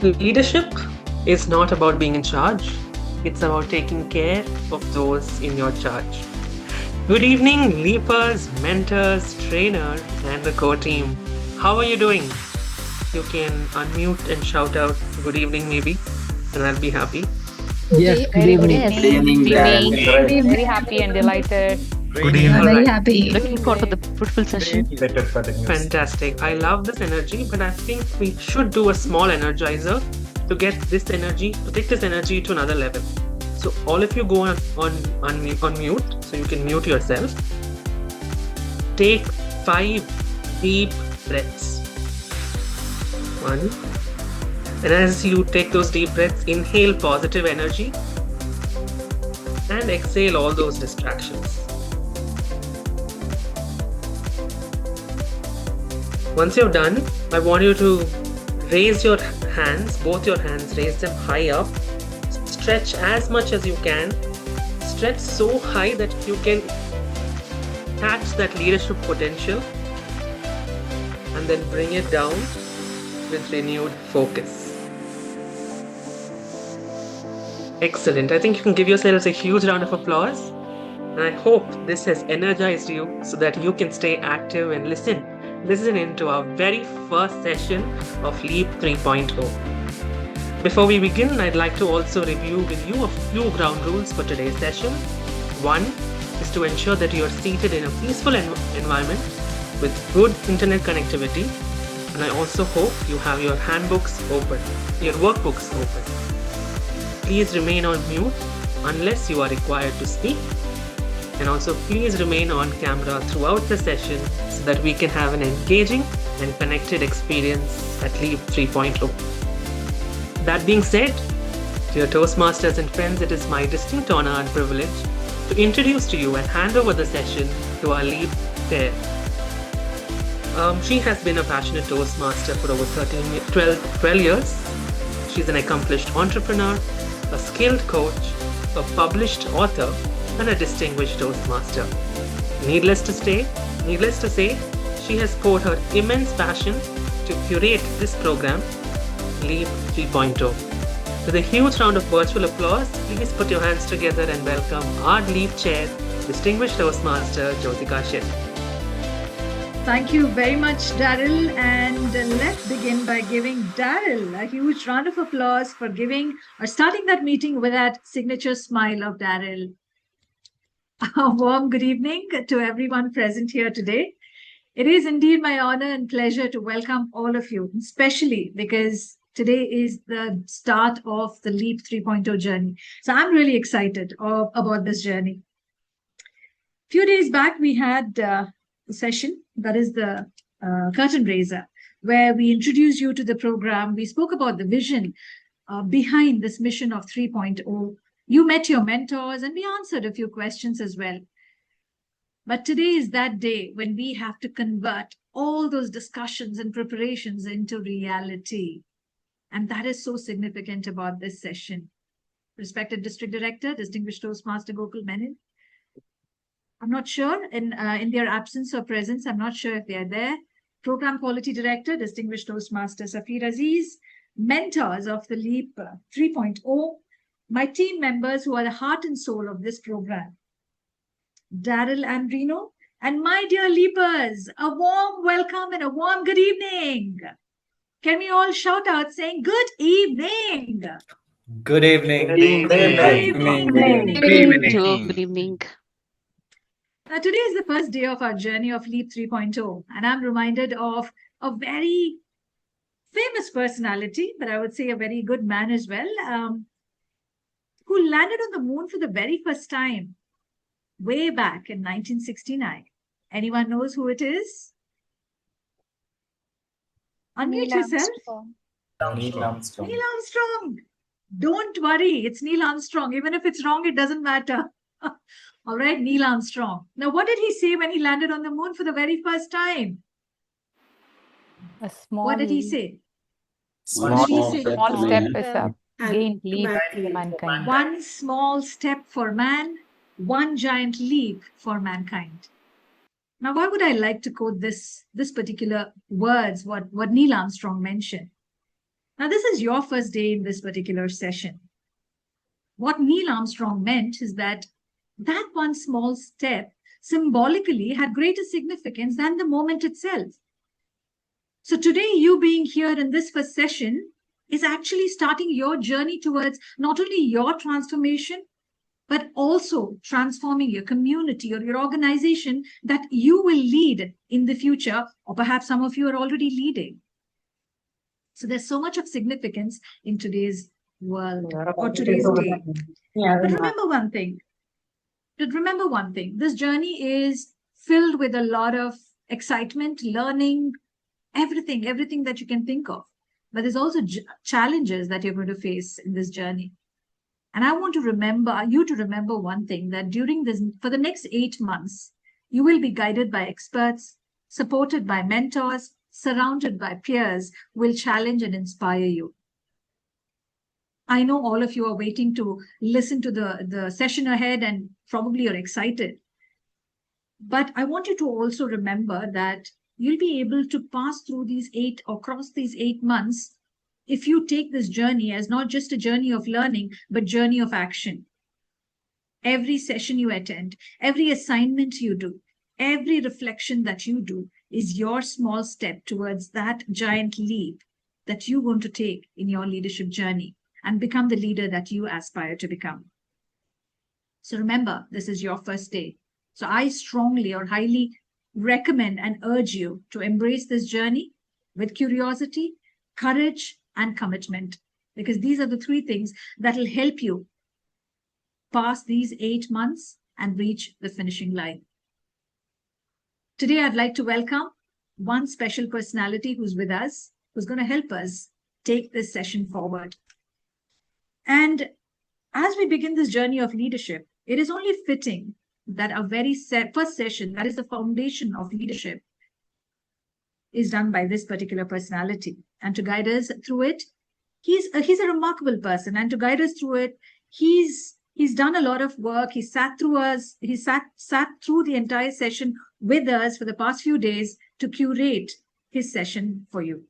Leadership is not about being in charge, it's about taking care of those in your charge. Good evening, leapers, mentors, trainers, and the core team. How are you doing? You can unmute and shout out good evening, maybe, and I'll be happy. Yes, good Very good evening. evening. Good evening, Good Dan. evening. Very happy and delighted. Good evening. All Very right, happy. Looking forward for the fruitful session. Better for the news. fantastic. I love this energy, but I think we should do a small energizer to get this energy, to take this energy to another level. So all of you go on mute, so you can mute yourself. Take 5 deep breaths. 1. And as you take those deep breaths, inhale positive energy and exhale all those distractions. Once you're done, I want you to raise your hands, both your hands, raise them high up. Stretch as much as you can. Stretch so high that you can catch that leadership potential and then bring it down with renewed focus. Excellent. I think you can give yourselves a huge round of applause. And I hope this has energized you so that you can stay active and listen into our very first session of Leap 3.0. Before we begin, I'd like to also review with you a few ground rules for today's session. 1 is to ensure that you are seated in a peaceful environment with good internet connectivity. And I also hope you have your handbooks open, your workbooks open. Please remain on mute unless you are required to speak. And also please remain on camera throughout the session so that we can have an engaging and connected experience at Leap 3.0. That being said, dear Toastmasters and friends, it is my distinct honor and privilege to introduce to you and hand over the session to our Leap chair. She has been a passionate Toastmaster for over 12 years. She's an accomplished entrepreneur, a skilled coach, a published author, and a distinguished Toastmaster. Needless to say, she has poured her immense passion to curate this program, Leap 3.0. With a huge round of virtual applause, please put your hands together and welcome our Leap Chair, distinguished Toastmaster Jyotika Shetty. Thank you very much, Daryl. And let's begin by giving Daryl a huge round of applause for starting that meeting with that signature smile of Daryl. A warm good evening to everyone present here today. It is indeed my honor and pleasure to welcome all of you, especially because today is the start of the Leap 3.0 journey. So I'm really excited about this journey. A few days back, we had a session, that is the curtain raiser, where we introduced you to the program. We spoke about the vision behind this mission of 3.0. You met your mentors and we answered a few questions as well. But today is that day when we have to convert all those discussions and preparations into reality. And that is so significant about this session. Respected District Director, Distinguished Toastmaster Gokul Menon. I'm not sure in their absence or presence, I'm not sure if they are there. Program Quality Director, Distinguished Toastmaster Safir Aziz. Mentors of the Leap 3.0. My team members who are the heart and soul of this program, Daryl and Reno, and my dear Leapers, a warm welcome and a warm good evening. Can we all shout out saying good evening? Good evening. Good evening. Good evening. Now, today is the first day of our journey of Leap 3.0, and I'm reminded of a very famous personality, but I would say a very good man as well, who landed on the moon for the very first time way back in 1969. Anyone knows who it is? Unmute yourself. Neil Armstrong. Neil Armstrong. Don't worry, it's Neil Armstrong. Even if it's wrong, it doesn't matter. All right, Neil Armstrong. Now, what did he say when he landed on the moon for the very first time? What did he say? Small step is a gained leap for mankind. One small step for man, one giant leap for mankind. Now, why would I like to quote this particular words, what Neil Armstrong mentioned? Now, this is your first day in this particular session. What Neil Armstrong meant is that one small step symbolically had greater significance than the moment itself. So today, you being here in this first session is actually starting your journey towards not only your transformation, but also transforming your community or your organization that you will lead in the future, or perhaps some of you are already leading. So there's so much of significance in today's world or today's day. But remember one thing. This journey is filled with a lot of excitement, learning, everything that you can think of. But there's also challenges that you're going to face in this journey. And I want to remember one thing, that for the next 8 months, you will be guided by experts, supported by mentors, surrounded by peers who will challenge and inspire you. I know all of you are waiting to listen to the session ahead, and probably you're excited. But I want you to also remember that you'll be able to pass through cross these 8 months if you take this journey as not just a journey of learning, but journey of action. Every session you attend, every assignment you do, every reflection that you do is your small step towards that giant leap that you want to take in your leadership journey and become the leader that you aspire to become. So remember, this is your first day. So I strongly or highly recommend and urge you to embrace this journey with curiosity, courage, and commitment, because these are the 3 things that will help you pass these 8 months and reach the finishing line. Today, I'd like to welcome one special personality who's with us, who's going to help us take this session forward. And as we begin this journey of leadership, it is only fitting that our very first session, that is the foundation of leadership, is done by this particular personality. And to guide us through it, he's a remarkable person. And to guide us through it, he's done a lot of work. He sat through the entire session with us for the past few days to curate his session for you.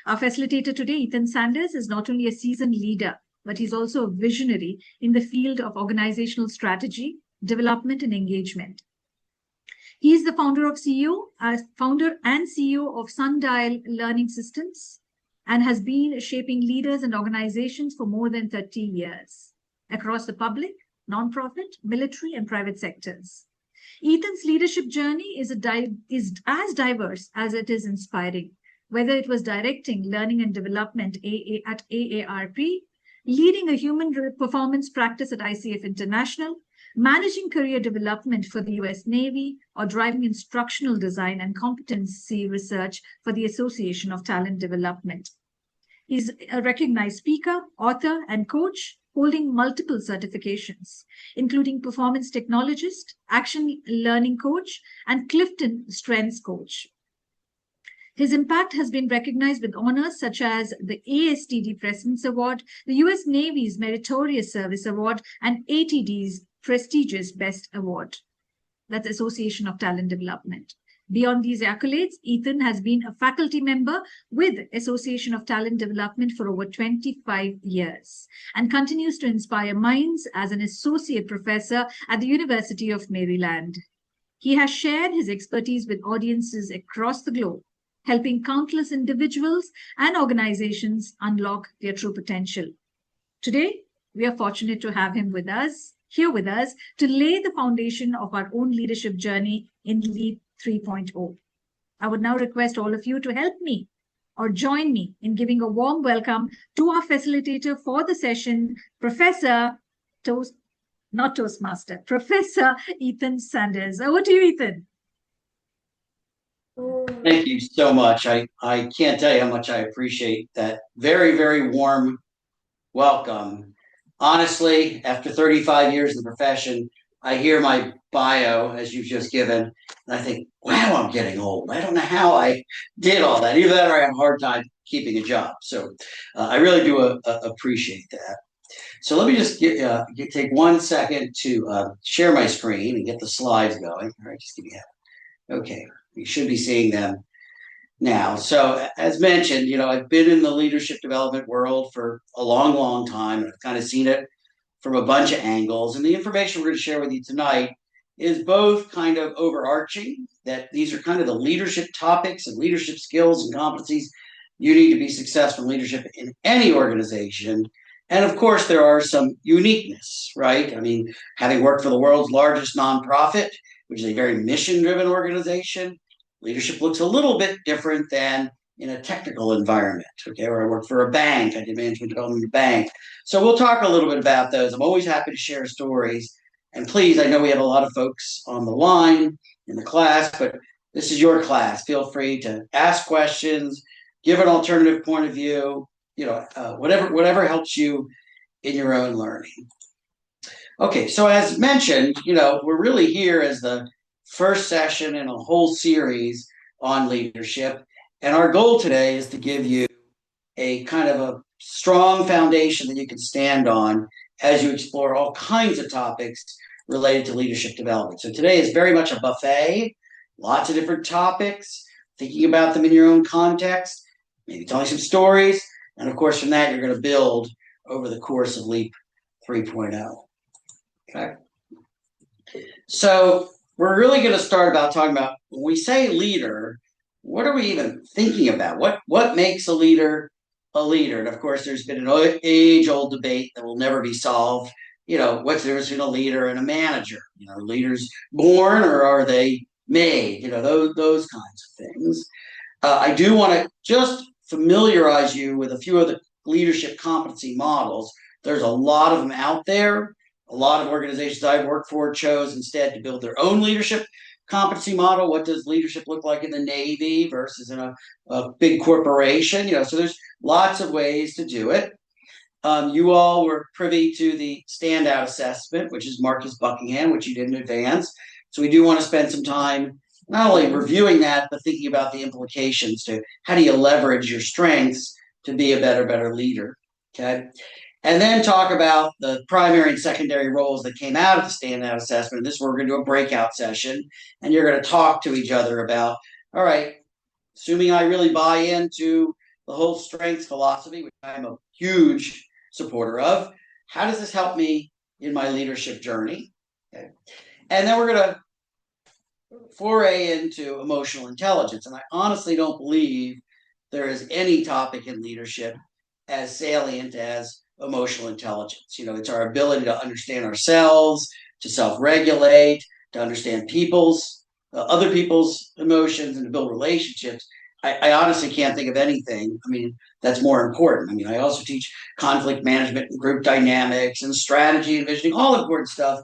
Our facilitator today, Ethan Sanders, is not only a seasoned leader, but he's also a visionary in the field of organizational strategy, development, and engagement. He is the founder and CEO of Sundial Learning Systems, and has been shaping leaders and organizations for more than 30 years across the public, nonprofit, military, and private sectors. Ethan's leadership journey is as diverse as it is inspiring, whether it was directing learning and development at AARP, leading a human performance practice at ICF International, managing career development for the US Navy, or driving instructional design and competency research for the Association of Talent Development. He's a recognized speaker, author, and coach, holding multiple certifications, including performance technologist, action learning coach, and Clifton Strengths coach. His impact has been recognized with honors such as the ASTD President's Award, the US Navy's Meritorious Service Award, and ATD's prestigious Best Award. That's Association of Talent Development. Beyond these accolades, Ethan has been a faculty member with Association of Talent Development for over 25 years and continues to inspire minds as an associate professor at the University of Maryland. He has shared his expertise with audiences across the globe, helping countless individuals and organizations unlock their true potential. Today, we are fortunate to have him here with us to lay the foundation of our own leadership journey in LEAP 3.0. I would now request all of you to help me or join me in giving a warm welcome to our facilitator for the session, Professor Ethan Sanders. Over to you, Ethan. Thank you so much. I can't tell you how much I appreciate that very, very warm welcome. Honestly, after 35 years in the profession, I hear my bio, as you've just given, and I think, wow, I'm getting old. I don't know how I did all that. Either that or I have a hard time keeping a job. So I really do appreciate that. So let me just take 1 second to share my screen and get the slides going. All right, just give me a. Okay, you should be seeing them now. So as mentioned, I've been in the leadership development world for a long, long time, and I've kind of seen it from a bunch of angles. And the information we're going to share with you tonight is both kind of overarching, that these are kind of the leadership topics and leadership skills and competencies you need to be successful in leadership in any organization. And of course, there are some uniqueness, right? I mean, having worked for the world's largest nonprofit, which is a very mission-driven organization, leadership looks a little bit different than in a technical environment, okay, where I worked for a bank. I did management development in a bank. So we'll talk a little bit about those. I'm always happy to share stories. And please, I know we have a lot of folks on the line in the class, but this is your class. Feel free to ask questions, give an alternative point of view, whatever helps you in your own learning. Okay, so as mentioned, we're really here as the first session in a whole series on leadership. And our goal today is to give you a kind of a strong foundation that you can stand on as you explore all kinds of topics related to leadership development. So today is very much a buffet, lots of different topics, thinking about them in your own context, maybe telling some stories. And of course, from that, you're going to build over the course of LEAP 3.0. Okay. So we're really going to start about talking about, when we say leader, what are we even thinking about? What makes a leader a leader? And of course, there's been an age-old debate that will never be solved. What's the difference between a leader and a manager? Are leaders born or are they made? Those kinds of things. I do want to just familiarize you with a few of the leadership competency models. There's a lot of them out there. A lot of organizations I've worked for chose instead to build their own leadership competency model. What does leadership look like in the Navy versus in a big corporation? So there's lots of ways to do it. You all were privy to the standout assessment, which is Marcus Buckingham, which you did in advance. So we do want to spend some time not only reviewing that, but thinking about the implications to how do you leverage your strengths to be a better leader, okay? And then talk about the primary and secondary roles that came out of the standout assessment. This is where we're going to do a breakout session, and you're going to talk to each other about, all right, assuming I really buy into the whole strengths philosophy, which I'm a huge supporter of, how does this help me in my leadership journey? Okay. And then we're going to foray into emotional intelligence. And I honestly don't believe there is any topic in leadership as salient as emotional intelligence. It's our ability to understand ourselves, to self-regulate, to understand other people's emotions, and to build relationships. I honestly can't think of anything, that's more important. I also teach conflict management and group dynamics and strategy and visioning, all important stuff.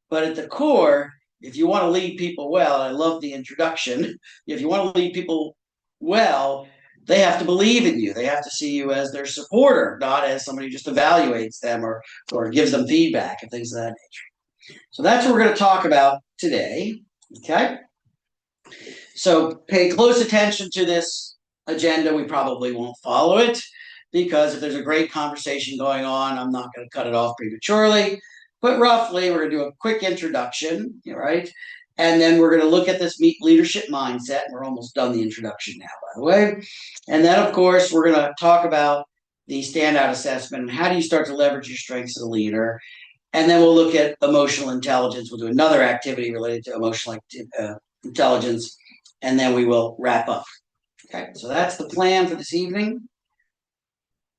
But at the core, if you want to lead people well, I love the introduction. If you want to lead people well, they have to believe in you. They have to see you as their supporter, not as somebody who just evaluates them or gives them feedback and things of that nature. So that's what we're going to talk about today. Okay. So pay close attention to this agenda. We probably won't follow it because if there's a great conversation going on, I'm not going to cut it off prematurely. But roughly, we're going to do a quick introduction, right? And then we're going to look at this leadership mindset. We're almost done the introduction now, by the way. And then, of course, we're going to talk about the standout assessment and how do you start to leverage your strengths as a leader. And then we'll look at emotional intelligence. We'll do another activity related to emotional intelligence, and then we will wrap up. Okay, so that's the plan for this evening.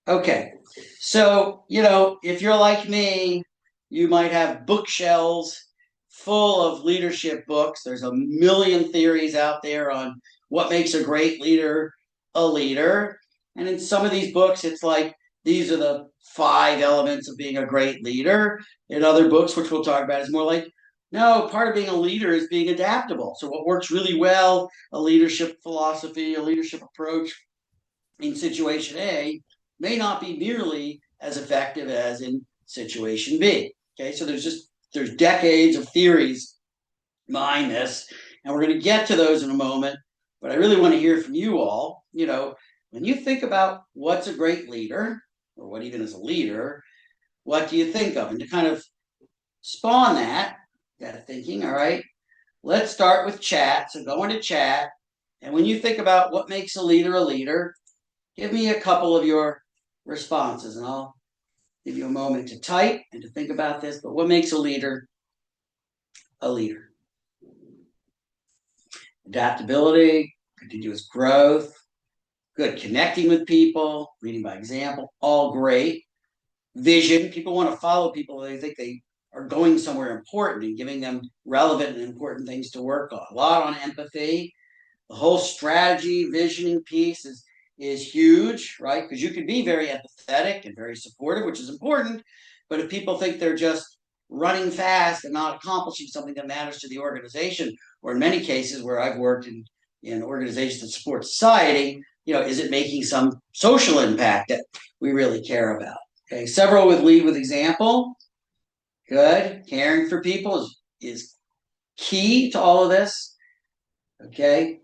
Okay, so, if you're like me, you might have bookshelves full of leadership books. There's a million theories out there on what makes a great leader a leader. And in some of these books, it's like, these are the 5 elements of being a great leader. In other books, which we'll talk about, is more like, no, part of being a leader is being adaptable. So what works really well, a leadership philosophy, a leadership approach in situation A may not be nearly as effective as in situation B. Okay, so there's decades of theories behind this, and we're going to get to those in a moment. But I really want to hear from you all. When you think about what's a great leader, or what even is a leader, what do you think of? And to kind of spawn that thinking, all right, let's start with chat. So go into chat And when you think about what makes a leader, give me a couple of your responses, and I'll give you a moment to type and to think about this. But what makes a leader a leader? Adaptability, continuous growth, good connecting with people, leading by example, all great. Vision, people want to follow people. They think they are going somewhere important and giving them relevant and important things to work on. A lot on empathy. The whole strategy, visioning piece is huge, right? Because you can be very empathetic and very supportive, which is important. But if people think they're just running fast and not accomplishing something that matters to the organization, or in many cases where I've worked in organizations that support society, is it making some social impact that we really care about? Okay, several would lead with example. Good. Caring for people is key to all of this. Okay.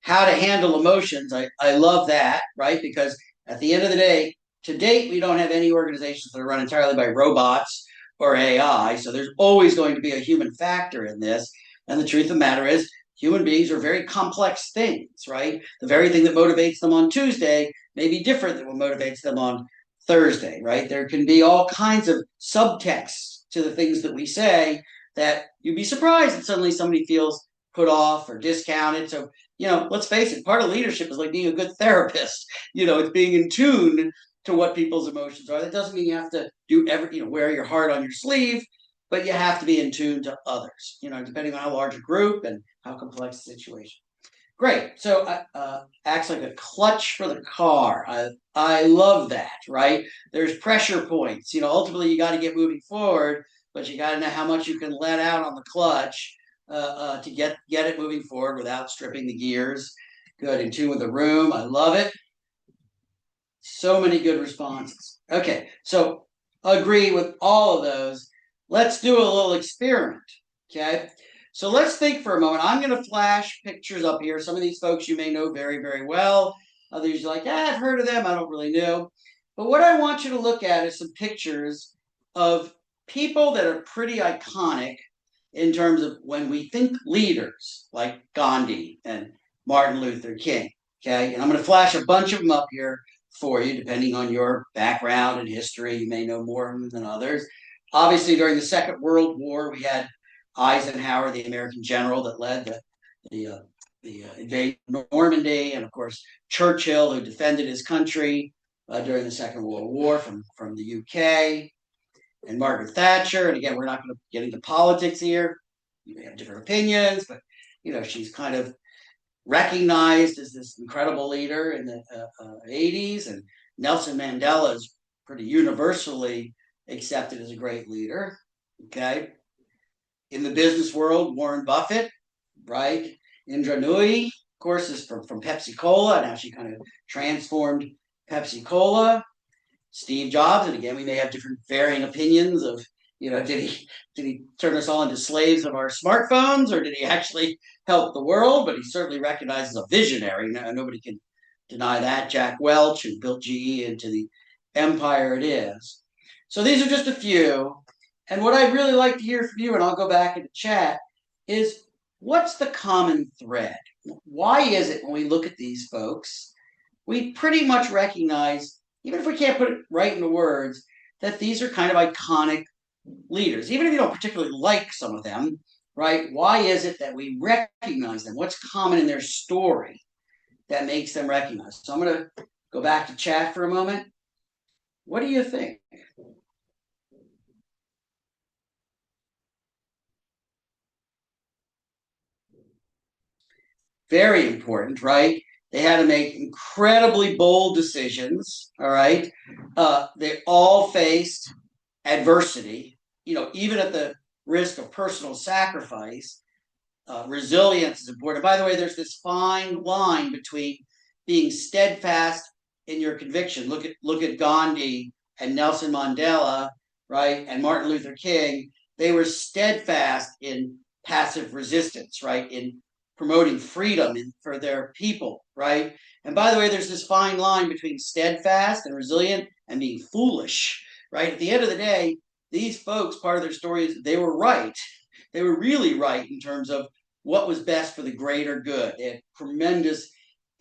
How to handle emotions. I love that, right? Because at the end of the day, to date, we don't have any organizations that are run entirely by robots or AI. So there's always going to be a human factor in this. And the truth of the matter is, human beings are very complex things, right? The very thing that motivates them on Tuesday may be different than what motivates them on Thursday, right? There can be all kinds of subtexts to the things that we say that you'd be surprised that suddenly somebody feels put off or discounted. So, let's face it, part of leadership is like being a good therapist. It's being in tune to what people's emotions are. That doesn't mean you have to do wear your heart on your sleeve, but you have to be in tune to others, depending on how large a group and how complex the situation. Great. So acts like a clutch for the car. I love that, right? There's pressure points. Ultimately you got to get moving forward, but you got to know how much you can let out on the clutch to get it moving forward without stripping the gears. Good. In tune with the room. I love it. So many good responses. Okay. So agree with all of those. Let's do a little experiment. Okay. So let's think for a moment. I'm going to flash pictures up here. Some of these folks you may know very, very well. Others you're like, I've heard of them. I don't really know. But what I want you to look at is some pictures of people that are pretty iconic in terms of when we think leaders, like Gandhi and Martin Luther King. Okay. And I'm going to flash a bunch of them up here for you, depending on your background and history. You may know more of them than others. Obviously, during the Second World War, we had Eisenhower, the American general that led the invasion of Normandy, and of course Churchill, who defended his country during the Second World War from the UK, and Margaret Thatcher. And again, we're not going to get into politics here. You may have different opinions, but she's kind of recognized as this incredible leader in the 80s, and Nelson Mandela is pretty universally accepted as a great leader. Okay. In the business world, Warren Buffett, right? Indra Nooyi, of course, is from Pepsi Cola. Now she kind of transformed Pepsi Cola. Steve Jobs, and again, we may have different varying opinions of, did he turn us all into slaves of our smartphones, or did he actually help the world? But he's certainly recognized as a visionary. Nobody can deny that. Jack Welch, who built GE into the empire it is. So these are just a few. And what I'd really like to hear from you, and I'll go back into chat, is what's the common thread? Why is it when we look at these folks, we pretty much recognize, even if we can't put it right into words, that these are kind of iconic leaders, even if you don't particularly like some of them, right? Why is it that we recognize them? What's common in their story that makes them recognized? So I'm going to go back to chat for a moment. What do you think? Very important, right? They had to make incredibly bold decisions, all right? They all faced adversity, even at the risk of personal sacrifice. Resilience is important. By the way, there's this fine line between being steadfast in your conviction. Look at Gandhi and Nelson Mandela, right? And Martin Luther King. They were steadfast in passive resistance, right? In promoting freedom for their people, right? And by the way, there's this fine line between steadfast and resilient and being foolish, right? At the end of the day, these folks, part of their story is they were right. They were really right in terms of what was best for the greater good. They had tremendous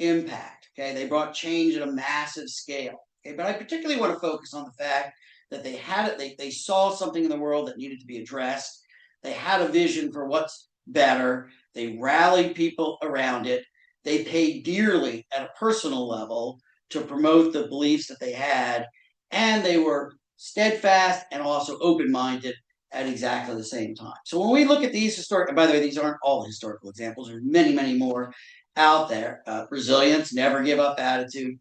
impact. Okay, they brought change at a massive scale. Okay, but I particularly want to focus on the fact that they had it. They saw something in the world that needed to be addressed. They had a vision for what's better. They rallied people around it. They paid dearly at a personal level to promote the beliefs that they had, and they were steadfast and also open-minded at exactly the same time. So when we look at these historic, and by the way, these aren't all historical examples, there's many, many more out there. Resilience, never give up attitude.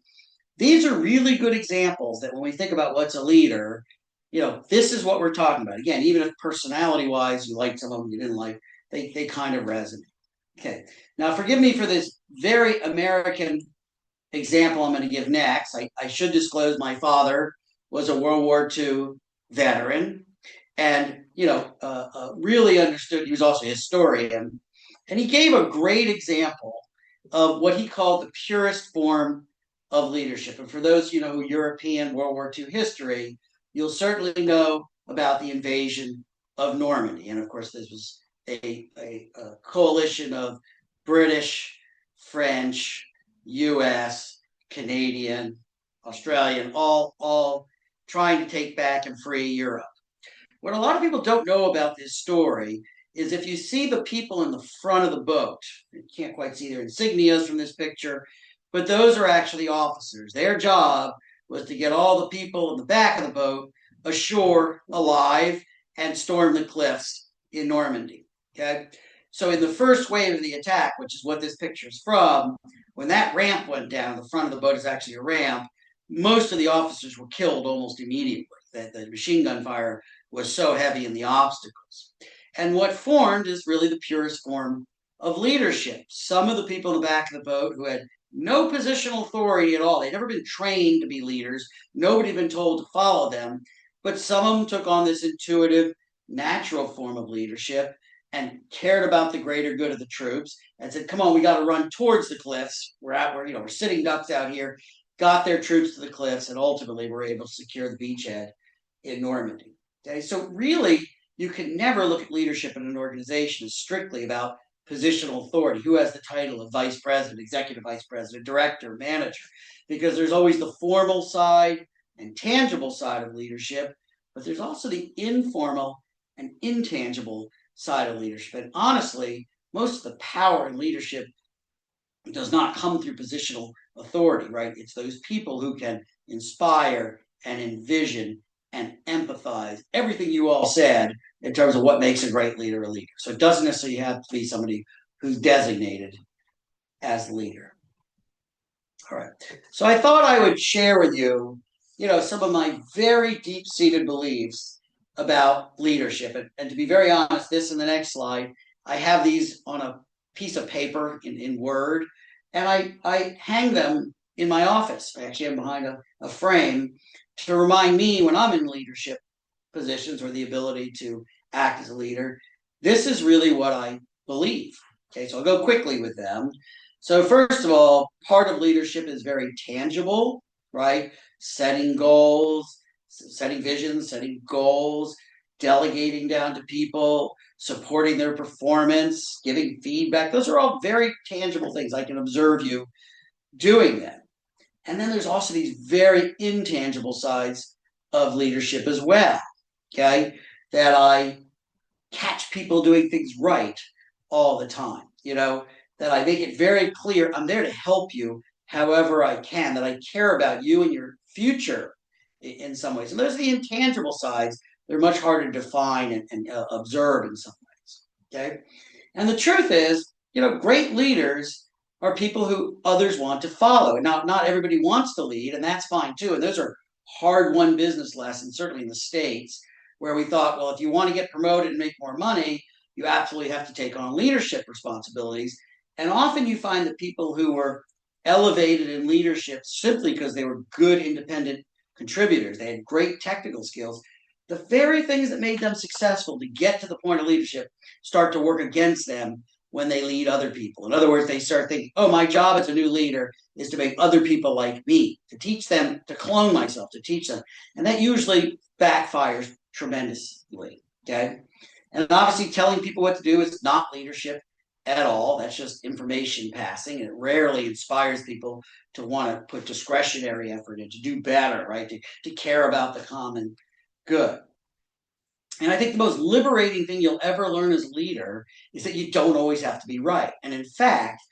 These are really good examples that when we think about what's a leader, this is what we're talking about. Again, even if personality-wise you liked some of them, you didn't like, they kind of resonate. Okay, now forgive me for this very American example I'm going to give next. I should disclose my father was a World War II veteran, and really understood. He was also a historian, and he gave a great example of what he called the purest form of leadership. And for those European World War II history, you'll certainly know about the invasion of Normandy. And of course, this was a coalition of British, French, US, Canadian, Australian, all trying to take back and free Europe. What a lot of people don't know about this story is if you see the people in the front of the boat, you can't quite see their insignias from this picture, but those are actually officers. Their job was to get all the people in the back of the boat ashore alive and storm the cliffs in Normandy. Okay, so in the first wave of the attack, which is what this picture is from, when that ramp went down, the front of the boat is actually a ramp, most of the officers were killed almost immediately. The machine gun fire was so heavy in the obstacles. And what formed is really the purest form of leadership. Some of the people in the back of the boat who had no positional authority at all, they'd never been trained to be leaders, nobody had been told to follow them, but some of them took on this intuitive, natural form of leadership and cared about the greater good of the troops and said, come on, we got to run towards the cliffs. We're sitting ducks out here, got their troops to the cliffs, and ultimately were able to secure the beachhead in Normandy. Okay, so really, you can never look at leadership in an organization as strictly about positional authority, who has the title of vice president, executive vice president, director, manager, because there's always the formal side and tangible side of leadership, but there's also the informal and intangible side of leadership. And honestly, most of the power in leadership does not come through positional authority, right? It's those people who can inspire and envision and empathize, everything you all said in terms of what makes a great leader a leader. So it doesn't necessarily have to be somebody who's designated as the leader. All right. So I thought I would share with you, some of my very deep-seated beliefs about leadership. And to be very honest, this and the next slide, I have these on a piece of paper in Word, and I hang them in my office. I actually am behind a frame to remind me when I'm in leadership positions or the ability to act as a leader. This is really what I believe. Okay, so I'll go quickly with them. So first of all, part of leadership is very tangible, right? Setting goals, setting visions, setting goals, delegating down to people, supporting their performance, giving feedback. Those are all very tangible things. I can observe you doing them. And then there's also these very intangible sides of leadership as well, okay? That I catch people doing things right all the time, that I make it very clear I'm there to help you however I can, that I care about you and your future in some ways. And those are the intangible sides. They're much harder to define and observe in some ways, okay? And the truth is, great leaders are people who others want to follow. Now, not everybody wants to lead, and that's fine too. And those are hard-won business lessons, certainly in the States, where we thought, well, if you want to get promoted and make more money, you absolutely have to take on leadership responsibilities. And often you find that people who were elevated in leadership simply because they were good independent contributors, they had great technical skills, the very things that made them successful to get to the point of leadership start to work against them when they lead other people. In other words, they start thinking, oh, my job as a new leader is to make other people like me, to teach them, to clone myself, to teach them. And that usually backfires tremendously, okay? And obviously telling people what to do is not leadership at all. That's just information passing. It rarely inspires people to want to put discretionary effort in, to do better, right? To care about the common good. And I think the most liberating thing you'll ever learn as a leader is that you don't always have to be right. And in fact,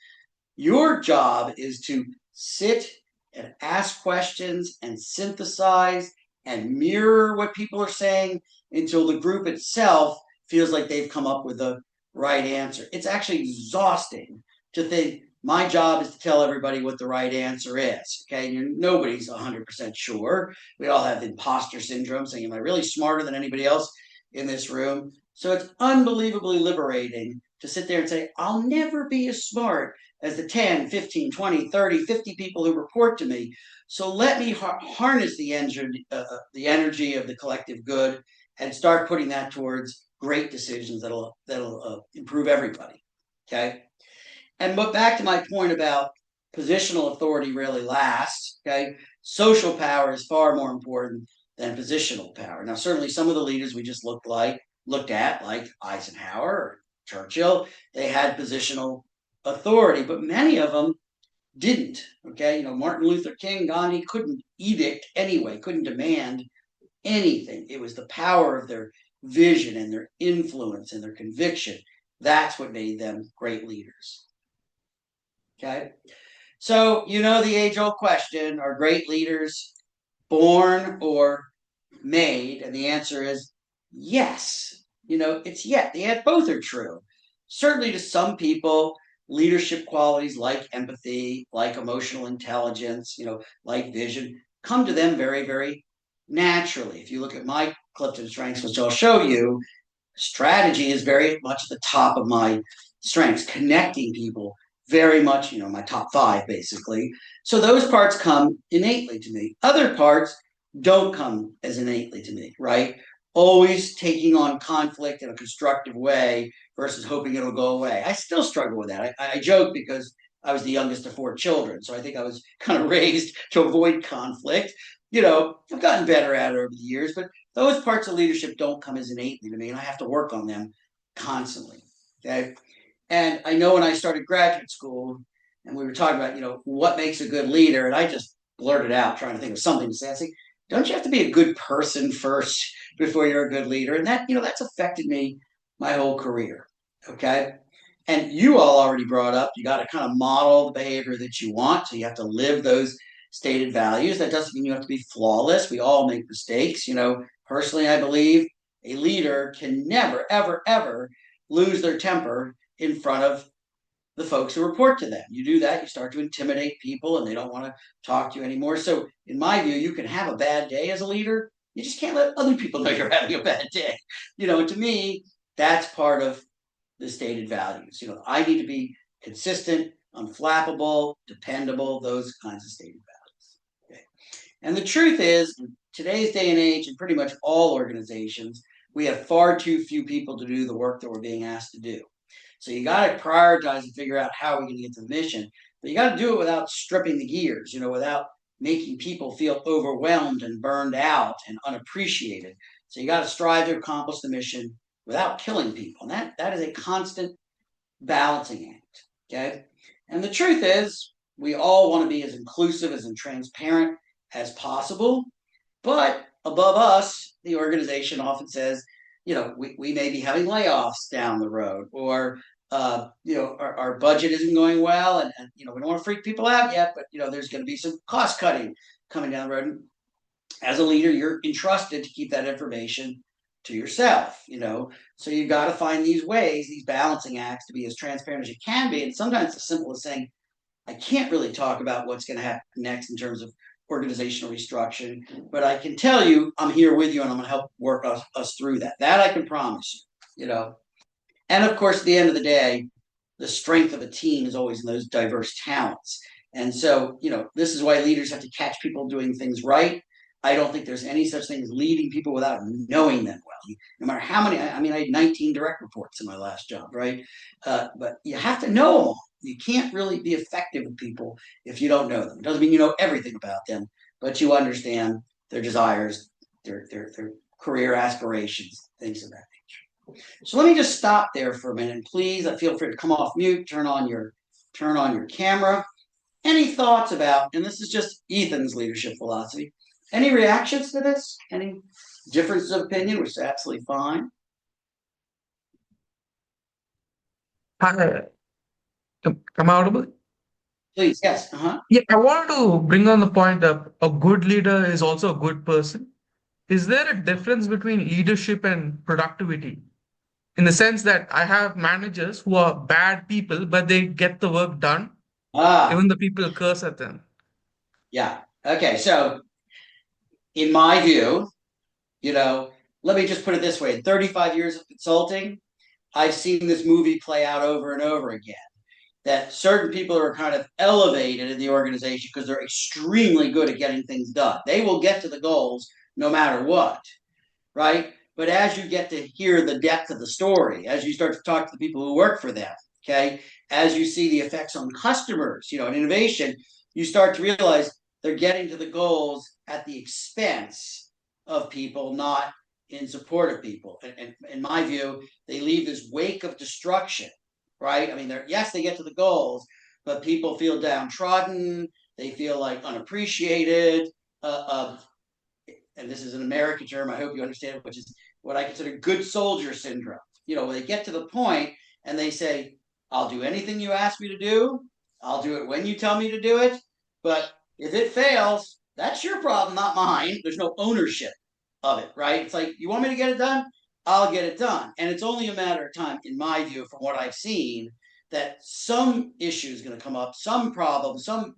your job is to sit and ask questions and synthesize and mirror what people are saying until the group itself feels like they've come up with the right answer. It's actually exhausting to think my job is to tell everybody what the right answer is. Okay, nobody's 100% sure. We all have imposter syndrome, saying, "Am I really smarter than anybody else in this room?" So it's unbelievably liberating to sit there and say, "I'll never be as smart as the 10, 15, 20, 30, 50 people who report to me. So let me harness the energy of the collective good and start putting that towards great decisions that'll improve everybody." Okay. And but back to my point about positional authority really lasts. Okay. Social power is far more important than positional power. Now, certainly some of the leaders we just looked at, like Eisenhower or Churchill, they had positional authority, but many of them didn't. Okay, Martin Luther King, Gandhi couldn't edict anyway, couldn't demand anything. It was the power of their vision and their influence and their conviction. That's what made them great leaders. Okay, so the age-old question: are great leaders born or made? And the answer is yes. It's yet. Both are true. Certainly to some people, leadership qualities like empathy, like emotional intelligence, like vision, come to them very, very naturally. If you look at my Clifton strengths, which I'll show you, strategy is very much at the top of my strengths. Connecting people, very much, my top 5, basically. So those parts come innately to me. Other parts don't come as innately to me, right? Always taking on conflict in a constructive way versus hoping it'll go away. I still struggle with that. I joke because I was the youngest of 4 children, so I think I was kind of raised to avoid conflict. I've gotten better at it over the years, but those parts of leadership don't come as innately to me, and I have to work on them constantly. Okay. And I know when I started graduate school and we were talking about, what makes a good leader, and I just blurted out trying to think of something to say. I say, don't you have to be a good person first before you're a good leader? And that's affected me my whole career. Okay. And you all already brought up, you got to kind of model the behavior that you want. So you have to live those stated values. That doesn't mean you have to be flawless. We all make mistakes. Personally, I believe a leader can never, ever, ever lose their temper in front of the folks who report to them. You do that, you start to intimidate people and they don't want to talk to you anymore. So in my view, you can have a bad day as a leader. You just can't let other people know you're having a bad day. To me, that's part of the stated values. I need to be consistent, unflappable, dependable, those kinds of stated values. Okay. And the truth is, in today's day and age, in pretty much all organizations, we have far too few people to do the work that we're being asked to do. So you got to prioritize and figure out how we're going to get to the mission, but you got to do it without stripping the gears, without making people feel overwhelmed and burned out and unappreciated. So you got to strive to accomplish the mission without killing people. And that is a constant balancing act. Okay. And the truth is, we all want to be as inclusive and transparent as possible, but above us, the organization often says, we may be having layoffs down the road, or our budget isn't going well, and we don't want to freak people out yet, but there's going to be some cost cutting coming down the road. And as a leader, you're entrusted to keep that information to yourself. So you've got to find these ways, these balancing acts, to be as transparent as you can be. And sometimes it's as simple as saying, I can't really talk about what's going to happen next in terms of organizational restructuring, but I can tell you I'm here with you and I'm going to help work us through that. That I can promise you. And of course, at the end of the day, the strength of a team is always in those diverse talents. And so, this is why leaders have to catch people doing things right. I don't think there's any such thing as leading people without knowing them well. No matter how many, I had 19 direct reports in my last job, right? But you have to know them all. You can't really be effective with people if you don't know them. It doesn't mean you know everything about them, but you understand their desires, their career aspirations, things of that nature. So let me just stop there for a minute. Please, feel free to come off mute, turn on your camera. Any thoughts about, and this is just Ethan's leadership philosophy, any reactions to this? Any differences of opinion, which is absolutely fine. Hi, am I audible? Please, yes. Yeah, I wanted to bring on the point that a good leader is also a good person. Is there a difference between leadership and productivity? In the sense that I have managers who are bad people, but they get the work done, Ah, even the people curse at them. yeah. Okay. So, in my view, let me just put it this way: in 35 years of consulting, I've seen this movie play out over and over again. That certain people are kind of elevated in the organization because they're extremely good at getting things done. They will get to the goals no matter what, right? But as you get to hear the depth of the story, as you start to talk to the people who work for them, okay, as you see the effects on customers, and innovation, you start to realize they're getting to the goals at the expense of people, not in support of people. And in my view, they leave this wake of destruction, right? I mean, yes, they get to the goals, but people feel downtrodden. They feel like unappreciated. And this is an American term, I hope you understand, which is what I consider good soldier syndrome. When they get to the point and they say, I'll do anything you ask me to do, I'll do it when you tell me to do it, but if it fails, that's your problem, not mine. There's no ownership of it, right? It's like, you want me to get it done? I'll get it done. And it's only a matter of time, in my view, from what I've seen, that some issue is going to come up, some problem, some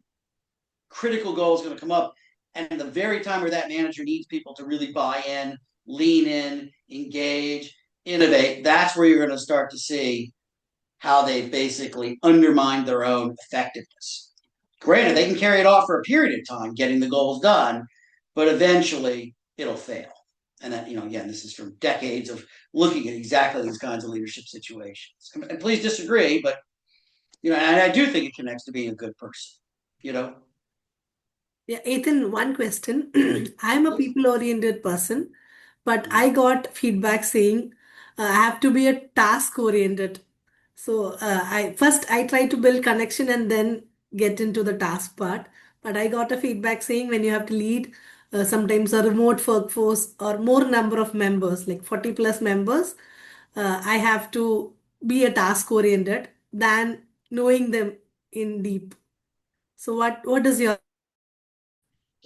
critical goal is going to come up. And the very time where that manager needs people to really buy in, lean in, engage, innovate, that's where you're going to start to see how they've basically undermined their own effectiveness. Granted, they can carry it off for a period of time, getting the goals done, but eventually it'll fail. And that, again, this is from decades of looking at exactly these kinds of leadership situations. And please disagree, but, and I do think it connects to being a good person, Yeah, Ethan, one question. I'm a people-oriented person, but I got feedback saying I have to be a task-oriented. So I try to build connection and then get into the task part. But I got a feedback saying when you have to lead sometimes a remote workforce or more number of members, like 40 plus members, I have to be a task-oriented than knowing them in deep. So what is your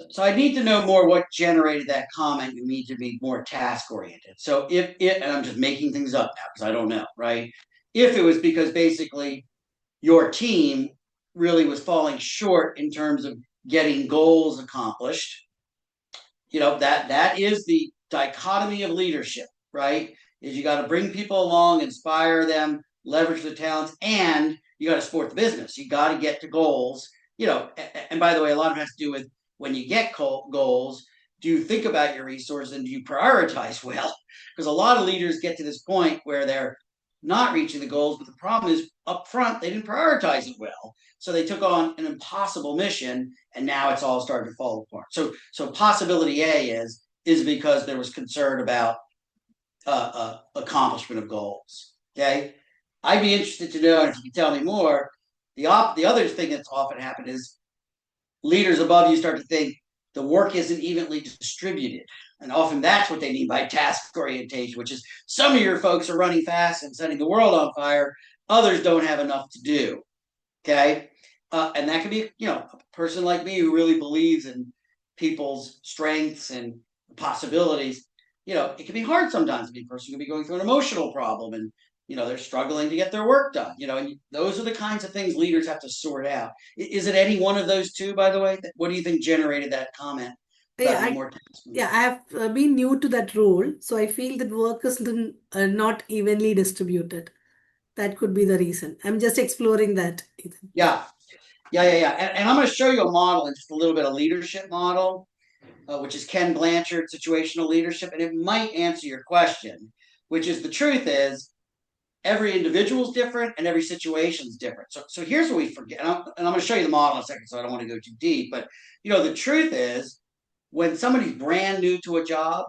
So I need to know more what generated that comment. You need to be more task oriented. So if it, and I'm just making things up now because I don't know, right? If it was because basically your team really was falling short in terms of getting goals accomplished, that is the dichotomy of leadership, right? Is you got to bring people along, inspire them, leverage the talents, and you got to support the business. You got to get to goals, and by the way, a lot of it has to do with when you get goals, do you think about your resources and do you prioritize well? Because a lot of leaders get to this point where they're not reaching the goals, but the problem is up front, they didn't prioritize it well. So they took on an impossible mission, and now it's all starting to fall apart. So possibility A is because there was concern about accomplishment of goals. Okay, I'd be interested to know, and if you can tell me more. The other thing that's often happened is leaders above you start to think the work isn't evenly distributed. And often that's what they mean by task orientation, which is some of your folks are running fast and setting the world on fire. Others don't have enough to do. Okay. And that could be, a person like me who really believes in people's strengths and possibilities. It can be hard sometimes to be a person who can be going through an emotional problem and they're struggling to get their work done, and those are the kinds of things leaders have to sort out. Is it any one of those two, by the way? What do you think generated that comment yeah, about being more I have been new to that role, so I feel that work is not evenly distributed. That could be the reason. I'm just exploring that, Ethan. Yeah. And I'm going to show you a model and just a little bit of leadership model, which is Ken Blanchard, situational leadership, and it might answer your question, which is the truth is every individual is different and every situation is different. So here's what we forget, and I'm going to show you the model in a second, so I don't want to go too deep. But the truth is, when somebody's brand new to a job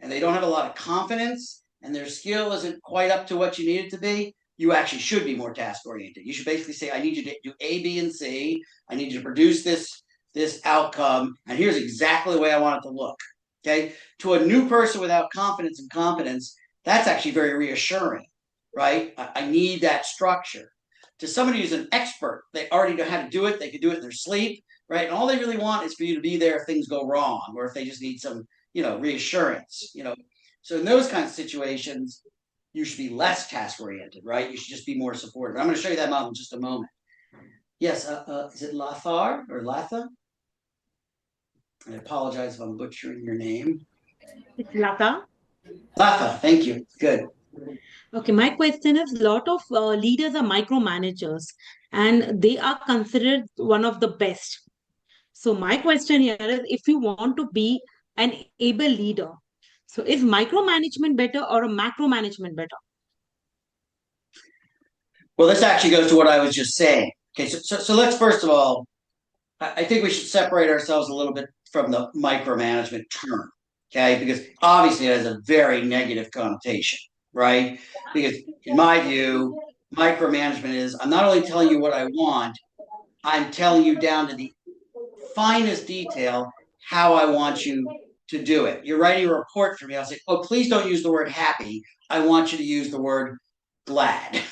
and they don't have a lot of confidence, and their skill isn't quite up to what you need it to be, you actually should be more task oriented. You should basically say, I need you to do A, B, and C. I need you to produce this outcome, and here's exactly the way I want it to look. Okay. To a new person without confidence and competence, that's actually very reassuring, right? I need that structure. To somebody who's an expert, they already know how to do it. They can do it in their sleep, right? And all they really want is for you to be there if things go wrong, or if they just need some, reassurance, So in those kinds of situations, you should be less task oriented, right? You should just be more supportive. I'm going to show you that model in just a moment. Yes, is it Lathar or Latha? I apologize if I'm butchering your name. It's Lata. Latha, thank you. Good. Okay, my question is, lot of leaders are micromanagers and they are considered one of the best. So my question here is, if you want to be an able leader, so is micromanagement better or a macro management better? Well, this actually goes to what I was just saying. Okay, so let's first of all, I think we should separate ourselves a little bit from the micromanagement term, okay? Because obviously it has a very negative connotation, right? Because in my view, micromanagement is, I'm not only telling you what I want, I'm telling you down to the finest detail how I want you to do it. You're writing a report for me. I'll say, oh, please don't use the word happy. I want you to use the word glad.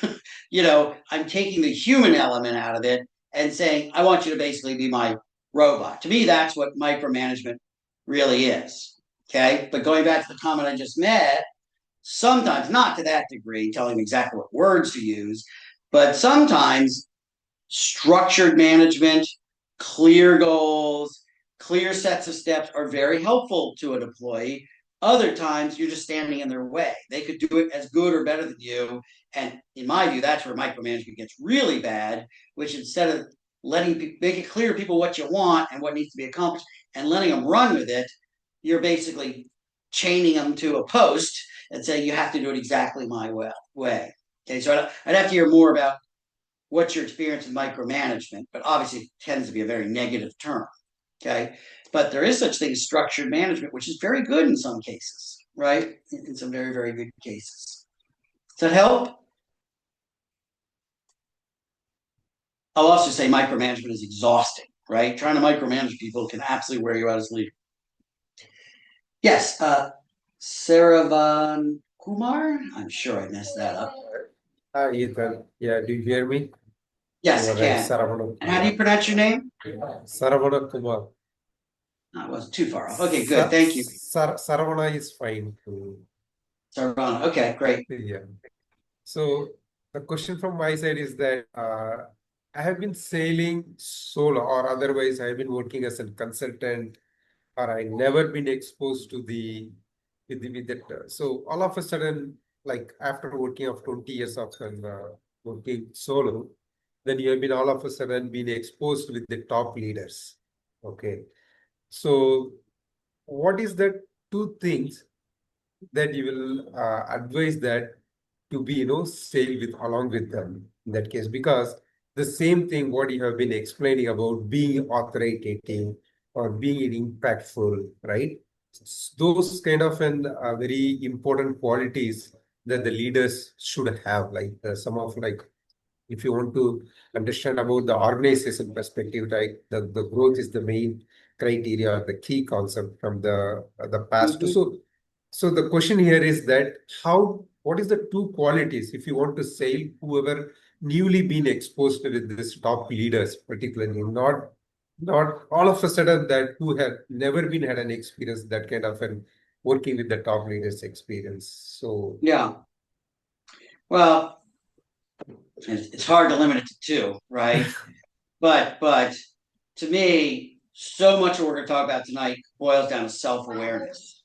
I'm taking the human element out of it and saying, I want you to basically be my robot. To me, that's what micromanagement really is. Okay. But going back to the comment I just made, sometimes, not to that degree, telling them exactly what words to use, but sometimes structured management, clear goals, clear sets of steps are very helpful to an employee. Other times you're just standing in their way. They could do it as good or better than you. And in my view, that's where micromanagement gets really bad, which instead of make it clear to people what you want and what needs to be accomplished and letting them run with it, you're basically chaining them to a post and saying you have to do it exactly my way. Okay, so I'd have to hear more about what's your experience in micromanagement, but obviously it tends to be a very negative term. Okay. But there is such thing as structured management, which is very good in some cases, right? In some very, very good cases. Does that help? I'll also say micromanagement is exhausting, right? Trying to micromanage people can absolutely wear you out as a leader. Yes, Saravan Kumar. I'm sure I messed that up. Hi, Ethan. Yeah, do you hear me? Yes, I You are right, can. Saravana And how do you pronounce your name? Saravana Kumar. No, it wasn't too far off. Okay, good. Thank you. Saravana is fine too. Saravana. Okay, great. Yeah. So the question from my side is that I have been sailing solo, or otherwise I have been working as a consultant, or I never been exposed to with that. So all of a sudden, like after working of 20 years of working solo, then you have been all of a sudden been exposed with the top leaders. Okay. So what is the two things that you will advise that to be, sail with along with them in that case? Because the same thing what you have been explaining about being authoritative or being impactful, right? Those kind of very important qualities that the leaders should have, like some of like, if you want to understand about the organization perspective, like the growth is the main criteria, the key concept from the past. So the question here is that what is the two qualities if you want to sail whoever newly been exposed with this top leaders, particularly not all of a sudden that who have never been had an experience that kind of an working with the top leaders experience. So yeah. Well, it's hard to limit it to two, right? but to me, so much of what we're going to talk about tonight boils down to self-awareness.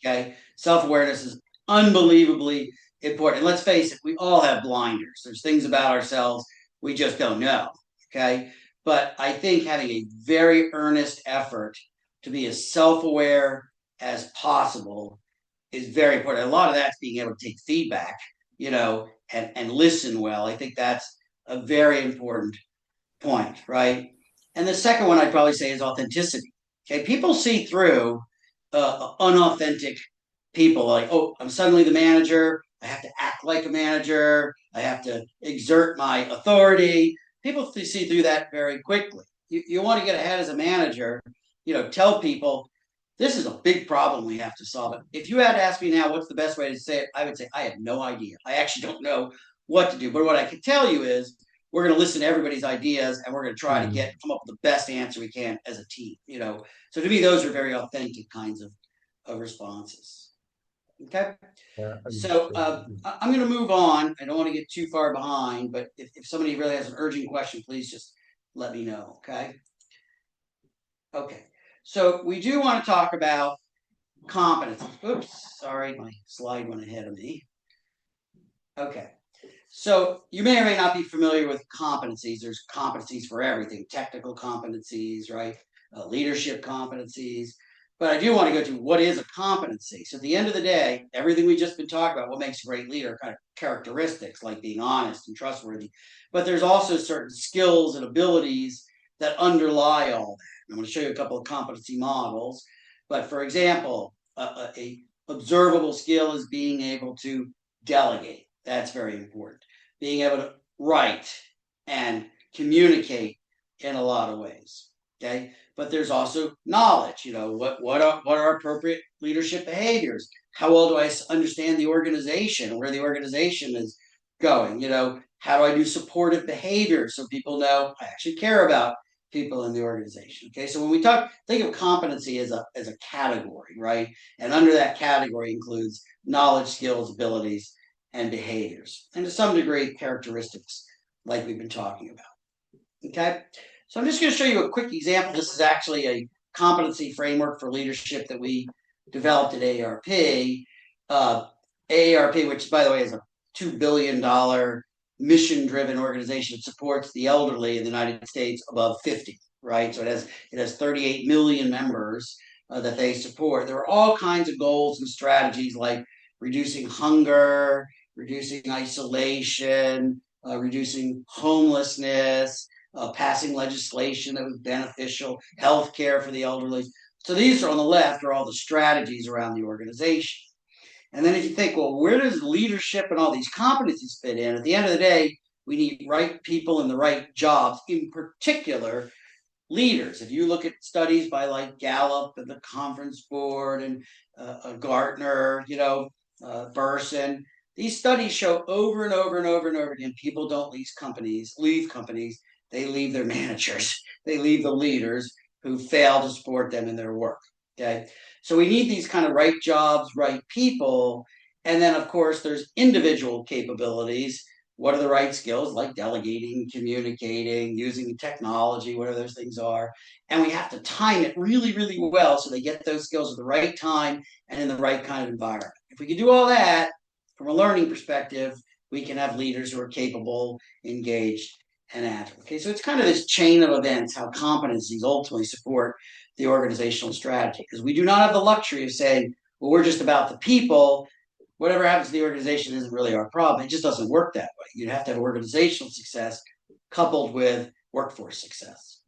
Okay, self-awareness is unbelievably important. And let's face it, we all have blinders. There's things about ourselves we just don't know. Okay, but I think having a very earnest effort to be as self-aware as possible is very important. A lot of that's being able to take feedback, and listen well. I think that's a very important point, right? And the second one I'd probably say is authenticity. Okay, people see through unauthentic people like, oh, I'm suddenly the manager. I have to act like a manager. I have to exert my authority. People see through that very quickly. You want to get ahead as a manager, tell people this is a big problem we have to solve it. If you had asked me now what's the best way to say it, I would say I have no idea. I actually don't know what to do. But what I can tell you is we're going to listen to everybody's ideas and we're going to try to come up with the best answer we can as a team. So to me, those are very authentic kinds of responses. Okay. Yeah, So I'm going to move on. I don't want to get too far behind, but if somebody really has an urgent question, please just let me know. Okay. Okay. So we do want to talk about competence. Oops, sorry, my slide went ahead of me. Okay. So you may or may not be familiar with competencies. There's competencies for everything, technical competencies, right? Leadership competencies. But I do want to go to what is a competency. So at the end of the day, everything we just been talking about, what makes a great leader, kind of characteristics like being honest and trustworthy. But there's also certain skills and abilities that underlie all that. I'm going to show you a couple of competency models. But for example, a observable skill is being able to delegate. That's very important. Being able to write and communicate in a lot of ways. Okay. But there's also knowledge, what are appropriate leadership behaviors? How well do I understand the organization, where the organization is going? How do I do supportive behavior so people know I actually care about people in the organization? Okay. So when we think of competency as a category, right? And under that category includes knowledge, skills, abilities, and behaviors, and to some degree, characteristics like we've been talking about. Okay, so I'm just going to show you a quick example. This is actually a competency framework for leadership that we developed at AARP. AARP, which by the way is a $2 billion mission-driven organization that supports the elderly in the United States above 50, right? So it has 38 million members that they support. There are all kinds of goals and strategies like reducing hunger, reducing isolation, reducing homelessness, passing legislation that was beneficial, health care for the elderly. So these are on the left are all the strategies around the organization. And then if you think, well, where does leadership and all these competencies fit in? At the end of the day, we need right people in the right jobs, in particular, leaders. If you look at studies by like Gallup and the Conference Board and Gartner, Burson, these studies show over and over and over and over again, people don't leave companies, they leave their managers, they leave the leaders who fail to support them in their work. Okay. So we need these kind of right jobs, right people. And then of course there's individual capabilities. What are the right skills like delegating, communicating, using technology, whatever those things are. And we have to time it really, really well so they get those skills at the right time and in the right kind of environment. If we can do all that from a learning perspective, we can have leaders who are capable, engaged, and agile. Okay, so it's kind of this chain of events, how competencies ultimately support the organizational strategy. Because we do not have the luxury of saying, well, we're just about the people. Whatever happens to the organization isn't really our problem. It just doesn't work that way. You'd have to have organizational success coupled with workforce success.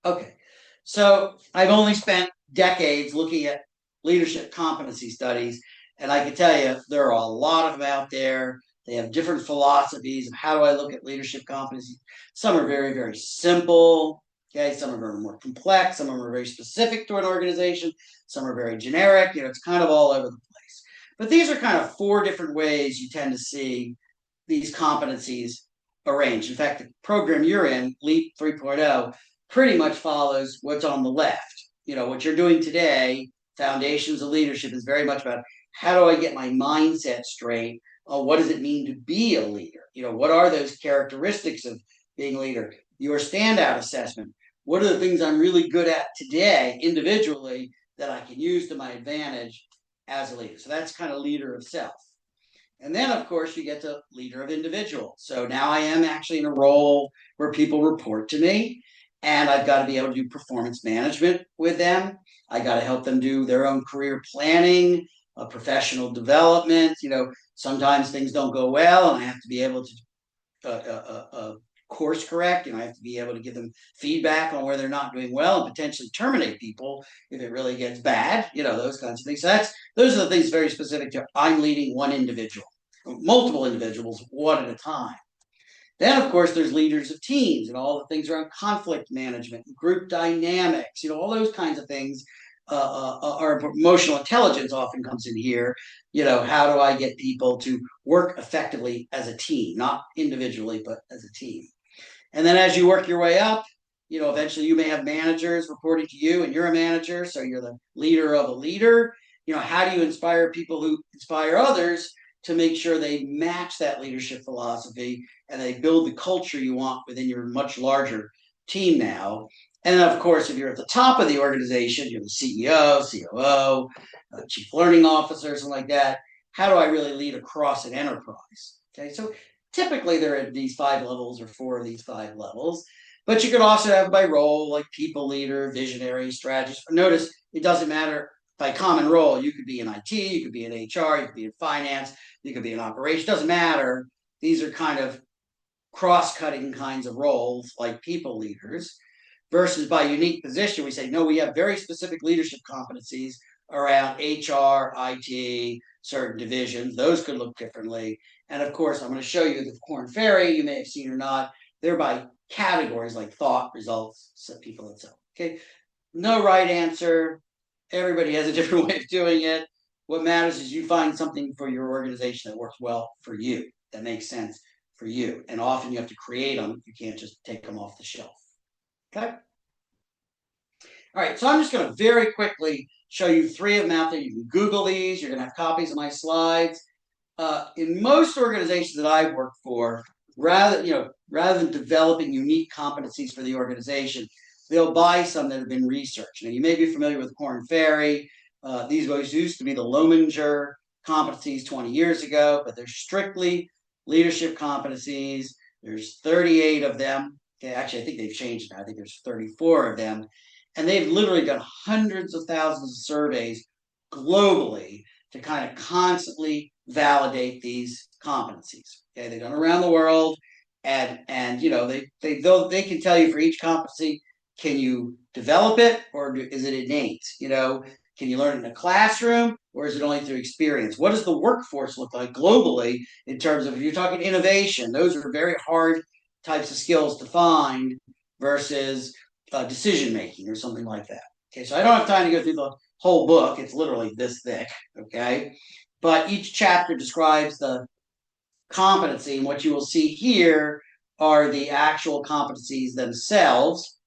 Okay, so I've only spent decades looking at leadership competency studies, and I can tell you there are a lot of them out there. They have different philosophies of how do I look at leadership competencies. Some are very, very simple. Okay, some of them are more complex. Some of them are very specific to an organization. Some are very generic. It's kind of all over the place. But these are kind of 4 different ways you tend to see these competencies arranged. In fact, the program you're in, LEAP 3.0, pretty much follows what's on the left. What you're doing today, Foundations of Leadership, is very much about how do I get my mindset straight? What does it mean to be a leader? What are those characteristics of being a leader? Your standout assessment. What are the things I'm really good at today, individually, that I can use to my advantage as a leader? So that's kind of leader of self. And then, of course, you get to leader of individual. So now I am actually in a role where people report to me, and I've got to be able to do performance management with them. I got to help them do their own career planning, professional development. Sometimes things don't go well, and I have to be able to course correct. I have to be able to give them feedback on where they're not doing well and potentially terminate people if it really gets bad, those kinds of things. So those are the things very specific to I'm leading one individual, multiple individuals, one at a time. Then, of course, there's leaders of teams and all the things around conflict management, group dynamics, all those kinds of things. Our emotional intelligence often comes in here. How do I get people to work effectively as a team, not individually, but as a team? And then as you work your way up, eventually you may have managers reporting to you, and you're a manager, so you're the leader of a leader. How do you inspire people who inspire others to make sure they match that leadership philosophy and they build the culture you want within your much larger team now? And then, of course, if you're at the top of the organization, you're the CEO, COO, chief learning officer, something like that. How do I really lead across an enterprise? Okay, so typically they're at these 5 levels or 4 of these 5 levels. But you could also have by role, like people leader, visionary, strategist. Notice it doesn't matter by common role. You could be in IT, you could be in HR, you could be in finance, you could be in operations. Doesn't matter. These are kind of cross-cutting kinds of roles, like people leaders. Versus by unique position, we say, no, we have very specific leadership competencies around HR, IT, certain divisions. Those could look differently. And of course, I'm going to show you the Corn Ferry, you may have seen or not. They're by categories like thought, results, people, and so on. Okay, no right answer. Everybody has a different way of doing it. What matters is you find something for your organization that works well for you, that makes sense for you. And often you have to create them. You can't just take them off the shelf. Okay. All right, so I'm just going to very quickly show you 3 of them out there. You can Google these. You're going to have copies of my slides. In most organizations that I've worked for, rather than developing unique competencies for the organization, they'll buy some that have been researched. Now, you may be familiar with Corn Ferry. These used to be the Lominger competencies 20 years ago, but they're strictly leadership competencies. There's 38 of them. Okay, actually, I think they've changed now. I think there's 34 of them. And they've literally done hundreds of thousands of surveys globally to kind of constantly validate these competencies. Okay, they've done around the world, and they can tell you for each competency, can you develop it or is it innate? Can you learn it in a classroom or is it only through experience? What does the workforce look like globally in terms of, if you're talking innovation, those are very hard types of skills to find versus decision making or something like that. Okay, so I don't have time to go through the whole book. It's literally this thick. Okay, but each chapter describes the competency, and what you will see here are the actual competencies themselves,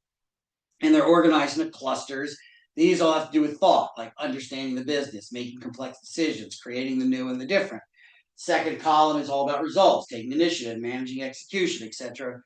and they're organized into clusters. These all have to do with thought, like understanding the business, making complex decisions, creating the new and the different. Second column is all about results, taking initiative, managing execution, etc.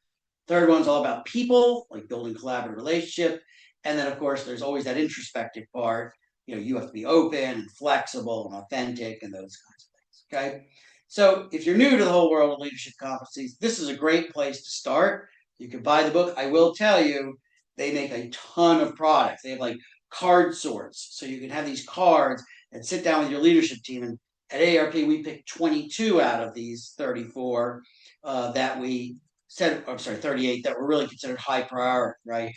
Third one's all about people, like building collaborative relationship. And then, of course, there's always that introspective part. You have to be open and flexible and authentic and those kinds of things. Okay. So if you're new to the whole world of leadership competencies, this is a great place to start. You can buy the book. I will tell you, they make a ton of products. They have like card sorts. So you can have these cards and sit down with your leadership team. And at ARP, we picked 22 out of these 34 that we said, I'm sorry, 38 that were really considered high priority, right?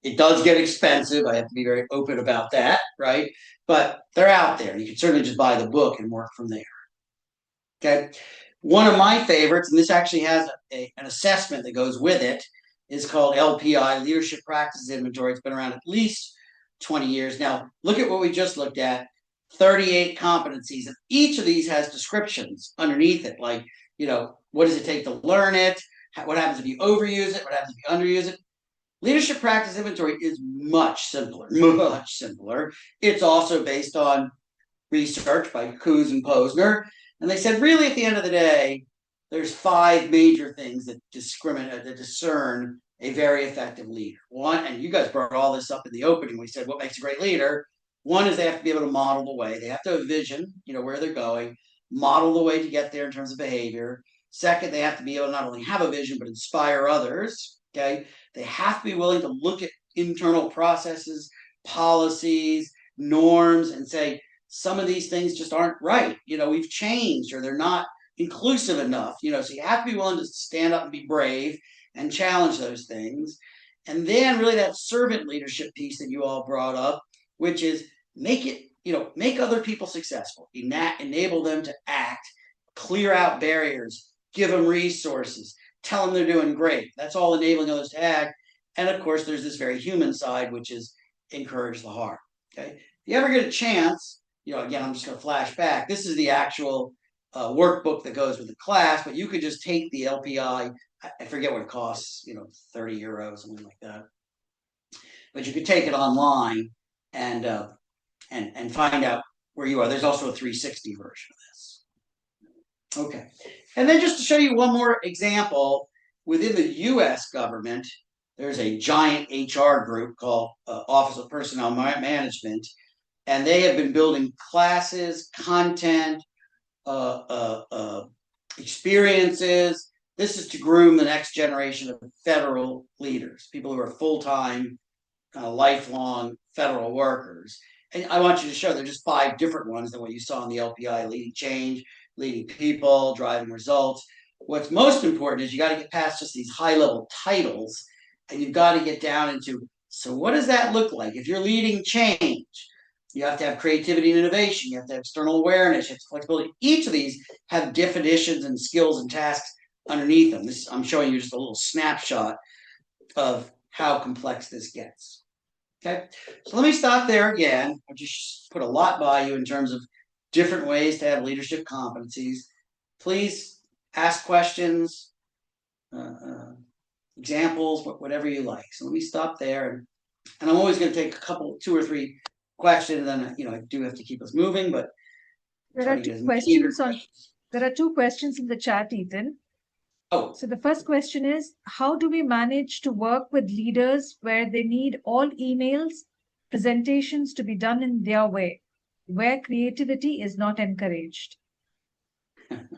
It does get expensive. I have to be very open about that, right? But they're out there. You can certainly just buy the book and work from there. Okay. One of my favorites, and this actually has an assessment that goes with it, is called LPI, Leadership Practices Inventory. It's been around at least 20 years. Now, look at what we just looked at, 38 competencies. And each of these has descriptions underneath it, like, what does it take to learn it? What happens if you overuse it? What happens if you underuse it? Leadership Practice Inventory is much simpler, much simpler. It's also based on research by Coos and Posner. And they said, really, at the end of the day, there's 5 major things that discern a very effective leader. One, and you guys brought all this up in the opening. We said, what makes a great leader? One is they have to be able to model the way. They have to have a vision, where they're going, model the way to get there in terms of behavior. Second, they have to be able to not only have a vision, but inspire others. Okay. They have to be willing to look at internal processes, policies, norms, and say, some of these things just aren't right. We've changed or they're not inclusive enough. So you have to be willing to stand up and be brave and challenge those things. And then really that servant leadership piece that you all brought up, which is make it, make other people successful, enable them to act, clear out barriers, give them resources, tell them they're doing great. That's all enabling others to act. And of course, there's this very human side, which is encourage the heart. Okay. If you ever get a chance, again, I'm just going to flash back. This is the actual workbook that goes with the class, but you could just take the LPI. I forget what it costs, 30 euros, something like that. But you could take it online and find out where you are. There's also a 360 version of this. Okay. And then just to show you one more example, within the US government, there's a giant HR group called Office of Personnel Management, and they have been building classes, content, experiences. This is to groom the next generation of federal leaders, people who are full-time, lifelong federal workers. And I want you to show there are just 5 different ones than what you saw in the LPI: leading change, leading people, driving results. What's most important is you got to get past just these high-level titles, and you've got to get down into, so what does that look like? If you're leading change, you have to have creativity and innovation. You have to have external awareness. You have flexibility. Each of these have definitions and skills and tasks underneath them. I'm showing you just a little snapshot of how complex this gets. Okay, so let me stop there again. I just put a lot by you in terms of different ways to have leadership competencies. Please ask questions, examples, whatever you like. So let me stop there, and I'm always going to take 2 or 3 questions, and then I do have to keep us moving. But there are 2 questions there are 2 questions in the chat, Ethan. Oh, so the first question is, how do we manage to work with leaders where they need all emails, presentations to be done in their way, where creativity is not encouraged? Let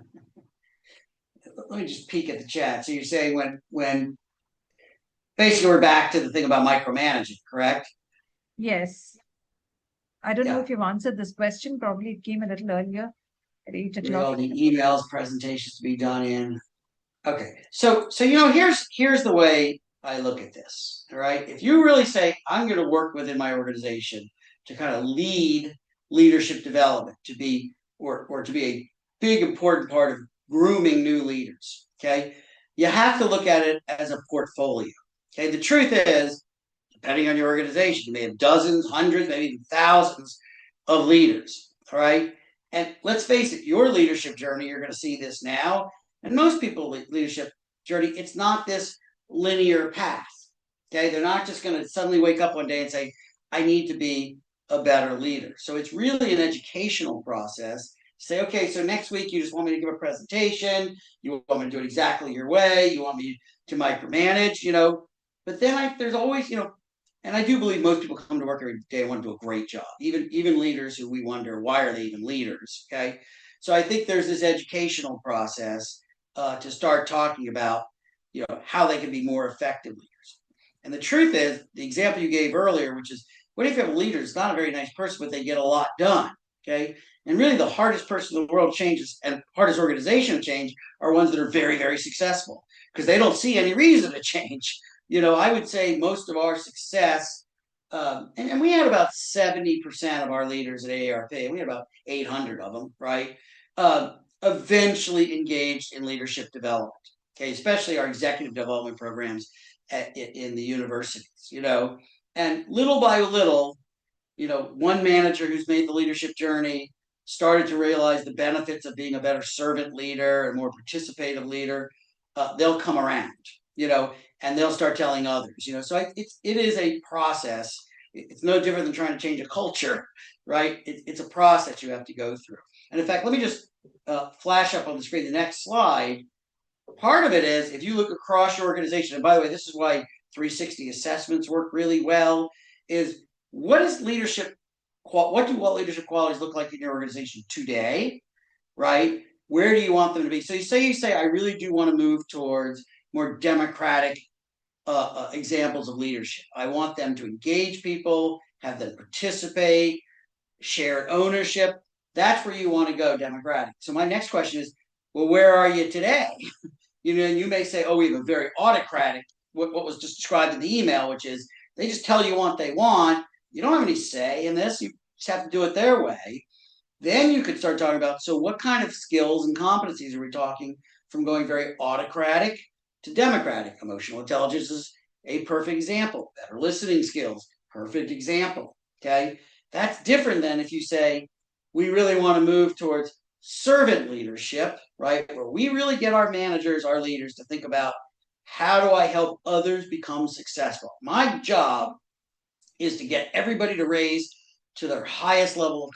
me just peek at the chat. So you're saying when basically we're back to the thing about micromanaging, correct? Yes. I don't know if you've answered this question. Probably it came a little earlier at 8 o'clock. All the emails, presentations to be done in. Okay, so here's the way I look at this. All right, if you really say I'm going to work within my organization to kind of lead leadership development, to be or to be a big important part of grooming new leaders, okay, you have to look at it as a portfolio. Okay, the truth is, depending on your organization, you may have dozens, hundreds, maybe even thousands of leaders. All right, and let's face it, your leadership journey, you're going to see this now. And most people's leadership journey, it's not this linear path. Okay, they're not just going to suddenly wake up one day and say, I need to be a better leader. So it's really an educational process. Say, okay, so next week you just want me to give a presentation, you want me to do it exactly your way, you want me to micromanage, but then there's always, and I do believe most people come to work every day and want to do a great job, even leaders who we wonder, why are they even leaders? Okay, so I think there's this educational process to start talking about, how they can be more effective leaders. And the truth is, the example you gave earlier, which is, what if you have a leader who's not a very nice person, but they get a lot done? Okay, and really the hardest person in the world changes, and hardest organization to change are ones that are very, very successful because they don't see any reason to change. I would say most of our success, and we had about 70% of our leaders at AARP, and we had about 800 of them, right? Eventually engaged in leadership development, okay, especially our executive development programs in the universities, and little by little, one manager who's made the leadership journey started to realize the benefits of being a better servant leader and more participative leader. They'll come around, and they'll start telling others, so it is a process. It's no different than trying to change a culture, right? It's a process you have to go through. And in fact, let me just flash up on the screen the next slide. Part of it is, if you look across your organization, and by the way, this is why 360 assessments work really well, is what do leadership qualities look like in your organization today, right? Where do you want them to be? So you say, I really do want to move towards more democratic examples of leadership. I want them to engage people, have them participate, share ownership. That's where you want to go, democratic. So my next question is, well, where are you today? You may say, oh, we have a very autocratic, what was just described in the email, which is they just tell you what they want. You don't have any say in this. You just have to do it their way. Then you could start talking about, so what kind of skills and competencies are we talking from going very autocratic to democratic? Emotional intelligence is a perfect example. Better listening skills, perfect example. Okay. That's different than if you say, we really want to move towards servant leadership, right? Where we really get our managers, our leaders to think about, how do I help others become successful? My job is to get everybody to raise to their highest level of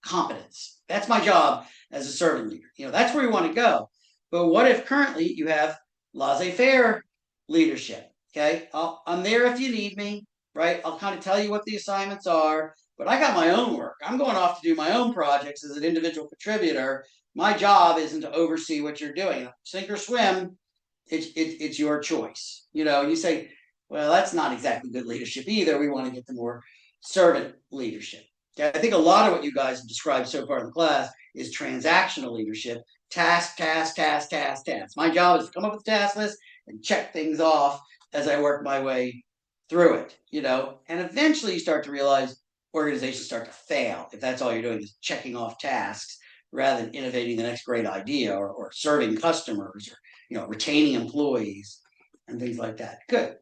competence. That's my job as a servant leader. That's where we want to go. But what if currently you have laissez-faire leadership? Okay, I'm there if you need me, right? I'll kind of tell you what the assignments are, but I got my own work. I'm going off to do my own projects as an individual contributor. My job isn't to oversee what you're doing. Sink or swim, it's your choice. You say, well, that's not exactly good leadership either. We want to get to more servant leadership. I think a lot of what you guys have described so far in the class is transactional leadership. Task, task, task, task, task. My job is to come up with a task list and check things off as I work my way through it, and eventually you start to realize organizations start to fail if that's all you're doing is checking off tasks rather than innovating the next great idea or serving customers or retaining employees and things like that. Good.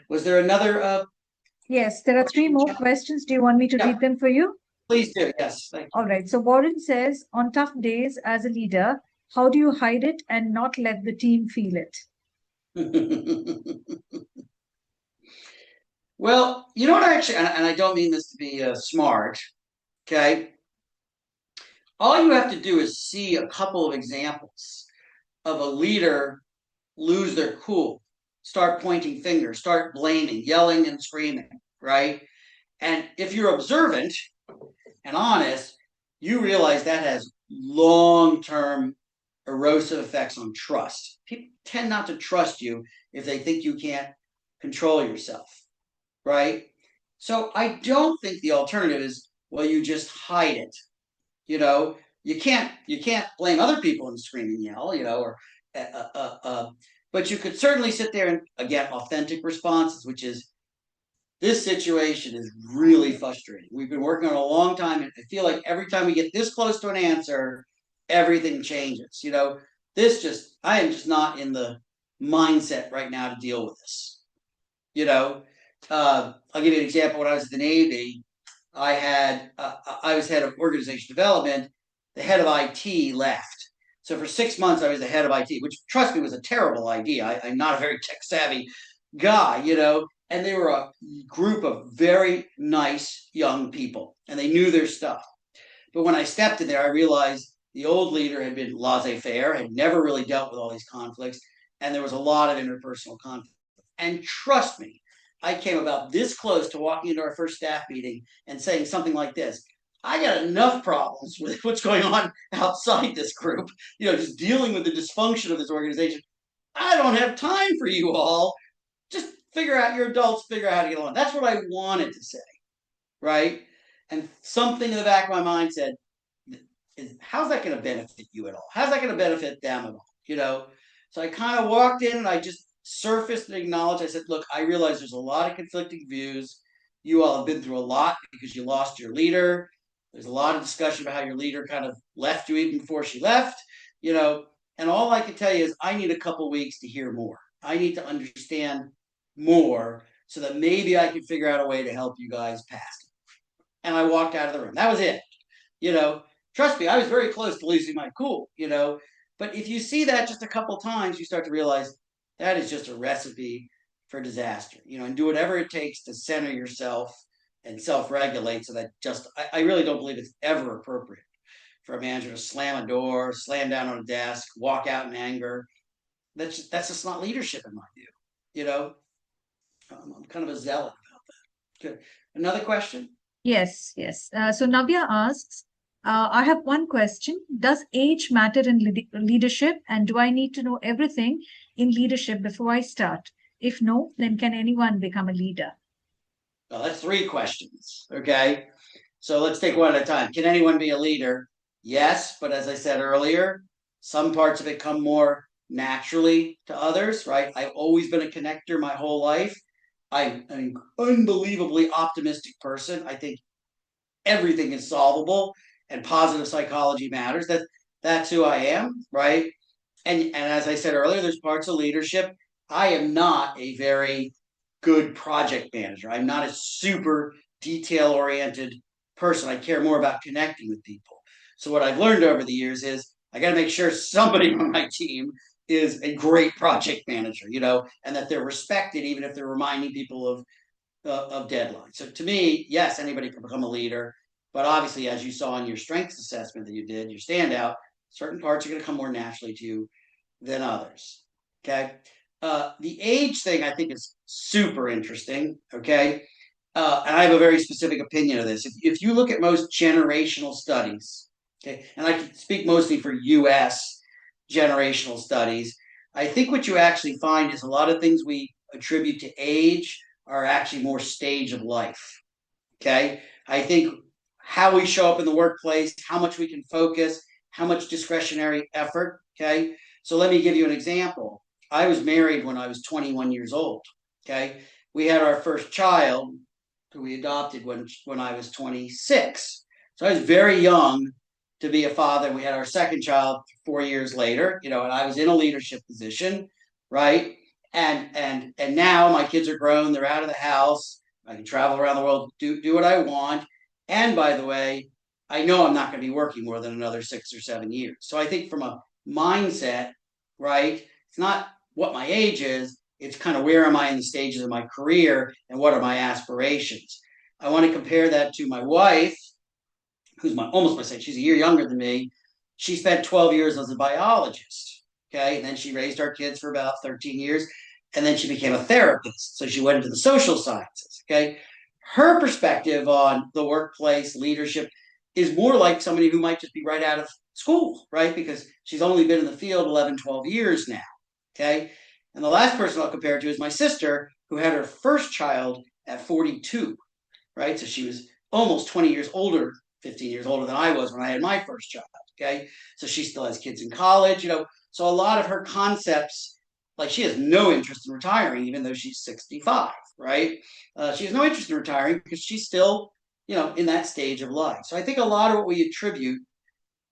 Was there another? Yes, there are three more questions. Do you want me to read them for you? Please do. Yes. Thank you. All right. So Warren says, on tough days as a leader, how do you hide it and not let the team feel it? Well, you know what and I don't mean this to be smart, okay? All you have to do is see a couple of examples of a leader lose their cool, start pointing fingers, start blaming, yelling and screaming, right? And if you're observant and honest, you realize that has long-term erosive effects on trust. People tend not to trust you if they think you can't control yourself, right? So I don't think the alternative is, well, you just hide it. You can't blame other people and scream and yell, but you could certainly sit there and get authentic responses, which is, this situation is really frustrating. We've been working on it a long time, and I feel like every time we get this close to an answer, everything changes. I am just not in the mindset right now to deal with this. I'll give you an example. When I was at the Navy, I was head of organization development. The head of IT left. So for 6 months, I was the head of IT, which, trust me, was a terrible idea. I'm not a very tech savvy guy, and they were a group of very nice young people, and they knew their stuff. But when I stepped in there, I realized the old leader had been laissez-faire, had never really dealt with all these conflicts, and there was a lot of interpersonal conflict. And trust me, I came about this close to walking into our first staff meeting and saying something like this: I got enough problems with what's going on outside this group, just dealing with the dysfunction of this organization. I don't have time for you all. Just figure out, your adults, figure out how to get along. That's what I wanted to say, right? And something in the back of my mind said, how's that going to benefit you at all? How's that going to benefit them at all? So I kind of walked in and I just surfaced and acknowledged. I said, look, I realize there's a lot of conflicting views. You all have been through a lot because you lost your leader. There's a lot of discussion about how your leader kind of left you even before she left, and all I can tell you is I need a couple weeks to hear more. I need to understand more so that maybe I can figure out a way to help you guys past it. And I walked out of the room. That was it. Trust me, I was very close to losing my cool, but if you see that just a couple times, you start to realize that is just a recipe for disaster, and do whatever it takes to center yourself and self-regulate so that I really don't believe it's ever appropriate for a manager to slam a door, slam down on a desk, walk out in anger. That's just not leadership in my view. I'm kind of a zealot about that. Good. Another question? Yes. So Navya asks, I have one question. Does age matter in leadership? And do I need to know everything in leadership before I start? If no, then can anyone become a leader? Well, that's 3 questions. Okay. So let's take one at a time. Can anyone be a leader? Yes. But as I said earlier, some parts of it come more naturally to others, right? I've always been a connector my whole life. I'm an unbelievably optimistic person. I think everything is solvable and positive psychology matters. That's who I am, right? And as I said earlier, there's parts of leadership. I am not a very good project manager. I'm not a super detail oriented person. I care more about connecting with people. So what I've learned over the years is I got to make sure somebody on my team is a great project manager, and that they're respected, even if they're reminding people of deadlines. So to me, yes, anybody can become a leader, but obviously, as you saw in your strengths assessment that you did, your standout, certain parts are going to come more naturally to you than others. Okay. The age thing I think is super interesting. Okay. And I have a very specific opinion of this. If you look at most generational studies, okay, and I can speak mostly for US generational studies, I think what you actually find is a lot of things we attribute to age are actually more stage of life. Okay. I think how we show up in the workplace, how much we can focus, how much discretionary effort. Okay. So let me give you an example. I was married when I was 21 years old. Okay. We had our first child who we adopted when I was 26. So I was very young to be a father. We had our second child 4 years later, and I was in a leadership position, right? And now my kids are grown, they're out of the house. I can travel around the world, do what I want. And by the way, I know I'm not going to be working more than another 6 or 7 years. So I think from a mindset, right? It's not what my age is, it's kind of where am I in the stages of my career and what are my aspirations. I want to compare that to my wife, who's almost my same, she's a year younger than me. She spent 12 years as a biologist. Okay. And then she raised our kids for about 13 years. And then she became a therapist. So she went into the social sciences. Okay. Her perspective on the workplace leadership is more like somebody who might just be right out of school, right? Because she's only been in the field 11, 12 years now. Okay. And the last person I'll compare to is my sister, who had her first child at 42, right? So she was almost 20 years older, 15 years older than I was when I had my first child. Okay. So she still has kids in college, So a lot of her concepts, like she has no interest in retiring, even though she's 65, right? She has no interest in retiring because she's still, in that stage of life. So I think a lot of what we attribute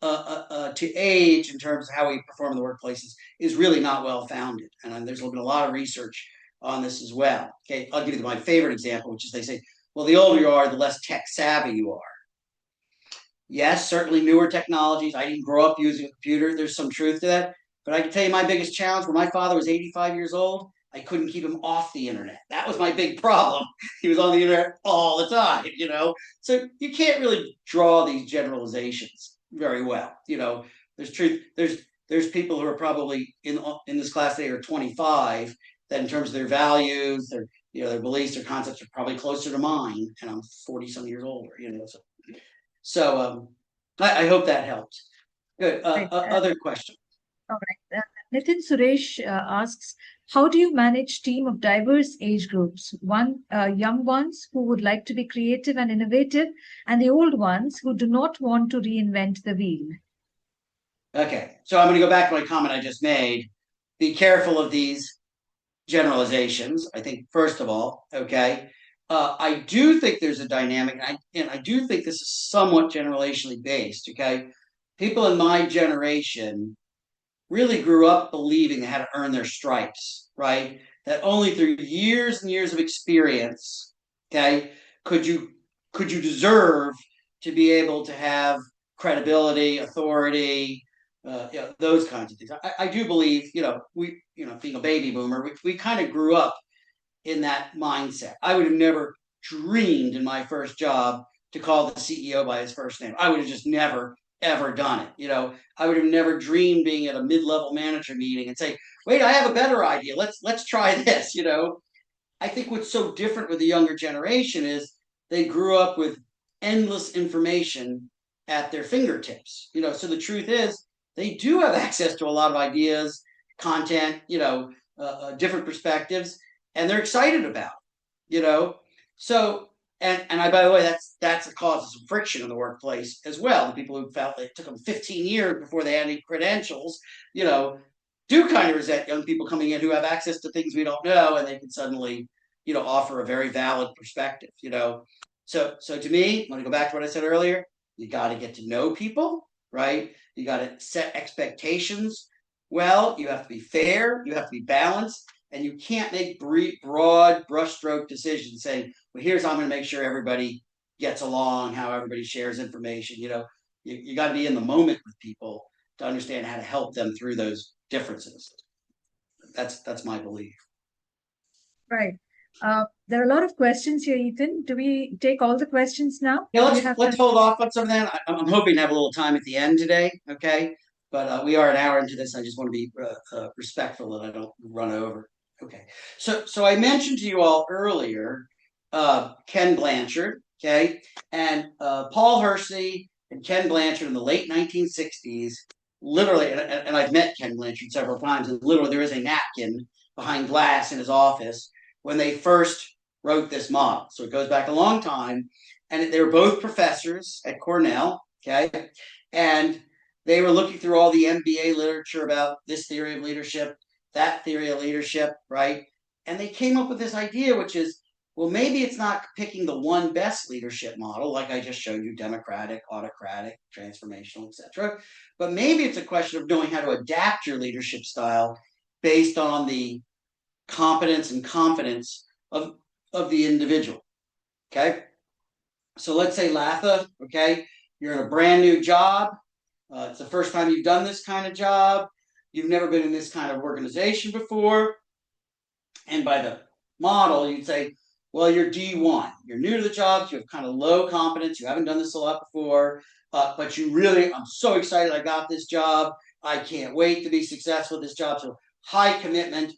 to age in terms of how we perform in the workplaces is really not well founded. And there's been a lot of research on this as well. Okay, I'll give you my favorite example, which is they say, well, the older you are, the less tech savvy you are. Yes, certainly newer technologies. I didn't grow up using a computer. There's some truth to that. But I can tell you my biggest challenge when my father was 85 years old, I couldn't keep him off the internet. That was my big problem. He was on the internet all the time, So you can't really draw these generalizations very well. There's truth. There's people who are probably in this class today are 25 that in terms of their values, their beliefs, their concepts are probably closer to mine, and I'm 40 some years older. So I hope that helps. Good. Right. Other questions? All right. Nitin Suresh asks, how do you manage team of diverse age groups? Young ones who would like to be creative and innovative, and the old ones who do not want to reinvent the wheel. Okay, so I'm going to go back to my comment I just made. Be careful of these generalizations. I think first of all, okay, I do think there's a dynamic, and I do think this is somewhat generationally based. Okay, people in my generation really grew up believing they had to earn their stripes, right? That only through years and years of experience, okay, could you deserve to be able to have credibility, authority, those kinds of things. I do believe, being a baby boomer, we kind of grew up in that mindset. I would have never dreamed in my first job to call the CEO by his first name. I would have just never ever done it. I would have never dreamed being at a mid-level manager meeting and say, "Wait, I have a better idea. Let's try this." I think what's so different with the younger generation is they grew up with endless information at their fingertips. So the truth is they do have access to a lot of ideas, content, different perspectives, and they're excited about it. So by the way, that's a cause of some friction in the workplace as well. The people who felt it took them 15 years before they had any credentials, do kind of resent young people coming in who have access to things we don't know, and they can suddenly, offer a very valid perspective, So to me, I'm going to go back to what I said earlier. You got to get to know people, right? You got to set expectations. Well, you have to be fair, you have to be balanced, and you can't make broad brushstroke decisions saying, well, here's how I'm going to make sure everybody gets along, how everybody shares information. You got to be in the moment with people to understand how to help them through those differences. That's my belief. Right. There are a lot of questions here, Ethan. Do we take all the questions now? Yeah, Do you have let's time? hold off on some of that. I'm hoping to have a little time at the end today. Okay, but we are an hour into this. I just want to be respectful that I don't run over. Okay, so I mentioned to you all earlier Ken Blanchard. Okay, and Paul Hersey and Ken Blanchard in the late 1960s. Literally, and I've met Ken Blanchard several times. And literally, there is a napkin behind glass in his office when they first wrote this model. So it goes back a long time. And they were both professors at Cornell, okay? And they were looking through all the MBA literature about this theory of leadership, that theory of leadership, right? And they came up with this idea, which is, well, maybe it's not picking the one best leadership model, like I just showed you, democratic, autocratic, transformational, etc. But maybe it's a question of knowing how to adapt your leadership style based on the competence and confidence of the individual, okay? So let's say Latha, okay, you're in a brand new job. It's the first time you've done this kind of job. You've never been in this kind of organization before. And by the model, you'd say, well, you're D1. You're new to the job. You have kind of low competence. You haven't done this a lot before. But you really, I'm so excited I got this job. I can't wait to be successful at this job. So high commitment,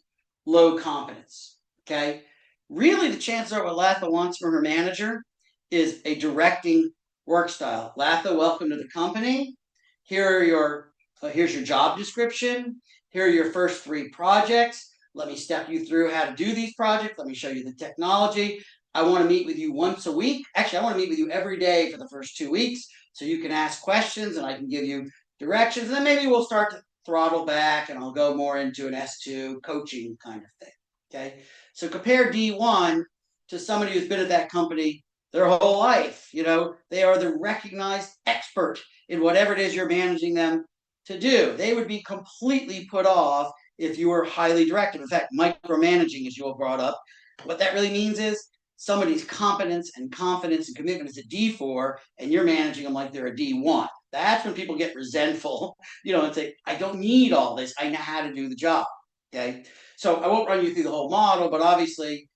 low competence. Okay. Really, the chances are what Latha wants from her manager is a directing work style. Latha, welcome to the company. Here's your job description. Here are your first 3 projects. Let me step you through how to do these projects. Let me show you the technology. I want to meet with you once a week. Actually, I want to meet with you every day for the first 2 weeks so you can ask questions and I can give you directions. And then maybe we'll start to throttle back and I'll go more into an S2 coaching kind of thing. Okay. So compare D1 to somebody who's been at that company their whole life. They are the recognized expert in whatever it is you're managing them to do. They would be completely put off if you were highly directive. In fact, micromanaging, as you all brought up, what that really means is somebody's competence and confidence and commitment is a D4, and you're managing them like they're a D1. That's when people get resentful, and say, I don't need all this. I know how to do the job. Okay. So I won't run you through the whole model, but obviously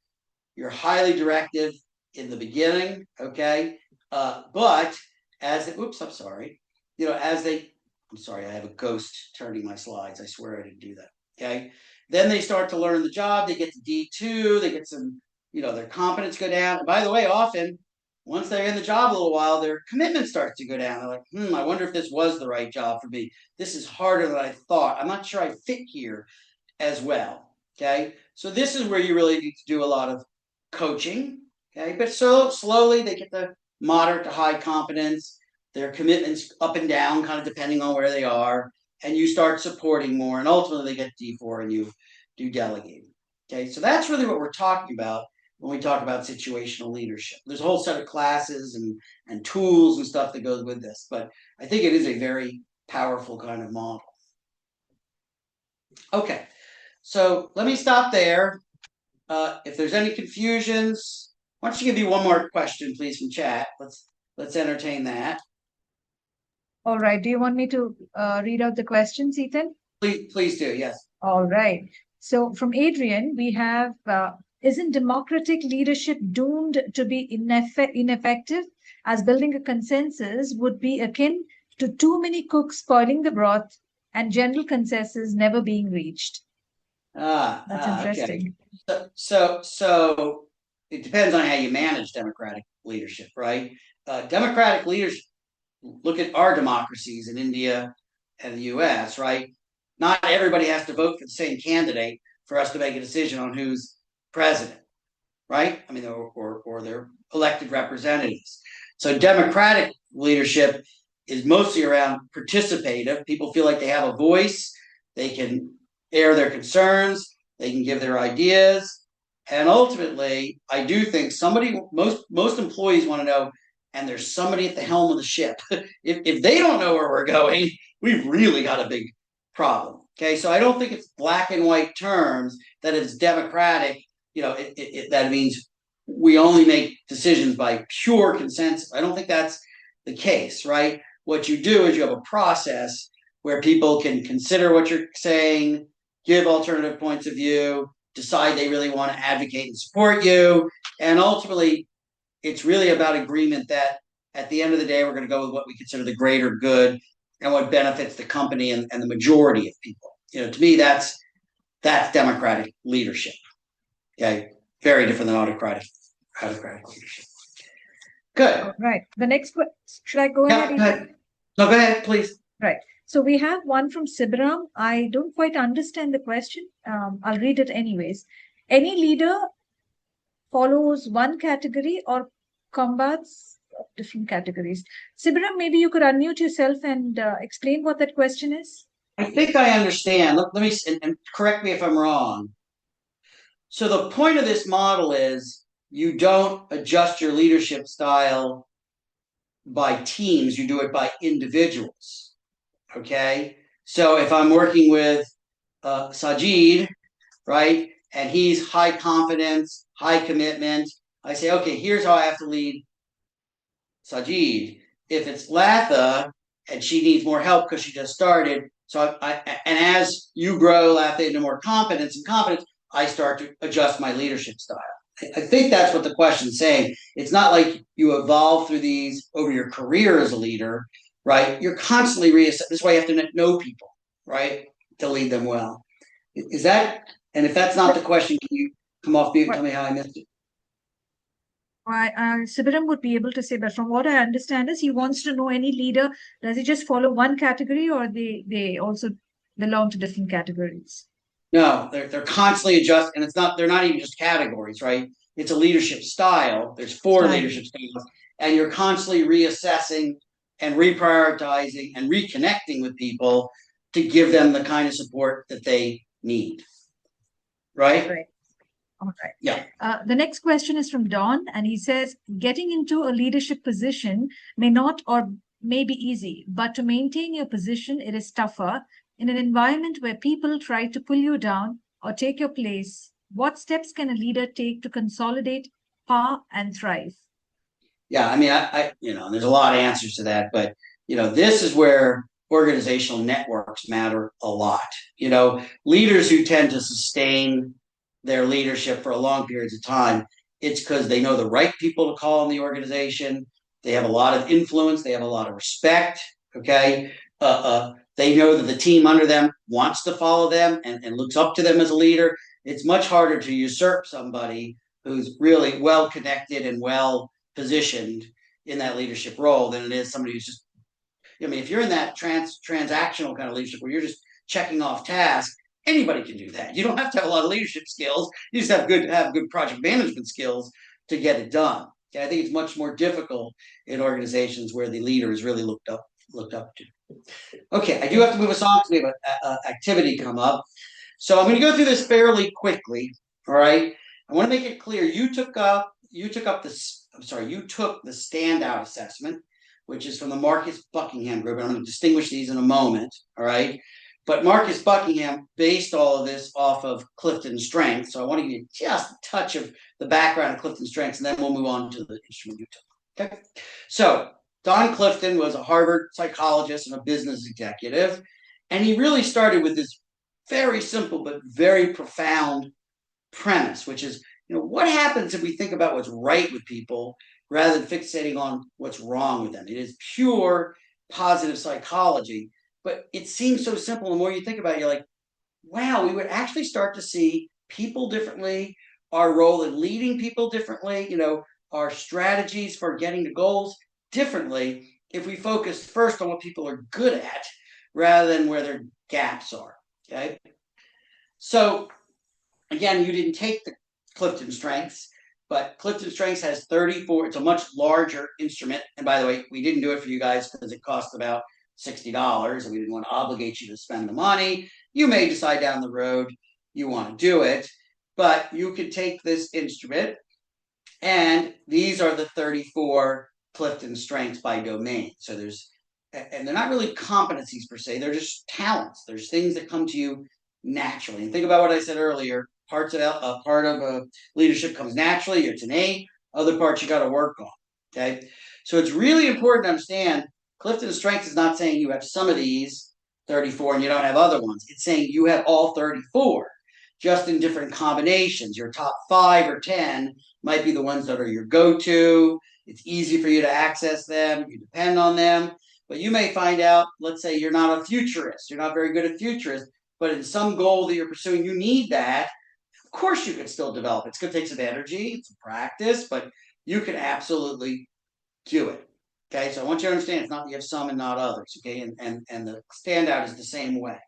you're highly directive in the beginning. Okay. But as they, oops, I'm sorry. I'm sorry, I have a ghost turning my slides. I swear I didn't do that. Okay. Then they start to learn the job. They get to D2. They get some, their competence go down. And by the way, often once they're in the job a little while, their commitment starts to go down. They're like, I wonder if this was the right job for me. This is harder than I thought. I'm not sure I fit here as well. Okay. So this is where you really need to do a lot of coaching. Okay. But so slowly they get the moderate to high competence, their commitments up and down, kind of depending on where they are. And you start supporting more. And ultimately they get D4 and you do delegating. Okay. So that's really what we're talking about when we talk about situational leadership. There's a whole set of classes and tools and stuff that goes with this. But I think it is a very powerful kind of model. Okay. So let me stop there. If there's any confusions, why don't you give me one more question, please, from chat? Let's entertain that. All right. Do you want me to read out the questions, Ethan? Please do. Yes. All right. So from Adrian, we have, isn't democratic leadership doomed to be ineffective, as building a consensus would be akin to too many cooks spoiling the broth and general consensus never being reached? That's interesting. Okay. So it depends on how you manage democratic leadership, right? Democratic leaders, look at our democracies in India and the US, right? Not everybody has to vote for the same candidate for us to make a decision on who's president, right? I mean, or their elected representatives. So democratic leadership is mostly around participative. People feel like they have a voice. They can air their concerns, they can give their ideas. And ultimately, I do think most employees want to know, and there's somebody at the helm of the ship. If they don't know where we're going, we've really got a big problem. Okay, so I don't think it's black and white terms that it's democratic. That means we only make decisions by pure consensus. I don't think that's the case, right? What you do is you have a process where people can consider what you're saying, give alternative points of view, decide they really want to advocate and support you. And ultimately, it's really about agreement that at the end of the day, we're going to go with what we consider the greater good and what benefits the company and the majority of people. To me, that's democratic leadership. Okay, very different than autocratic leadership. Good. All right. The next question, should I go Yeah, ahead? go ahead. No, go ahead, please. Right. So we have one from Sibaram. I don't quite understand the question. I'll read it anyways. Any leader follows one category or combats different categories? Sibaram, maybe you could unmute yourself and explain what that question is. I think I understand. Let me and correct me if I'm wrong. So the point of this model is you don't adjust your leadership style by teams, you do it by individuals. Okay, so if I'm working with Sajid, right, and he's high confidence, high commitment, I say, okay, here's how I have to lead Sajid. If it's Latha and she needs more help because she just started, so and as you grow Latha into more competence, I start to adjust my leadership style. I think that's what the question's saying. It's not like you evolve through these over your career as a leader, right? You're constantly reassessing. This is why you have to know people, right, to lead them well. Is that? And if that's not the question, can you come off mute and tell me how I missed it? Sibaram would be able to say, but from what I understand is he wants to know any leader, does he just follow one category or they also belong to different categories? No, they're constantly adjusting, and they're not even just categories, right? It's a leadership style. There's four leadership styles, and you're constantly reassessing and reprioritizing and reconnecting with people to give them the kind of support that they need. Right? Right. All right. Yeah. The next question is from Don, and he says, getting into a leadership position may not or may be easy, but to maintain your position, it is tougher. In an environment where people try to pull you down or take your place, what steps can a leader take to consolidate power and thrive? Yeah, I mean, I there's a lot of answers to that, but this is where organizational networks matter a lot. Leaders who tend to sustain their leadership for a long periods of time, it's because they know the right people to call in the organization. They have a lot of influence. They have a lot of respect. Okay. They know that the team under them wants to follow them and looks up to them as a leader. It's much harder to usurp somebody who's really well connected and well positioned in that leadership role than it is somebody who's just, if you're in that transactional kind of leadership where you're just checking off tasks, anybody can do that. You don't have to have a lot of leadership skills. You just have good project management skills to get it done. Okay? I think it's much more difficult in organizations where the leader is really looked up to. Okay, I do have to move us on because we have an activity come up. So I'm going to go through this fairly quickly. All right. I want to make it clear. You took the standout assessment, which is from the Marcus Buckingham group. And I'm going to distinguish these in a moment. All right. But Marcus Buckingham based all of this off of Clifton Strengths. So I want to give you just a touch of the background of Clifton Strengths, and then we'll move on to the instrument you took. Okay. So Don Clifton was a Harvard psychologist and a business executive. And he really started with this very simple but very profound premise, which is, what happens if we think about what's right with people rather than fixating on what's wrong with them? It is pure positive psychology, but it seems so simple. The more you think about it, you're like, wow, we would actually start to see people differently, our role in leading people differently, our strategies for getting to goals differently if we focus first on what people are good at rather than where their gaps are. Okay. So again, you didn't take the Clifton Strengths, but Clifton Strengths has 34. It's a much larger instrument. And by the way, we didn't do it for you guys because it cost about $60 and we didn't want to obligate you to spend the money. You may decide down the road you want to do it, but you could take this instrument, and these are the 34 Clifton strengths by domain. So and they're not really competencies per se, they're just talents. There's things that come to you naturally. And think about what I said earlier. Part of leadership comes naturally. It's innate. Other parts you got to work on. Okay, so it's really important to understand Clifton strengths is not saying you have some of these 34 and you don't have other ones. It's saying you have all 34, just in different combinations. Your top 5 or 10 might be the ones that are your go-to. It's easy for you to access them. You depend on them. But you may find out, let's say you're not a futurist. You're not very good at futurist, but in some goal that you're pursuing, you need that. Of course, you can still develop. It's going to take some energy, it's a practice, but you can absolutely do it. Okay, so I want you to understand it's not that you have some and not others. Okay, and the standout is the same way.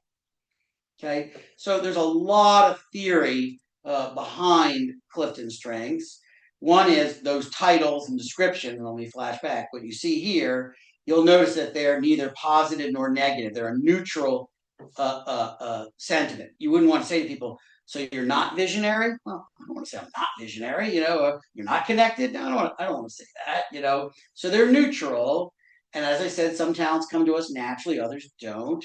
Okay, so there's a lot of theory behind Clifton strengths. One is those titles and description. Let me flash back. What you see here, you'll notice that they're neither positive nor negative. They're a neutral sentiment. You wouldn't want to say to people, so you're not visionary? Well, I don't want to say I'm not visionary. You're not connected. No, I don't want to say that. So they're neutral. And as I said, some talents come to us naturally, others don't.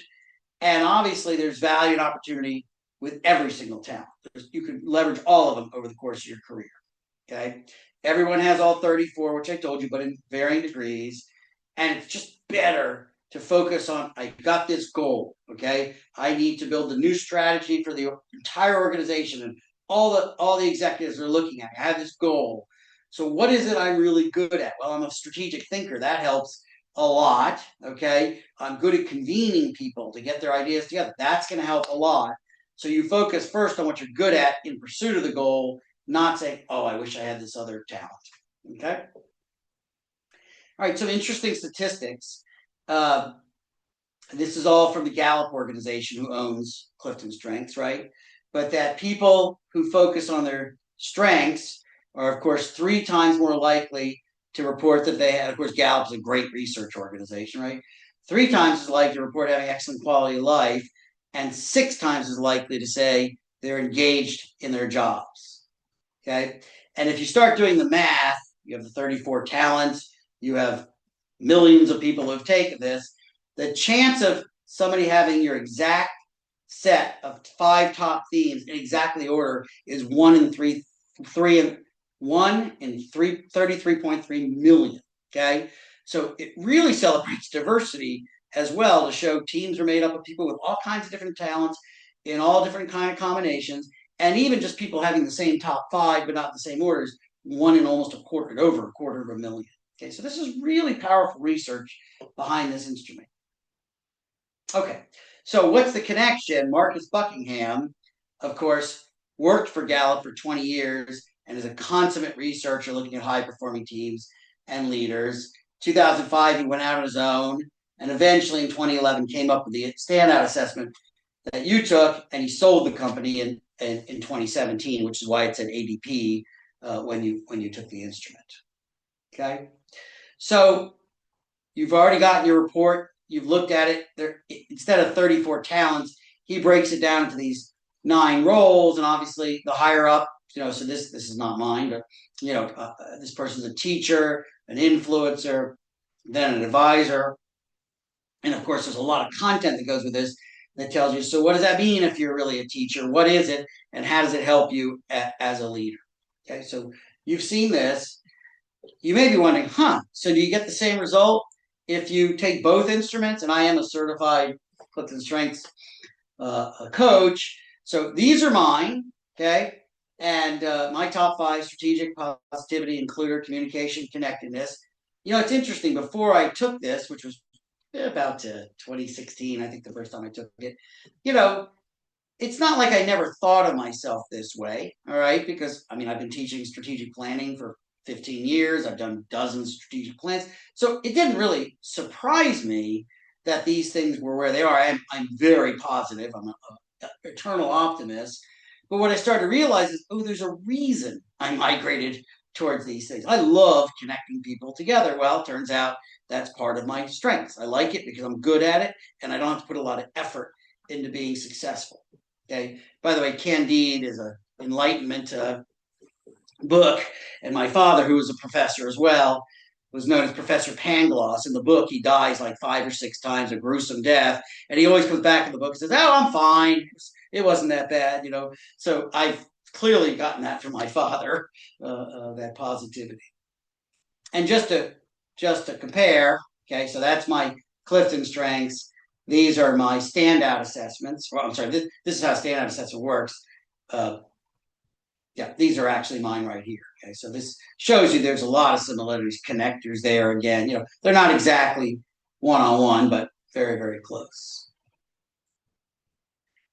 And obviously, there's value and opportunity with every single talent. You can leverage all of them over the course of your career. Okay, everyone has all 34, which I told you, but in varying degrees. And it's just better to focus on, I got this goal. Okay, I need to build a new strategy for the entire organization, and all the executives are looking at. I have this goal. So what is it I'm really good at? Well, I'm a strategic thinker. That helps a lot. Okay, I'm good at convening people to get their ideas together. That's going to help a lot. So you focus first on what you're good at in pursuit of the goal, not saying, oh, I wish I had this other talent. Okay. All right, some interesting statistics. This is all from the Gallup organization, who owns Clifton Strengths, right? But that people who focus on their strengths are, of course, 3 times more likely to report that they had, of course, Gallup's a great research organization, right? 3 times as likely to report having excellent quality of life, and 6 times as likely to say they're engaged in their jobs. Okay. And if you start doing the math, you have the 34 talents, you have millions of people who have taken this, the chance of somebody having your exact set of 5 top themes in exactly order is 1 in 33.3 million. Okay, so it really celebrates diversity as well, to show teams are made up of people with all kinds of different talents in all different kind of combinations, and even just people having the same top 5 but not the same orders, 1 in almost over a quarter of a million. Okay, so this is really powerful research behind this instrument. Okay, so what's the connection? Marcus Buckingham, of course, worked for Gallup for 20 years and is a consummate researcher looking at high-performing teams and leaders. 2005, he went out on his own, and eventually in 2011 came up with the standout assessment that you took, and he sold the company in 2017, which is why it said ADP when you took the instrument. Okay, so you've already gotten your report. You've looked at it. There, instead of 34 talents, he breaks it down into these 9 roles, and obviously the higher up, so this is not mine, but this person's a teacher, an influencer, then an advisor, and of course there's a lot of content that goes with this that tells you, so what does that mean if you're really a teacher? What is it, and how does it help you as a leader? Okay, so you've seen this. You may be wondering, so do you get the same result if you take both instruments? And I am a certified Clifton Strengths coach. So these are mine, okay? And my top 5: strategic, positivity, includer, communication, connectedness. It's interesting. Before I took this, which was about 2016, I think the first time I took it, it's not like I never thought of myself this way, all right? Because, I've been teaching strategic planning for 15 years. I've done dozens of strategic plans. So it didn't really surprise me that these things were where they are. I'm very positive. I'm an eternal optimist. But what I started to realize is, there's a reason I migrated towards these things. I love connecting people together. Well, it turns out that's part of my strengths. I like it because I'm good at it, and I don't have to put a lot of effort into being successful. Okay. By the way, Candide is an Enlightenment book, and my father, who was a professor as well, was known as Professor Pangloss. In the book, he dies like 5 or 6 times, a gruesome death, and he always comes back in the book and says, "Oh, I'm fine. It wasn't that bad," you know. So I've clearly gotten that from my father, that positivity. And just to compare, okay, so that's my Clifton strengths. These are my standout assessments. Well, I'm sorry, this is how standout assessment works. Yeah, these are actually mine right here. Okay, so this shows you there's a lot of similarities, connectors there. Again, you know, they're not exactly one-on-one, but very, very close.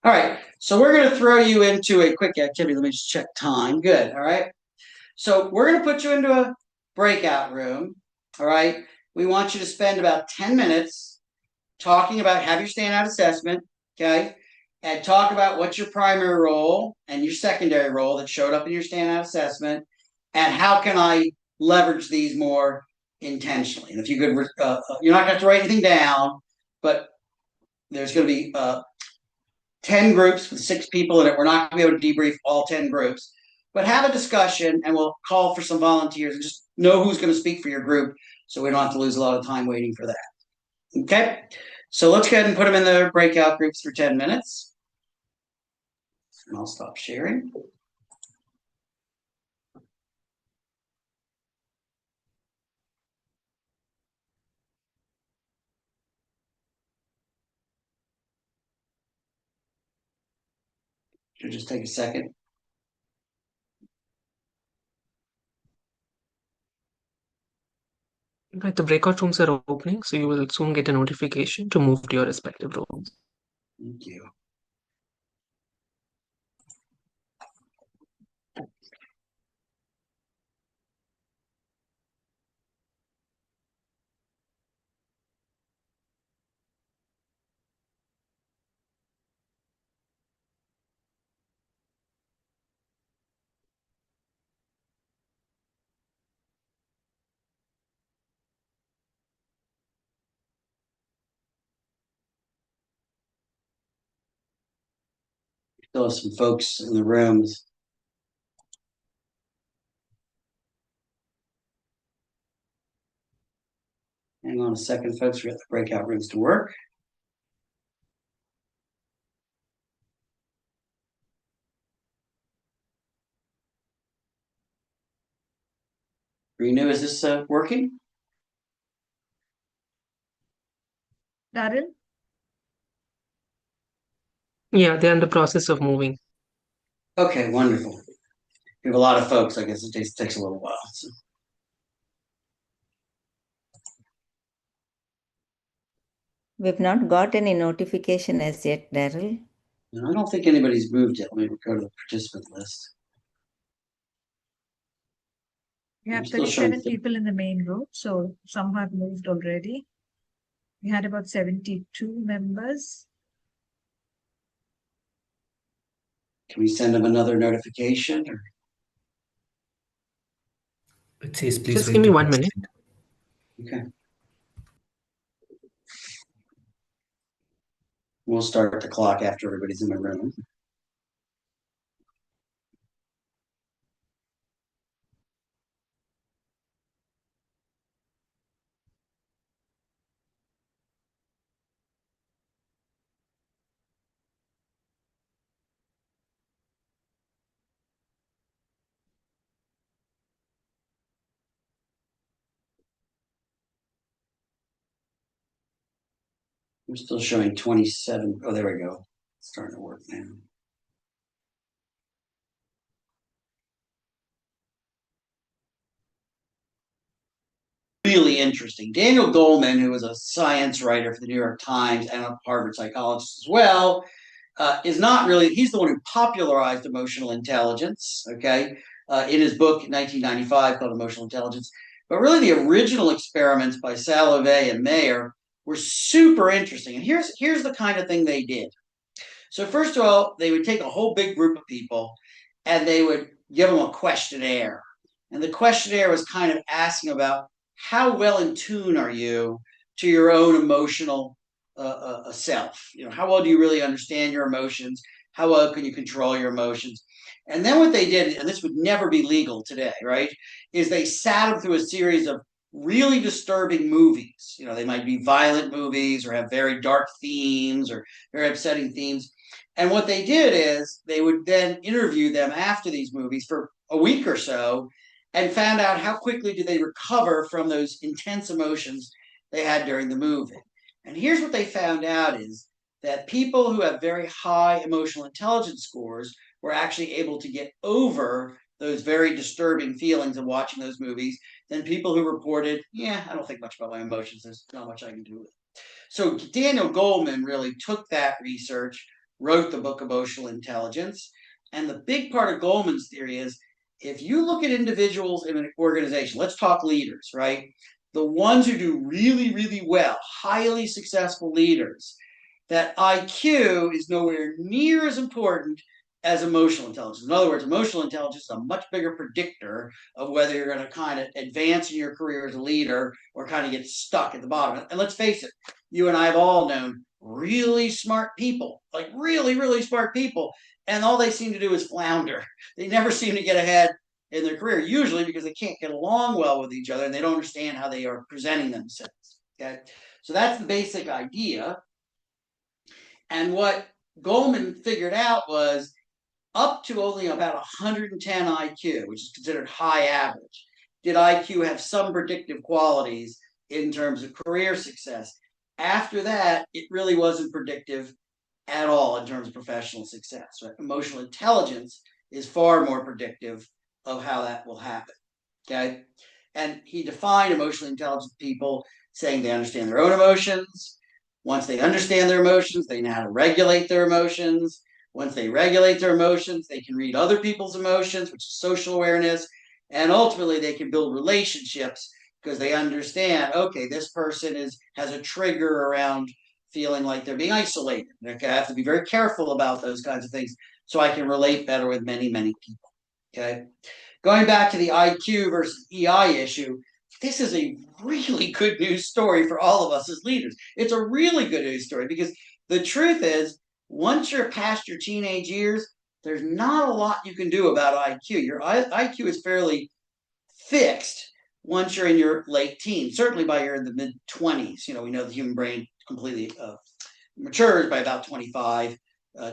All right, so we're going to throw you into a quick activity. Let me just check time. Good. All right. So we're going to put you into a breakout room. All right. We want you to spend about 10 minutes talking about, have your standout assessment. Okay. And talk about what's your primary role and your secondary role that showed up in your standout assessment, and how can I leverage these more intentionally. And if you could, you're not going to have to write anything down, but there's going to be 10 groups with 6 people in it. We're not going to be able to debrief all 10 groups, but have a discussion, and we'll call for some volunteers and just know who's going to speak for your group, so we don't have to lose a lot of time waiting for that. Okay, so let's go ahead and put them in the breakout groups for 10 minutes. And I'll stop sharing. Should just take a second. Right, the breakout rooms are opening, so you will soon get a notification to move to your respective rooms. Thank you. Still have some folks in the rooms. Hang on a second, folks. We got the breakout rooms to work. Renu, is this working? Daryl? Yeah, they're in the process of moving. Okay, wonderful. We have a lot of folks. I guess it takes a little while. So. We've not got any notification as yet, Daryl. I don't think anybody's moved yet. Let me go to the participant list. We have I'm still showing 37 people in the main group, so some have moved already. We had about 72 members. Can we send them another notification? Or? It says please Just wait give me to 1 minute. Okay. We'll start the clock after everybody's in the room. We're still showing 27. Oh, there we go. It's starting to work now. Really interesting. Daniel Goleman, who was a science writer for the New York Times and a Harvard psychologist as well, is not really, he's the one who popularized emotional intelligence, okay, in his book in 1995 called Emotional Intelligence. But really the original experiments by Salovey and Mayer were super interesting. And here's the kind of thing they did. So first of all, they would take a whole big group of people and they would give them a questionnaire. And the questionnaire was kind of asking about how well in tune are you to your own emotional a self? How well do you really understand your emotions? How well can you control your emotions? And then what they did, and this would never be legal today, right, is they sat them through a series of really disturbing movies. They might be violent movies or have very dark themes or very upsetting themes. And what they did is they would then interview them after these movies for a week or so and found out how quickly do they recover from those intense emotions they had during the movie. And here's what they found out is that people who have very high emotional intelligence scores were actually able to get over those very disturbing feelings of watching those movies than people who reported, yeah, I don't think much about my emotions. There's not much I can do with it. So Daniel Goleman really took that research, wrote the book Emotional Intelligence. And the big part of Goleman's theory is if you look at individuals in an organization, let's talk leaders, right? The ones who do really, really well, highly successful leaders, that IQ is nowhere near as important as emotional intelligence. In other words, emotional intelligence is a much bigger predictor of whether you're going to kind of advance in your career as a leader or kind of get stuck at the bottom. And let's face it, you and I have all known really smart people, like really, really smart people, and all they seem to do is flounder. They never seem to get ahead in their career, usually because they can't get along well with each other and they don't understand how they are presenting themselves. Okay, so that's the basic idea. And what Goleman figured out was up to only about 110 IQ, which is considered high average, did IQ have some predictive qualities in terms of career success. After that, it really wasn't predictive at all in terms of professional success. Right? Emotional intelligence is far more predictive of how that will happen. Okay, and he defined emotionally intelligent people saying they understand their own emotions. Once they understand their emotions, they know how to regulate their emotions. Once they regulate their emotions, they can read other people's emotions, which is social awareness. And ultimately, they can build relationships because they understand, okay, this person has a trigger around feeling like they're being isolated. Okay, I have to be very careful about those kinds of things so I can relate better with many, many people. Okay, going back to the IQ versus EI issue, this is a really good news story for all of us as leaders. It's a really good news story because the truth is, once you're past your teenage years, there's not a lot you can do about IQ. Your IQ is fairly fixed once you're in your late teens, certainly by you're in the mid 20s. We know the human brain completely matures by about 25,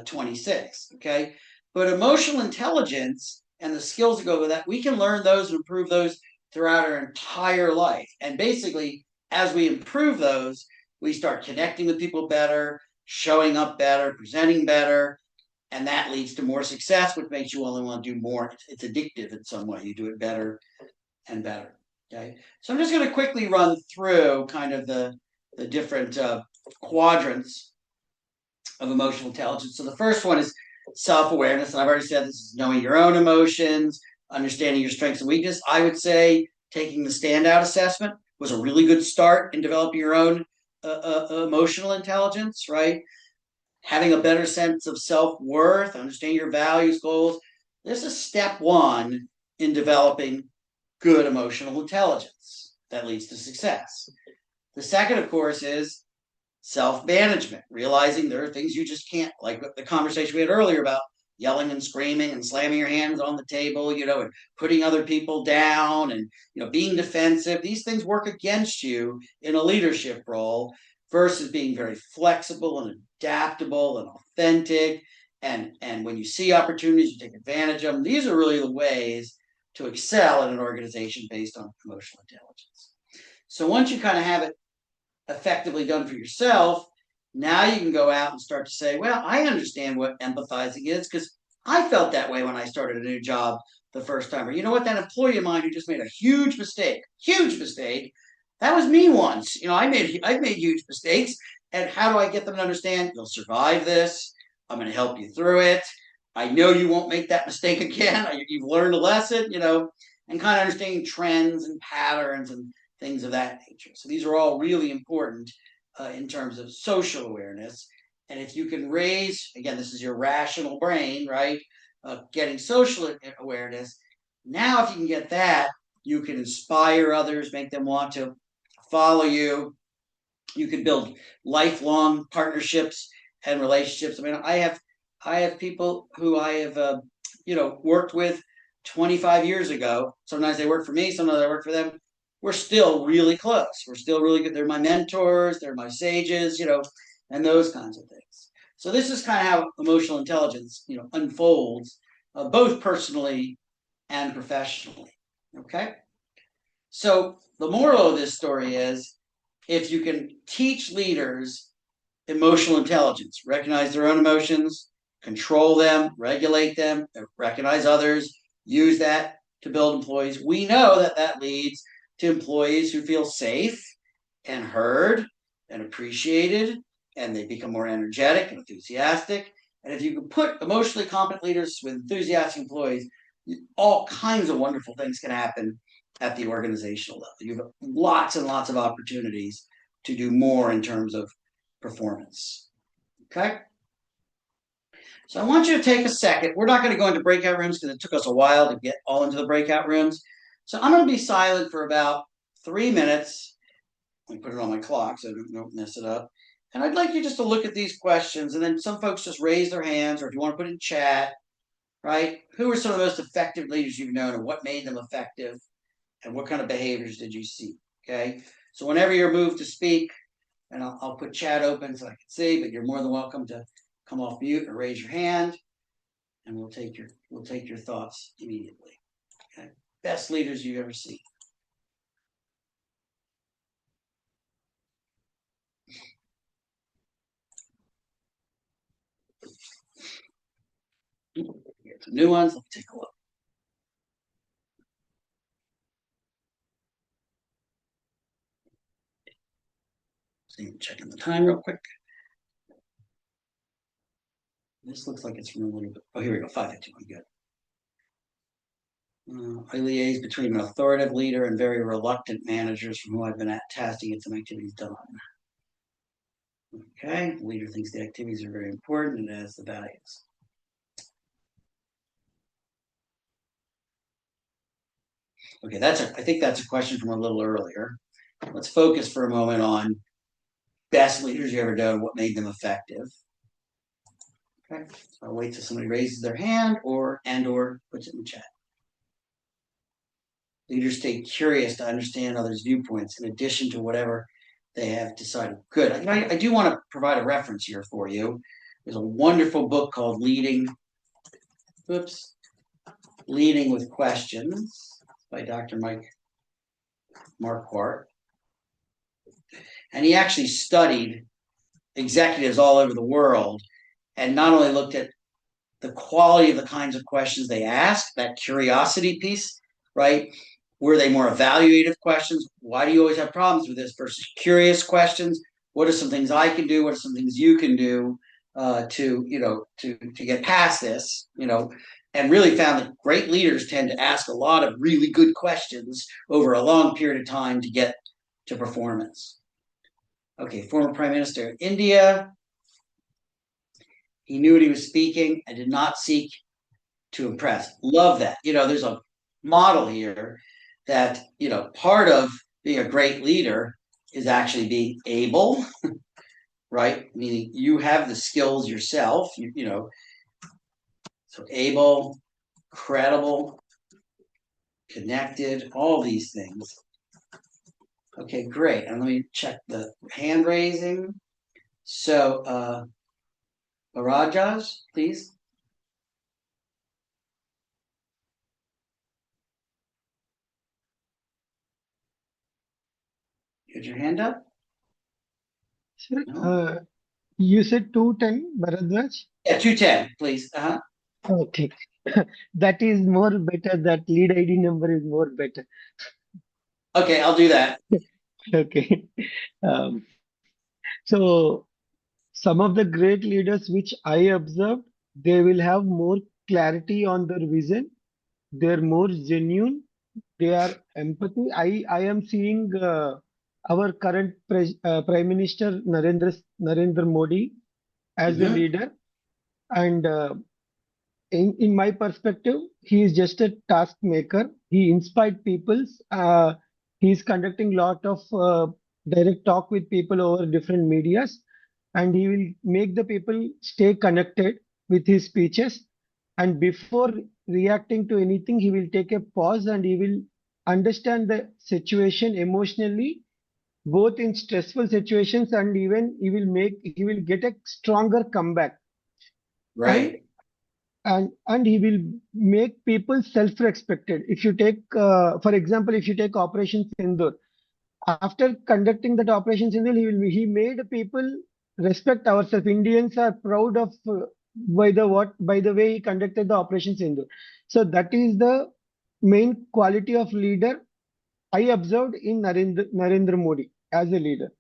26. Okay. But emotional intelligence and the skills that go with that, we can learn those and improve those throughout our entire life. And basically, as we improve those, we start connecting with people better, showing up better, presenting better, and that leads to more success, which makes you only want to do more. It's addictive in some way. You do it better and better. Okay, so I'm just going to quickly run through kind of the different quadrants of emotional intelligence. So the first one is self-awareness, and I've already said this is knowing your own emotions, understanding your strengths and weakness. I would say taking the standout assessment was a really good start in developing your own emotional intelligence, right? Having a better sense of self-worth, understanding your values, goals. This is step one in developing good emotional intelligence that leads to success. The second, of course, is self-management, realizing there are things you just can't, like the conversation we had earlier about yelling and screaming and slamming your hands on the table, and putting other people down and, being defensive. These things work against you in a leadership role versus being very flexible and adaptable and authentic. And when you see opportunities, you take advantage of them. These are really the ways to excel in an organization based on emotional intelligence. So once you kind of have it effectively done for yourself, now you can go out and start to say, well, I understand what empathizing is because I felt that way when I started a new job the first time. Or you know what, that employee of mine who just made a huge mistake, that was me once. I've made huge mistakes. And how do I get them to understand? You'll survive this. I'm going to help you through it. I know you won't make that mistake again. You've learned a lesson, and kind of understanding trends and patterns and things of that nature. So these are all really important in terms of social awareness. And if you can raise, again, this is your rational brain, right? Getting social awareness. Now, if you can get that, you can inspire others, make them want to follow you, You can build lifelong partnerships and relationships. I mean, I have people who I have worked with 25 years ago. Sometimes they work for me, sometimes I work for them. We're still really close. We're still really good. They're my mentors, they're my sages, and those kinds of things. So this is kind of how emotional intelligence, unfolds, both personally and professionally. Okay. So the moral of this story is, if you can teach leaders emotional intelligence, recognize their own emotions, control them, regulate them, recognize others, use that to build employees, we know that that leads to employees who feel safe and heard and appreciated, and they become more energetic and enthusiastic. And if you can put emotionally competent leaders with enthusiastic employees, all kinds of wonderful things can happen at the organizational level. You have lots and lots of opportunities to do more in terms of performance. Okay? So I want you to take a second. We're not going to go into breakout rooms because it took us a while to get all into the breakout rooms. So I'm going to be silent for about 3 minutes. Let me put it on my clock so I don't mess it up. And I'd like you just to look at these questions, and then some folks just raise their hands, or if you want to put it in chat, right? Who are some of the most effective leaders you've known, and what made them effective, and what kind of behaviors did you see? Okay. So whenever you're moved to speak, and I'll put chat open so I can see, but you're more than welcome to come off mute or raise your hand, and we'll take your thoughts immediately. Okay. Best leaders you've ever seen. Here's some new ones. Let's take a look. See, checking the time real quick. This looks like it's from a little bit. Oh, here we go. 551. Good. I liaise between an authoritative leader and very reluctant managers from whom I've been tasked to get some activities done. Okay. The leader thinks the activities are very important and has the values. Okay, I think that's a question from a little earlier. Let's focus for a moment on best leaders you ever known, what made them effective. Okay, so I'll wait till somebody raises their hand or puts it in the chat. Leaders stay curious to understand others' viewpoints in addition to whatever they have decided. Good. I do want to provide a reference here for you. There's a wonderful book called Leading with Questions by Dr. Mike Marquardt. And he actually studied executives all over the world and not only looked at the quality of the kinds of questions they asked, that curiosity piece, right? Were they more evaluative questions? Why do you always have problems with this versus curious questions? What are some things I can do? What are some things you can do to get past this? And really found that great leaders tend to ask a lot of really good questions over a long period of time to get to performance. Okay, former Prime Minister of India. He knew what he was speaking and did not seek to impress. Love that. There's a model here that, part of being a great leader is actually being able, right? Meaning you have the skills yourself, so able, credible, connected, all these things. Okay, great. And let me check the hand raising. So, Rajas, please. Get your hand up. Sir, No? you said 210, Bharadwaj? Yeah, 210, please. Okay. That is more better. That lead ID number is more better. Okay, I'll do that. Okay. So some of the great leaders which I observed, they will have more clarity on their vision. They're more genuine. They are empathy. I am seeing our current Prime Minister Narendra Modi as a leader, and in my perspective, he is just a task maker. He inspired peoples. He is conducting lot of direct talk with people over different medias, and he will make the people stay connected with his speeches. And before reacting to anything, he will take a pause and he will understand the situation emotionally, both in stressful situations, and even he will get a stronger comeback. Right. And he will make people self-respected. If you take, for example, if you take Operation Sindur, after conducting that Operation Sindur, he made people respect ourselves. Indians are proud of by the way he conducted the Operation Sindur. So that is the main quality of leader I observed in Narendra Modi as a leader.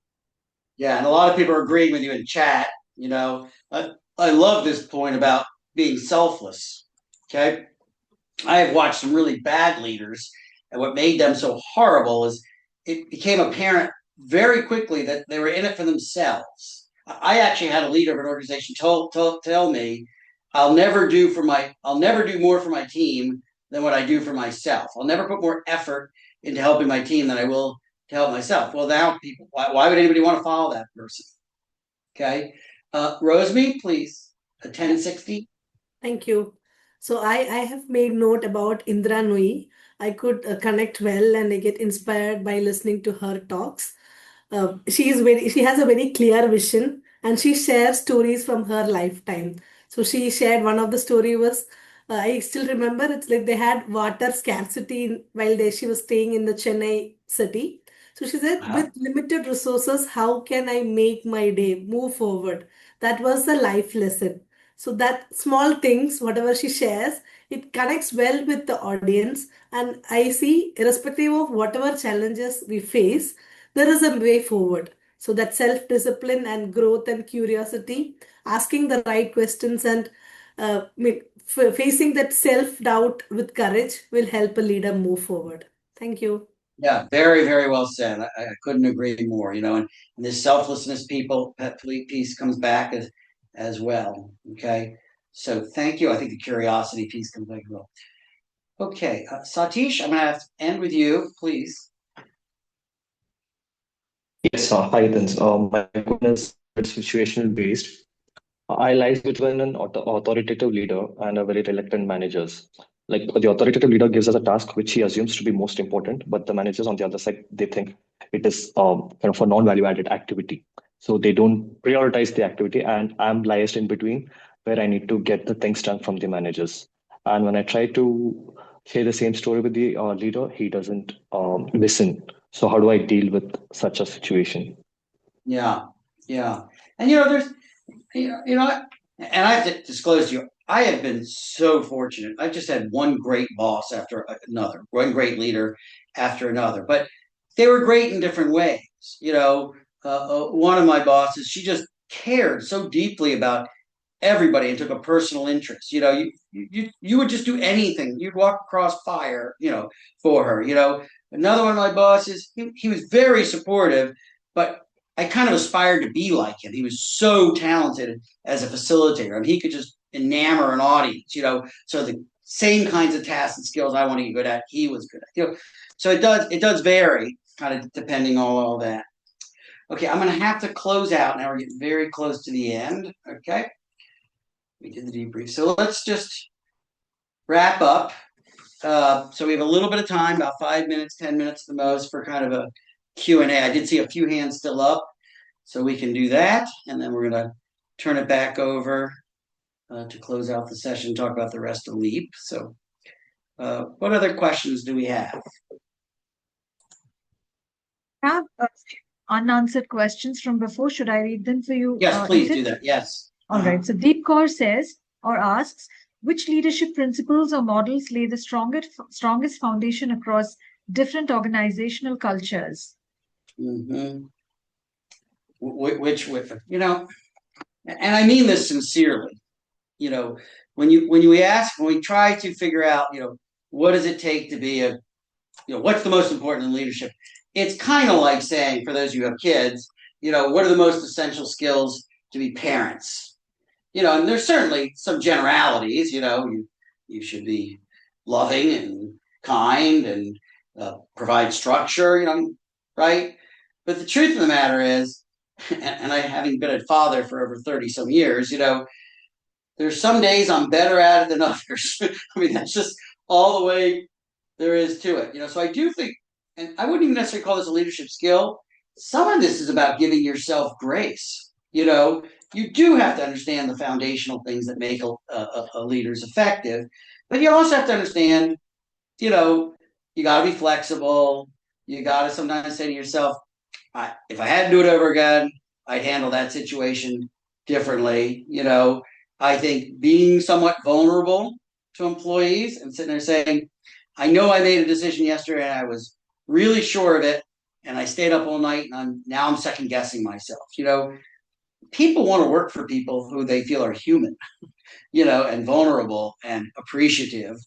Yeah, and a lot of people are agreeing with you in chat. I love this point about being selfless. Okay, I have watched some really bad leaders, and what made them so horrible is it became apparent very quickly that they were in it for themselves. I actually had a leader of an organization tell me, I'll never do more for my team than what I do for myself. I'll never put more effort into helping my team than I will to help myself. Well, now people, why would anybody want to follow that person? Okay, Rosemi, please, a 1060. Thank you. So I have made note about Indra Nui. I could connect well and I get inspired by listening to her talks. She has a very clear vision and she shares stories from her lifetime. So she shared one of the story was I still remember it's like they had water scarcity while she was staying in the Chennai city. So she said, with limited resources, how can I make my day move forward? That was the life lesson. So that small things, whatever she shares, it connects well with the audience. And I see, irrespective of whatever challenges we face, there is a way forward. So that self-discipline and growth and curiosity, asking the right questions and facing that self-doubt with courage will help a leader move forward. Thank you. Yeah, very, very well said. I couldn't agree more. And this selflessness piece comes back as well. Okay, so thank you. I think the curiosity piece comes back as well. Okay, Satish, I'm going to have to end with you, please. Yes, hi, Tins. My question is situational based. I like between an authoritative leader and a very reluctant managers. Like the authoritative leader gives us a task which he assumes to be most important, but the managers on the other side they think it is kind of a non-value added activity. So they don't prioritize the activity, and I'm biased in between where I need to get the things done from the managers. And when I try to share the same story with the leader, he doesn't listen. So how do I deal with such a situation? Yeah, yeah. And there's and I have to disclose to you, I have been so fortunate. I've just had one great boss after another, one great leader after another, but they were great in different ways. One of my bosses, she just cared so deeply about everybody and took a personal interest. You would just do anything. You'd walk across fire, for her. Another one of my bosses, he was very supportive, but I kind of aspired to be like him. He was so talented as a facilitator. I mean, he could just enamor an audience. So the same kinds of tasks and skills I want to get good at, he was good at. So it does vary, kind of depending on all that. Okay, I'm going to have to close out now. We're getting very close to the end. Okay. We did the debrief. So let's just wrap up. So we have a little bit of time, about 5 minutes, 10 minutes at the most, for kind of a Q&A. I did see a few hands still up, so we can do that. And then we're going to turn it back over to close out the session, talk about the rest of LEAP. So what other questions do we have? I have a few unanswered questions from before. Should I read them for you? Yes, please do that. Yes. All right. So Deep Kaur says or asks, which leadership principles or models lay the strongest foundation across different organizational cultures? Mm-hmm. Which, and I mean this sincerely. When we try to figure out, what does it take to be what's the most important in leadership? It's kind of like saying, for those of you who have kids, what are the most essential skills to be parents? And there's certainly some generalities. You should be loving and kind and provide structure. Right? But the truth of the matter is, and I having been a father for over 30 some years, there's some days I'm better at it than others. I mean, that's just all the way there is to it. So I do think, and I wouldn't even necessarily call this a leadership skill. Some of this is about giving yourself grace. You do have to understand the foundational things that make a leader's effective, but you also have to understand, you got to be flexible. You got to sometimes say to yourself, if I had to do it over again, I'd handle that situation differently. I think being somewhat vulnerable to employees and sitting there saying, I know I made a decision yesterday and I was really sure of it, and I stayed up all night and I'm second guessing myself. People want to work for people who they feel are human, and vulnerable and appreciative.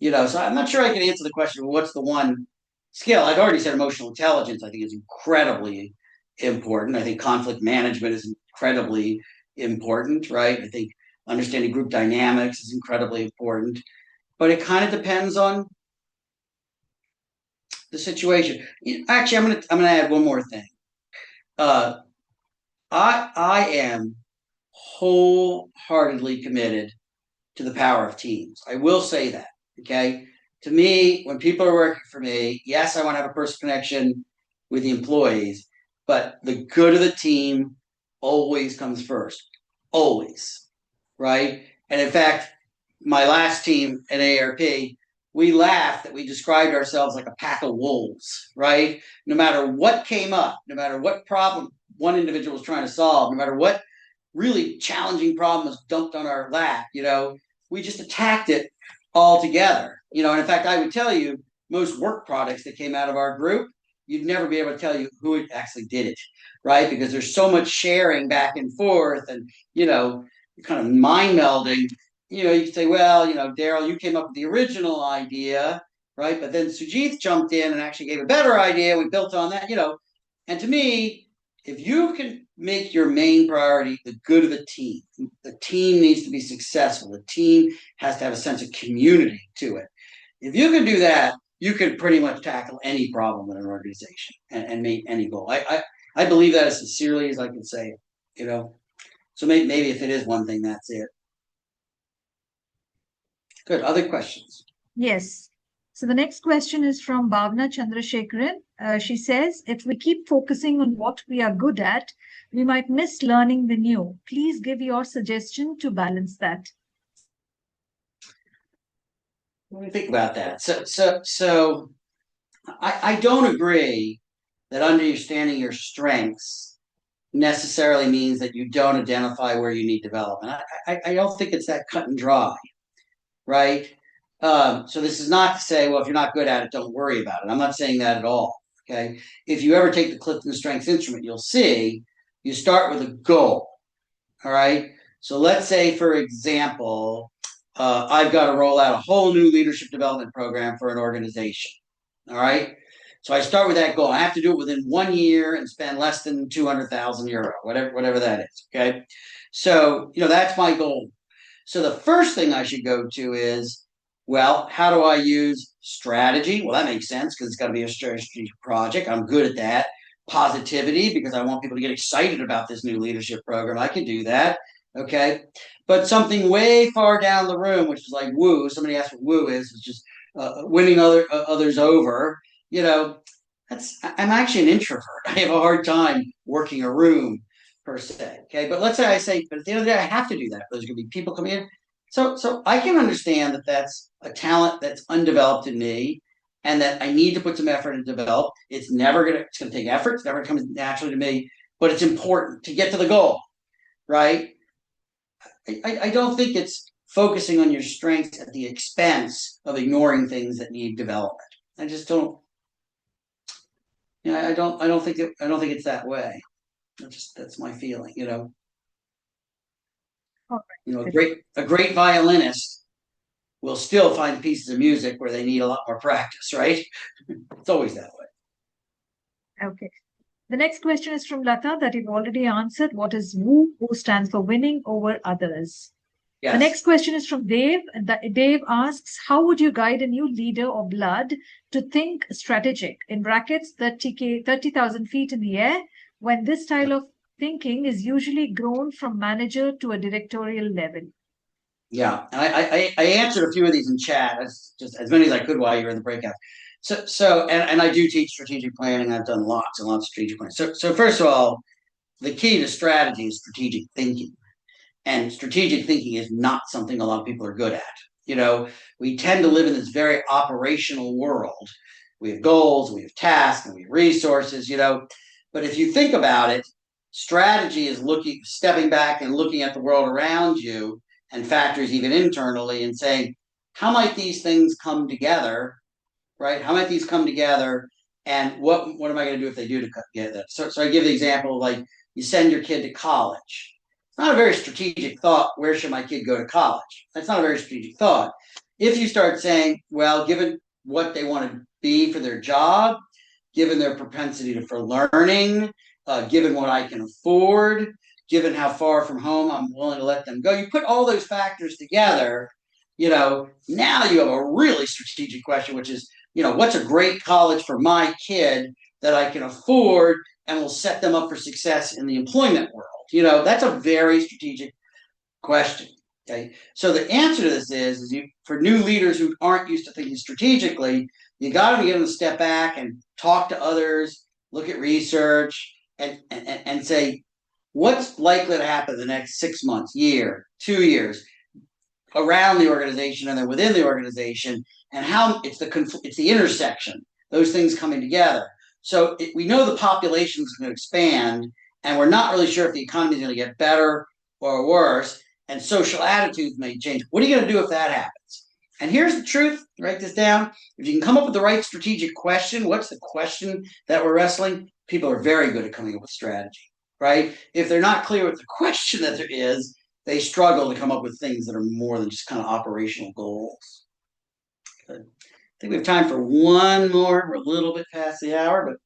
So I'm not sure I can answer the question, well, what's the one skill? I've already said emotional intelligence, I think, is incredibly important. I think conflict management is incredibly important, right? I think understanding group dynamics is incredibly important, but it kind of depends on the situation. Actually, I'm gonna add one more thing. I am wholeheartedly committed to the power of teams. I will say that. Okay. To me, when people are working for me, yes, I want to have a personal connection with the employees, but the good of the team always comes first. Always. Right. And in fact, my last team at AARP, we laughed that we described ourselves like a pack of wolves, right? No matter what came up, no matter what problem one individual was trying to solve, no matter what really challenging problem was dumped on our lap, we just attacked it all together. And in fact, I would tell you, most work products that came out of our group, you'd never be able to tell you who actually did it, right? Because there's so much sharing back and forth and, kind of mind melding. You could say, well, Daryl, you came up with the original idea, right? But then Sujith jumped in and actually gave a better idea. We built on that, and to me, if you can make your main priority the good of the team needs to be successful. The team has to have a sense of community to it. If you can do that, you can pretty much tackle any problem in an organization and meet any goal. I believe that as sincerely as I can say it, So maybe if it is one thing, that's it. Good. Other questions? Yes. So the next question is from Bhavna Chandrasekharan. She says, if we keep focusing on what we are good at, we might miss learning the new. Please give your suggestion to balance that. Let me think about that. So I don't agree that understanding your strengths necessarily means that you don't identify where you need development. I don't think it's that cut and dry, right? So this is not to say, well, if you're not good at it, don't worry about it. I'm not saying that at all. Okay. If you ever take the Clifton Strengths instrument, you'll see you start with a goal. All right. So let's say, for example, I've got to roll out a whole new leadership development program for an organization. All right. So I start with that goal. I have to do it within 1 year and spend less than 200,000 euro, whatever that is. Okay. So, that's my goal. So the first thing I should go to is, well, how do I use strategy? Well, that makes sense because it's got to be a strategic project. I'm good at that. Positivity, because I want people to get excited about this new leadership program. I can do that. Okay. But something way far down the room, which is like woo. Somebody asked what woo is, which is winning others over. I'm actually an introvert. I have a hard time working a room per se. Okay. But let's say I say, but at the end of the day, I have to do that. There's going to be people coming in. So I can understand that that's a talent that's undeveloped in me and that I need to put some effort to develop. It's going to take effort. It's never going to come naturally to me, but it's important to get to the goal, right? I don't think it's focusing on your strengths at the expense of ignoring things that need development. I just don't, I don't think it's that way. That's my feeling, a great violinist will still find pieces of music where they need a lot more practice, right? It's always that way. Okay. The next question is from Lata that you've already answered. What is WOO? WOO stands for winning over others. The Yes. next question is from Dave. Dave asks, how would you guide a new leader or blood to think strategic, in brackets, 30,000 feet in the air, when this style of thinking is usually grown from manager to a directorial level? Yeah, and I answered a few of these in chat, just as many as I could while you were in the breakout. And I do teach strategic planning. I've done lots and lots of strategic planning. So first of all, the key to strategy is strategic thinking. And strategic thinking is not something a lot of people are good at. You know, we tend to live in this very operational world. We have goals, we have tasks, and we have resources, you know. But if you think about it, strategy is stepping back and looking at the world around you and factors even internally and saying, how might these things come together, right? How might these come together? And what am I going to do if they do to get that? So I give the example of, like, you send your kid to college. It's not a very strategic thought. Where should my kid go to college? That's not a very strategic thought. If you start saying, well, given what they want to be for their job, given their propensity for learning, given what I can afford, given how far from home I'm willing to let them go, you put all those factors together, you know, now you have a really strategic question, which is, you know, what's a great college for my kid that I can afford and will set them up for success in the employment world? You know, that's a very strategic question. Okay. So the answer to this is for new leaders who aren't used to thinking strategically, you got to be able to step back and talk to others, look at research, and say, what's likely to happen the next 6 months, year, 2 years around the organization and then within the organization, and how it's the intersection, those things coming together. So we know the population is going to expand, and we're not really sure if the economy is going to get better or worse, and social attitudes may change. What are you going to do if that happens? And here's the truth, write this down. If you can come up with the right strategic question, what's the question that we're wrestling? People are very good at coming up with strategy, right? If they're not clear with the question that there is, they struggle to come up with things that are more than just kind of operational goals. Good. I think we have time for one more. We're a little bit past the hour, but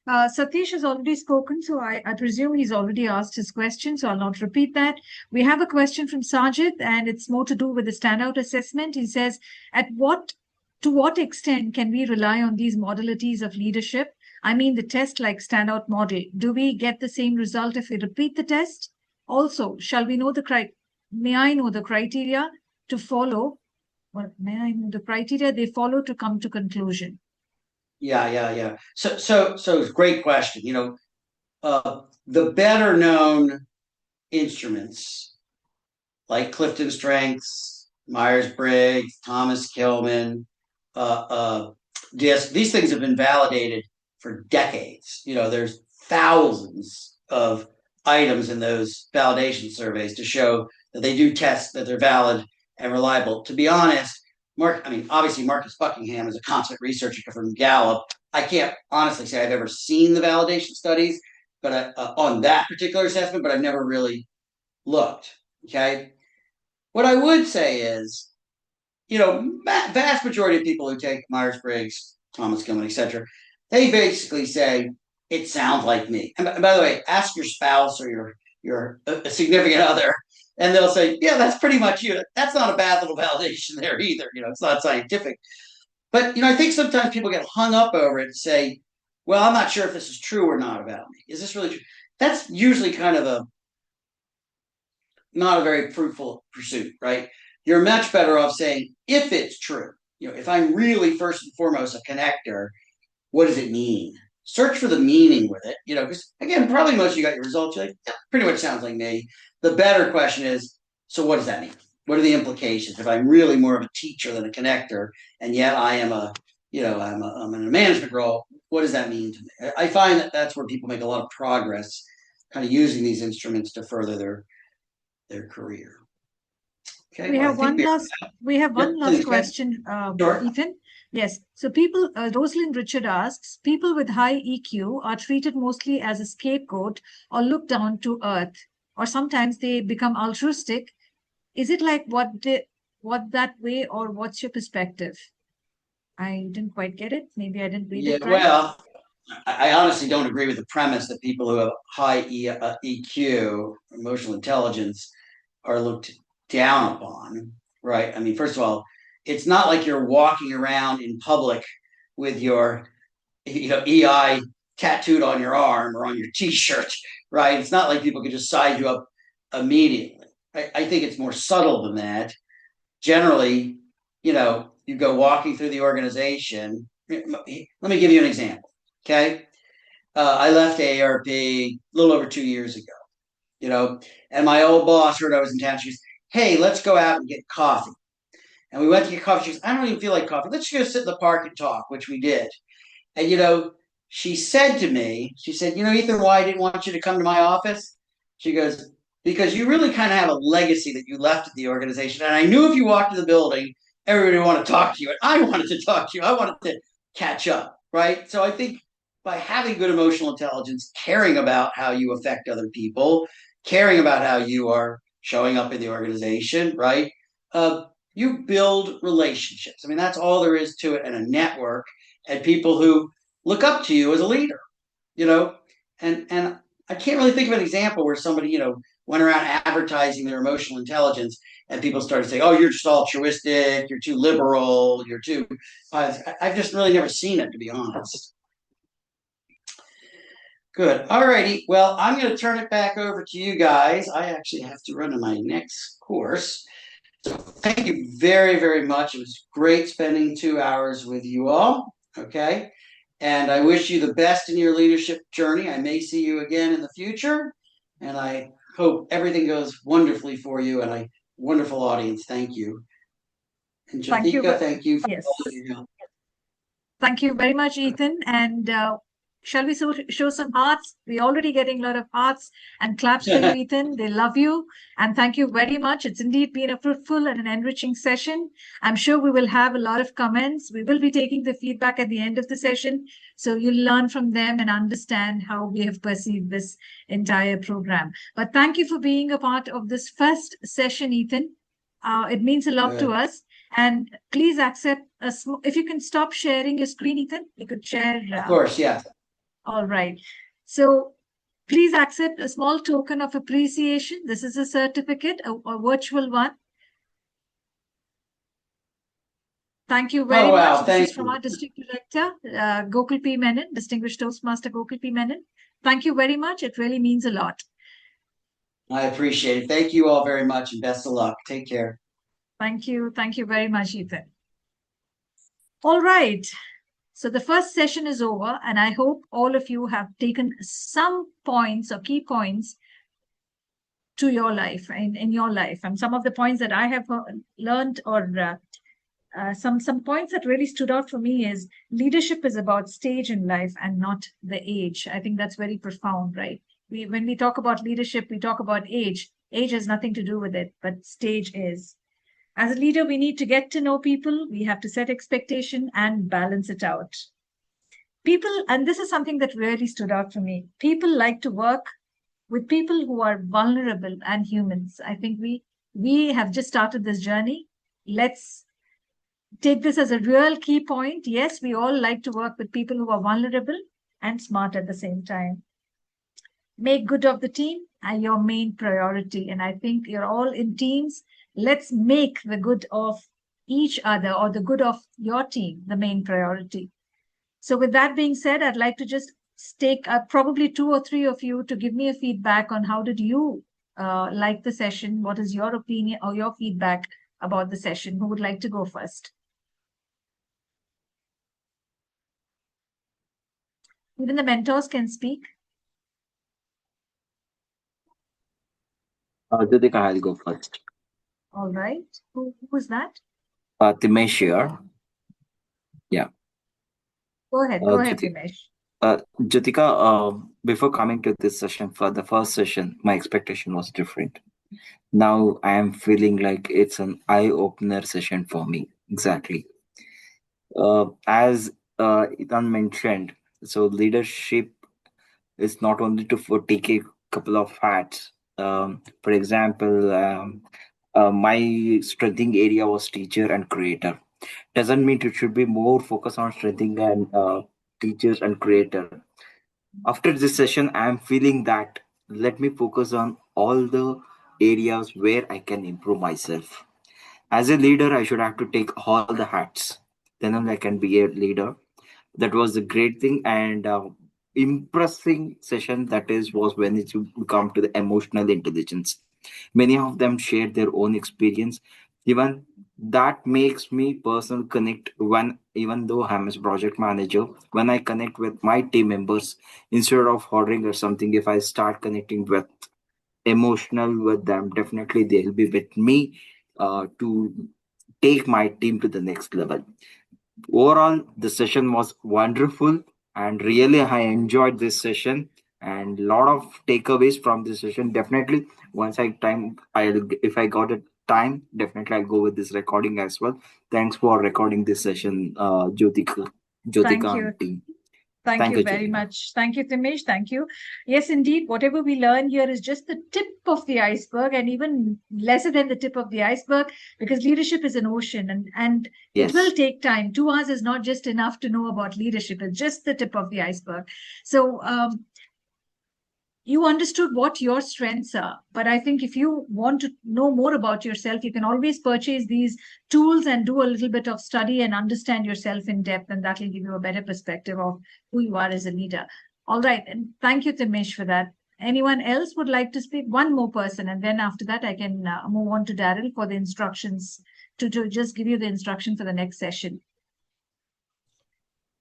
Satish has already spoken, so I presume he's already asked his question, so I'll not repeat that. We have a question from Sajid, and it's more to do with the standout assessment. He says, to what extent can we rely on these modalities of leadership? I mean, the test like standout model. Do we get the same result if we repeat the test? Also, may I know the criteria to follow? Well, may I know the criteria they follow to come to conclusion? Yeah. So it's a great question. You know, the better known instruments like Clifton Strengths, Myers-Briggs, Thomas Kilmann, DISC, these things have been validated for decades. You know, there's thousands of items in those validation surveys to show that they do test that they're valid and reliable. To be honest, obviously Marcus Buckingham is a consummate researcher from Gallup. I can't honestly say I've ever seen the validation studies, but on that particular assessment, but I've never really looked. Okay. What I would say is, you know, vast majority of people who take Myers-Briggs, Thomas Kilmann, etc., they basically say, it sounds like me. And by the way, ask your spouse or your significant other, and they'll say, yeah, that's pretty much you. That's not a bad little validation there either. You know, it's not scientific. But, you know, I think sometimes people get hung up over it and say, well, I'm not sure if this is true or not about me. Is this really true? That's usually kind of not a very fruitful pursuit, right? You're much better off saying, if it's true, you know, if I'm really first and foremost a connector, what does it mean? Search for the meaning with it, you know, because again, probably most of you got your results. You're like, yeah, pretty much sounds like me. The better question is, so what does that mean? What are the implications? If I'm really more of a teacher than a connector, and yet I am I'm in a management role, what does that mean to me? I find that that's where people make a lot of progress, kind of using these instruments to further their career. Okay, we have one last please, question, sure. Ethan. Yes. So Rosalind Richard asks, people with high EQ are treated mostly as a scapegoat or looked down to earth, or sometimes they become altruistic. Is it like what that way, or what's your perspective? I didn't quite get it. Maybe I didn't read it right. Well, I honestly don't agree with the premise that people who have high EQ, emotional intelligence, are looked down upon, right? I mean, first of all, it's not like you're walking around in public with your, EI tattooed on your arm or on your t-shirt, right? It's not like people can just size you up immediately. I think it's more subtle than that. Generally, you go walking through the organization. Let me give you an example. Okay. I left AARP a little over 2 years ago, and my old boss heard I was in town. She goes, "Hey, let's go out and get coffee." And we went to get coffee. She goes, "I don't even feel like coffee. Let's just go sit in the park and talk," which we did. And she said to me, "Ethan, why I didn't want you to come to my office?" She goes, "Because you really kind of have a legacy that you left at the organization. And I knew if you walked in the building, everybody would want to talk to you. And I wanted to talk to you. I wanted to catch up." Right. So I think by having good emotional intelligence, caring about how you affect other people, caring about how you are showing up in the organization, right? You build relationships. I mean, that's all there is to it, and a network, and people who look up to you as a leader, and I can't really think of an example where somebody, went around advertising their emotional intelligence and people started saying, "Oh, you're just altruistic, you're too liberal, you're too," I've just really never seen it, to be honest. Good. All righty. Well, I'm going to turn it back over to you guys. I actually have to run to my next course. So thank you very, very much. It was great spending 2 hours with you all. Okay. And I wish you the best in your leadership journey. I may see you again in the future. And I hope everything goes wonderfully for you, and a wonderful audience. Thank you. And Thank you. Jathika, thank you for Yes. all of your help. Thank you very much, Ethan. And shall we show some hearts? We're already getting a lot of hearts and claps for you, Ethan. They love you. And thank you very much. It's indeed been a fruitful and an enriching session. I'm sure we will have a lot of comments. We will be taking the feedback at the end of the session, so you'll learn from them and understand how we have perceived this entire program. But thank you for being a part of this first session, Ethan. It means a lot to us. And please accept if you can stop sharing your screen, Ethan, you could share. Of course, yeah. All right. So please accept a small token of appreciation. This is a certificate, a virtual one. Thank you very much. This is from our district director, Gokul P. Menon, Distinguished Toastmaster Gokul P. Menon. Thank you very much. It really means a lot. I appreciate it. Thank you all very much, and best of luck. Take care. Thank you. Thank you very much, Ethan. All right. So the first session is over, and I hope all of you have taken some points or key points to your life, in your life. And some of the points that I have learned, or some points that really stood out for me, is leadership is about stage in life and not the age. I think that's very profound, right? When we talk about leadership, we talk about age. Age has nothing to do with it, but stage is. As a leader, we need to get to know people. We have to set expectation and balance it out. People, and this is something that really stood out for me, people like to work with people who are vulnerable and humans. I think we have just started this journey. Let's take this as a real key point. Yes, we all like to work with people who are vulnerable and smart at the same time. Make good of the team and your main priority. And I think you're all in teams. Let's make the good of each other, or the good of your team, the main priority. So with that being said, I'd like to just take probably 2 or 3 of you to give me a feedback on how did you like the session? What is your opinion or your feedback about the session? Who would like to go first? Even the mentors can speak. Jyotika, I'll go first. All right. Who was that? Timesh here. Yeah. Go ahead, Timesh. Jyotika, before coming to this session, for the first session, my expectation was different. Now I am feeling like it's an eye-opener session for me. Exactly. As Ethan mentioned, so leadership is not only to take a couple of hats. For example, my strengthening area was teacher and creator. Doesn't mean it should be more focused on strengthening and teachers and creator. After this session, I am feeling that let me focus on all the areas where I can improve myself. As a leader, I should have to take all the hats. Then only I can be a leader. That was a great thing and impressing session. That is was when it come to the emotional intelligence. Many of them shared their own experience. Even that makes me personal connect when even though I'm a project manager, when I connect with my team members instead of ordering or something, if I start connecting with emotional with them, definitely they'll be with me to take my team to the next level. Overall, the session was wonderful and really I enjoyed this session and lot of takeaways from this session. Definitely, once I time, I'll if I got a time, definitely I'll go with this recording as well. Thanks for recording this session, Jyotika Thank you. and team. Thank Thank you you, very Jyotika. much. Thank you, Timesh. Thank you. Yes, indeed. Whatever we learn here is just the tip of the iceberg and even lesser than the tip of the iceberg because leadership is an ocean and it will Yes. take time. 2 hours is not just enough to know about leadership. It's just the tip of the iceberg. So, you understood what your strengths are. But I think if you want to know more about yourself, you can always purchase these tools and do a little bit of study and understand yourself in depth, and that will give you a better perspective of who you are as a leader. All right. And thank you, Timesh, for that. Anyone else would like to speak? One more person, and then after that, I can move on to Daryl for the instructions to just give you the instruction for the next session.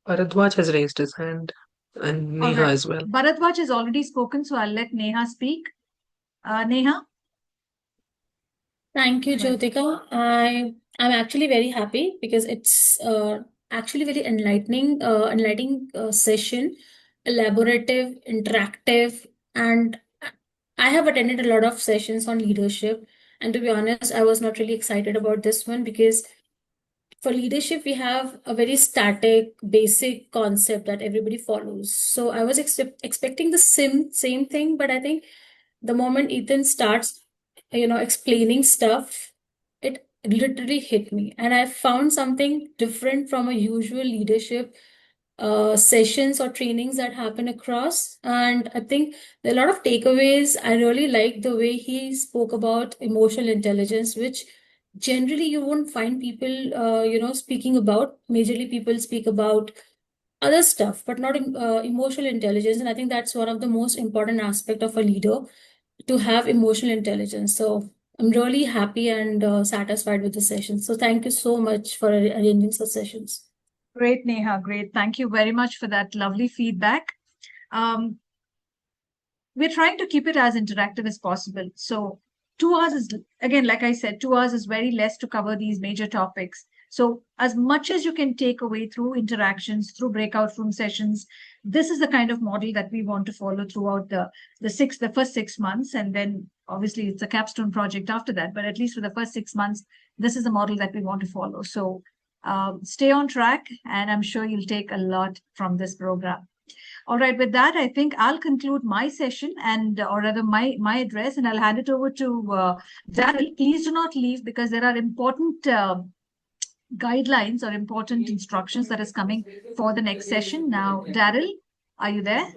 Bharadwaj has raised his hand and All Neha right. as well. Bharadwaj has already spoken, so I'll let Neha speak. Neha? Thank you, Jyotika. I'm actually very happy because it's actually very enlightening session, elaborative, interactive, and I have attended a lot of sessions on leadership. And to be honest, I was not really excited about this one because for leadership we have a very static, basic concept that everybody follows. So I was expecting the same thing, but I think the moment Ethan starts, explaining stuff, it literally hit me. And I found something different from a usual leadership sessions or trainings that happen across. And I think there are a lot of takeaways. I really like the way he spoke about emotional intelligence, which generally you won't find people, speaking about. Majorly people speak about other stuff, but not emotional intelligence. And I think that's one of the most important aspect of a leader, to have emotional intelligence. So I'm really happy and satisfied with the session. So thank you so much for arranging such sessions. Great, Neha. Great. Thank you very much for that lovely feedback. We're trying to keep it as interactive as possible. So 2 hours is, again, like I said, 2 hours is very less to cover these major topics. So as much as you can take away through interactions, through breakout room sessions, this is the kind of model that we want to follow throughout the first 6 months. And then obviously it's a capstone project after that, but at least for the first 6 months, this is the model that we want to follow. So stay on track, and I'm sure you'll take a lot from this program. All right, with that, I think I'll conclude my session or rather my address, and I'll hand it over to Daryl. Please do not leave because there are important guidelines or important instructions that is coming for the next session. Now, Daryl, are you there?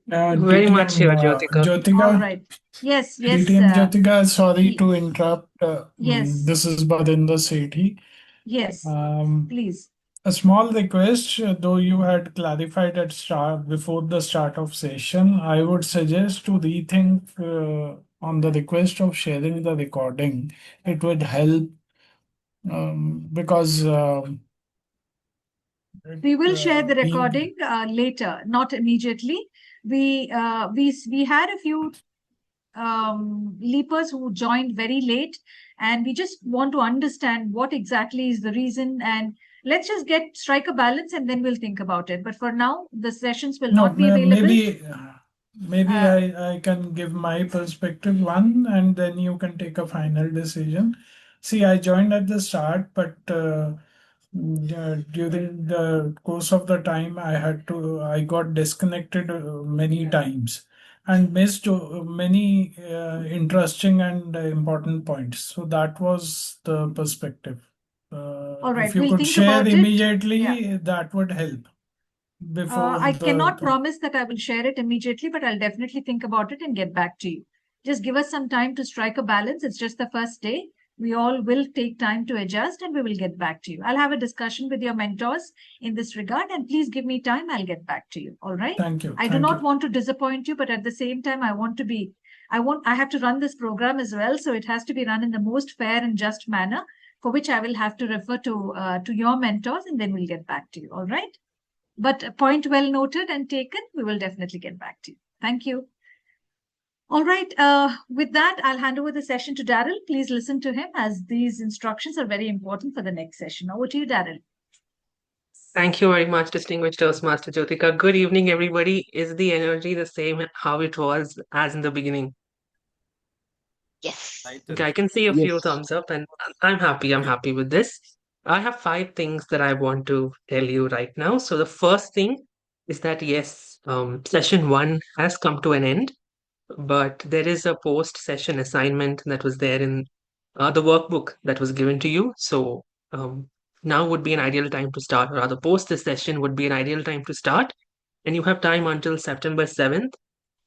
Very much here, Jyotika. Jyotika. All right. Yes, yes. Jyotika, sorry to interrupt. Yes. This is Badinder Sethi. Yes, please. A small request, though you had clarified at start before the start of session, I would suggest to rethink on the request of sharing the recording. It would help because we will share the recording later, not immediately. We had a few leapers who joined very late, and we just want to understand what exactly is the reason, and let's just strike a balance and then we'll think about it. But for now, the sessions will not be available. Maybe I can give my perspective one, and then you can take a final decision. See, I joined at the start, but during the course of the time, I got disconnected many times and missed many interesting and important points. So that was the perspective. All right, if you we'll could think share about it. immediately, Yeah. that would help. Before I cannot promise that I will share it immediately, but I'll definitely think about it and get back to you. Just give us some time to strike a balance. It's just the first day. We all will take time to adjust and we will get back to you. I'll have a discussion with your mentors in this regard and please give me time. I'll get back to you. All right. Thank you. I do not want to disappoint you, but at the same time, I have to run this program as well. So it has to be run in the most fair and just manner, for which I will have to refer to your mentors and then we'll get back to you. All right. But a point well noted and taken. We will definitely get back to you. Thank you. All right. With that, I'll hand over the session to Daryl. Please listen to him as these instructions are very important for the next session. Over to you, Daryl. Thank you very much, distinguished Toastmaster Jyotika. Good evening, everybody. Is the energy the same how it was as in the beginning? Yes. Okay, I can see a few Yes. thumbs up, and I'm happy. I'm happy with this. I have 5 things that I want to tell you right now. So the first thing is that yes, session 1 has come to an end, but there is a post-session assignment that was there in the workbook that was given to you. So um, now would be an ideal time to start, or rather, post this session would be an ideal time to start, and you have time until September 7th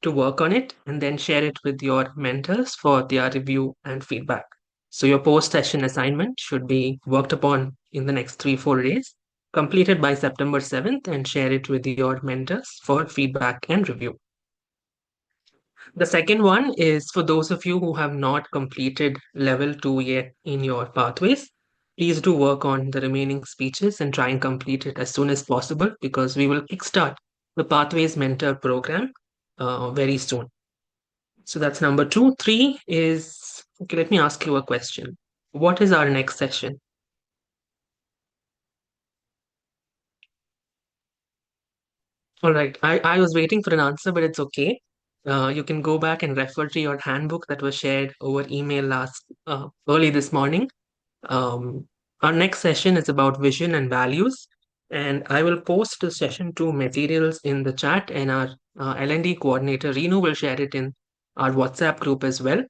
to work on it and then share it with your mentors for their review and feedback. So your post-session assignment should be worked upon in the next 3-4 days, completed by September 7th, and share it with your mentors for feedback and review. The second one is for those of you who have not completed level 2 yet in your pathways. Please do work on the remaining speeches and try and complete it as soon as possible because we will kickstart the Pathways Mentor program very soon. So that's number 2. 3 is, okay, let me ask you a question. What is our next session? All right, I was waiting for an answer, but it's okay. You can go back and refer to your handbook that was shared over email early this morning. Our next session is about vision and values, and I will post the session 2 materials in the chat, and our L&D coordinator Renu will share it in our WhatsApp group as well.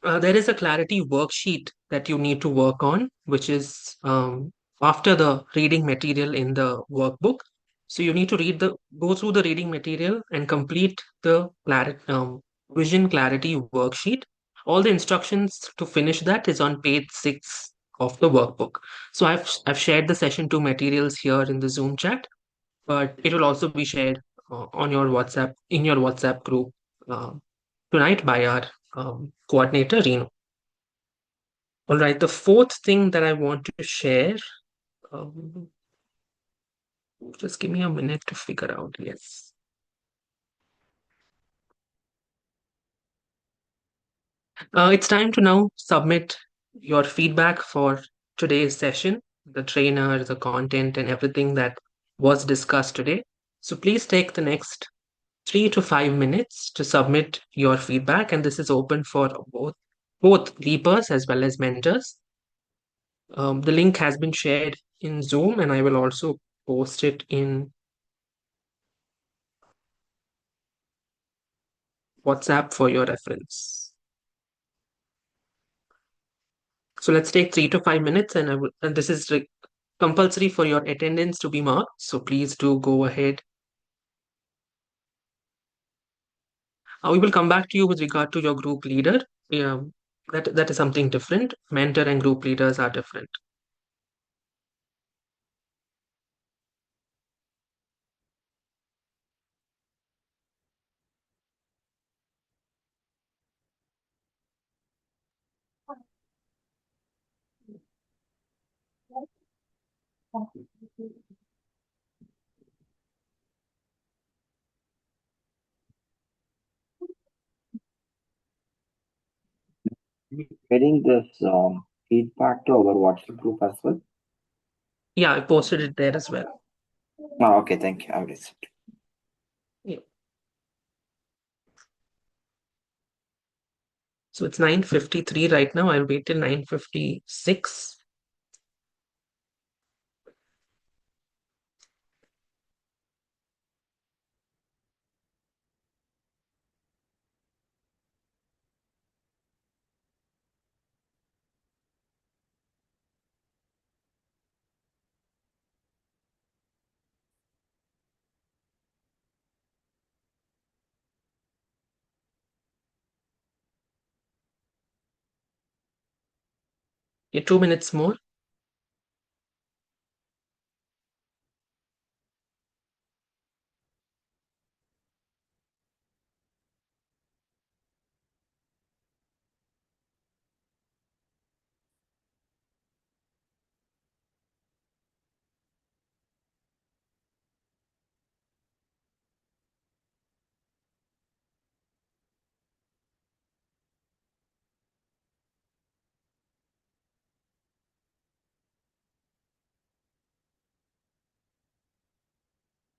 There is a clarity worksheet that you need to work on, which is after the reading material in the workbook. So you need to go through the reading material and complete the vision clarity worksheet. All the instructions to finish that is on page 6 of the workbook. So I've shared the session 2 materials here in the Zoom chat, but it will also be shared on your WhatsApp in your WhatsApp group uh, tonight by our coordinator Reno. All right, the fourth thing that I want to share, um, just give me a minute to figure out. Yes. It's time to now submit your feedback for today's session, the trainer, the content, and everything that was discussed today. So please take the next 3 to 5 minutes to submit your feedback, and this is open for both leapers as well as mentors. The link has been shared in Zoom, and I will also post it in WhatsApp for your reference. So let's take 3 to 5 minutes, and this is compulsory for your attendance to be marked. So please do go ahead. We will come back to you with regard to your group leader. That is something different. Mentor and group leaders are different. Getting this feedback to our WhatsApp group as well. Yeah, I posted it there as well. Oh, okay, thank you. I'll receive. Yeah. So it's 9:53 right now. I'll wait till 9:56. Your 2 minutes more.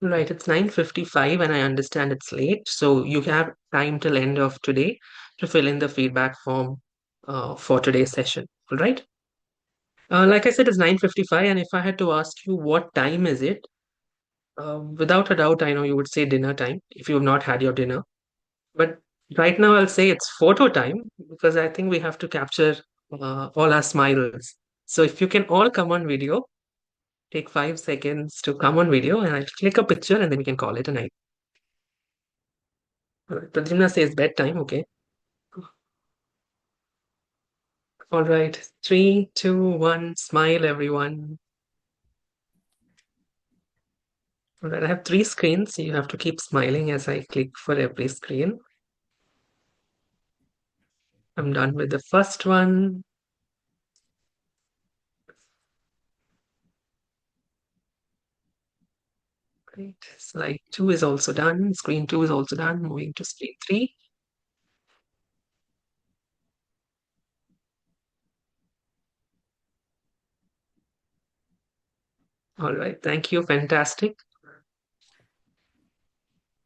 Right, it's 9:55 and I understand it's late, so you have time till end of today to fill in the feedback form for today's session. All right? Like I said, it's 9:55, and if I had to ask you what time is it, without a doubt, I know you would say dinner time if you have not had your dinner. But right now, I'll say it's photo time because I think we have to capture all our smiles. So if you can all come on video, take 5 seconds to come on video, and I'll click a picture, and then we can call it a night. All right, Pradyumna says bedtime. Okay. All right. 3, 2, 1. Smile, everyone. All right. I have 3 screens, so you have to keep smiling as I click for every screen. I'm done with the first one. Great. Slide 2 is also done. Screen 2 is also done. Moving to screen 3. All right. Thank you. Fantastic.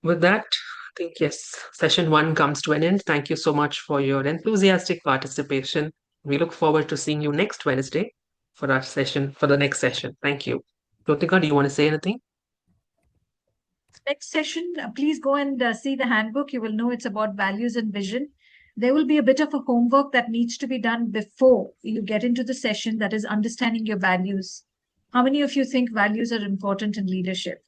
With that, I think, yes, session 1 comes to an end. Thank you so much for your enthusiastic participation. We look forward to seeing you next Wednesday for our session, for the next session. Thank you. Jyotika, do you want to say anything? Next session, please go and see the handbook. You will know it's about values and vision. There will be a bit of a homework that needs to be done before you get into the session, that is understanding your values. How many of you think values are important in leadership?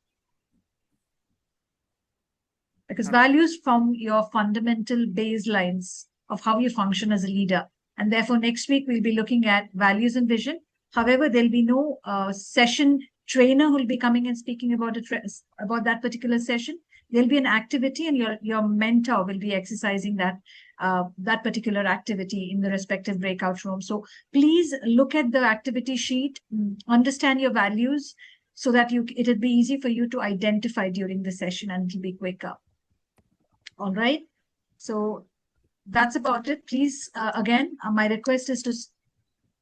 Because values form your fundamental baselines of how you function as a leader. And therefore, next week we'll be looking at values and vision. However, there'll be no session trainer who will be coming and speaking about about that particular session. There'll be an activity, and your mentor will be exercising that particular activity in the respective breakout room. So please look at the activity sheet, understand your values, so that it'll be easy for you to identify during the session, and it'll be quicker. All right. So that's about it. Please, again, my request is to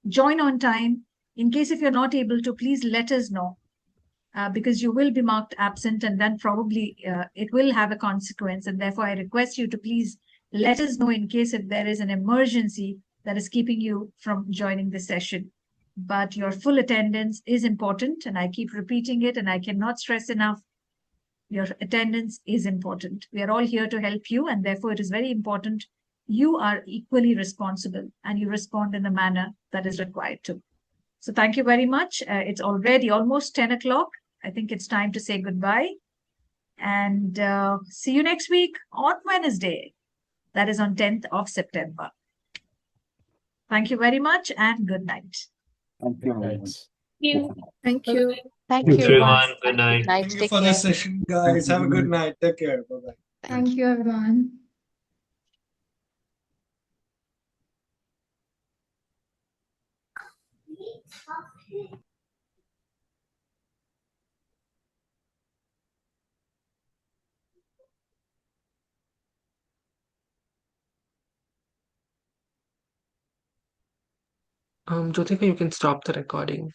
join on time. In case if you're not able to, please let us know, because you will be marked absent, and then probably it will have a consequence. And therefore, I request you to please let us know in case if there is an emergency that is keeping you from joining the session. But your full attendance is important, and I keep repeating it, and I cannot stress enough, your attendance is important. We are all here to help you, and therefore it is very important you are equally responsible and you respond in the manner that is required to. So thank you very much. It's already almost 10 o'clock. I think it's time to say goodbye, and see you next week on Wednesday. That is on 10th of September. Thank you very much, and good night. Thank you. Right. Thank you. Thank Thank you, you, everyone. everyone. Good night. Night. Thank you Take for care. this session, guys. Have a good night. Take care. Bye-bye. Thank you, everyone. Jyotika, you can stop the recording.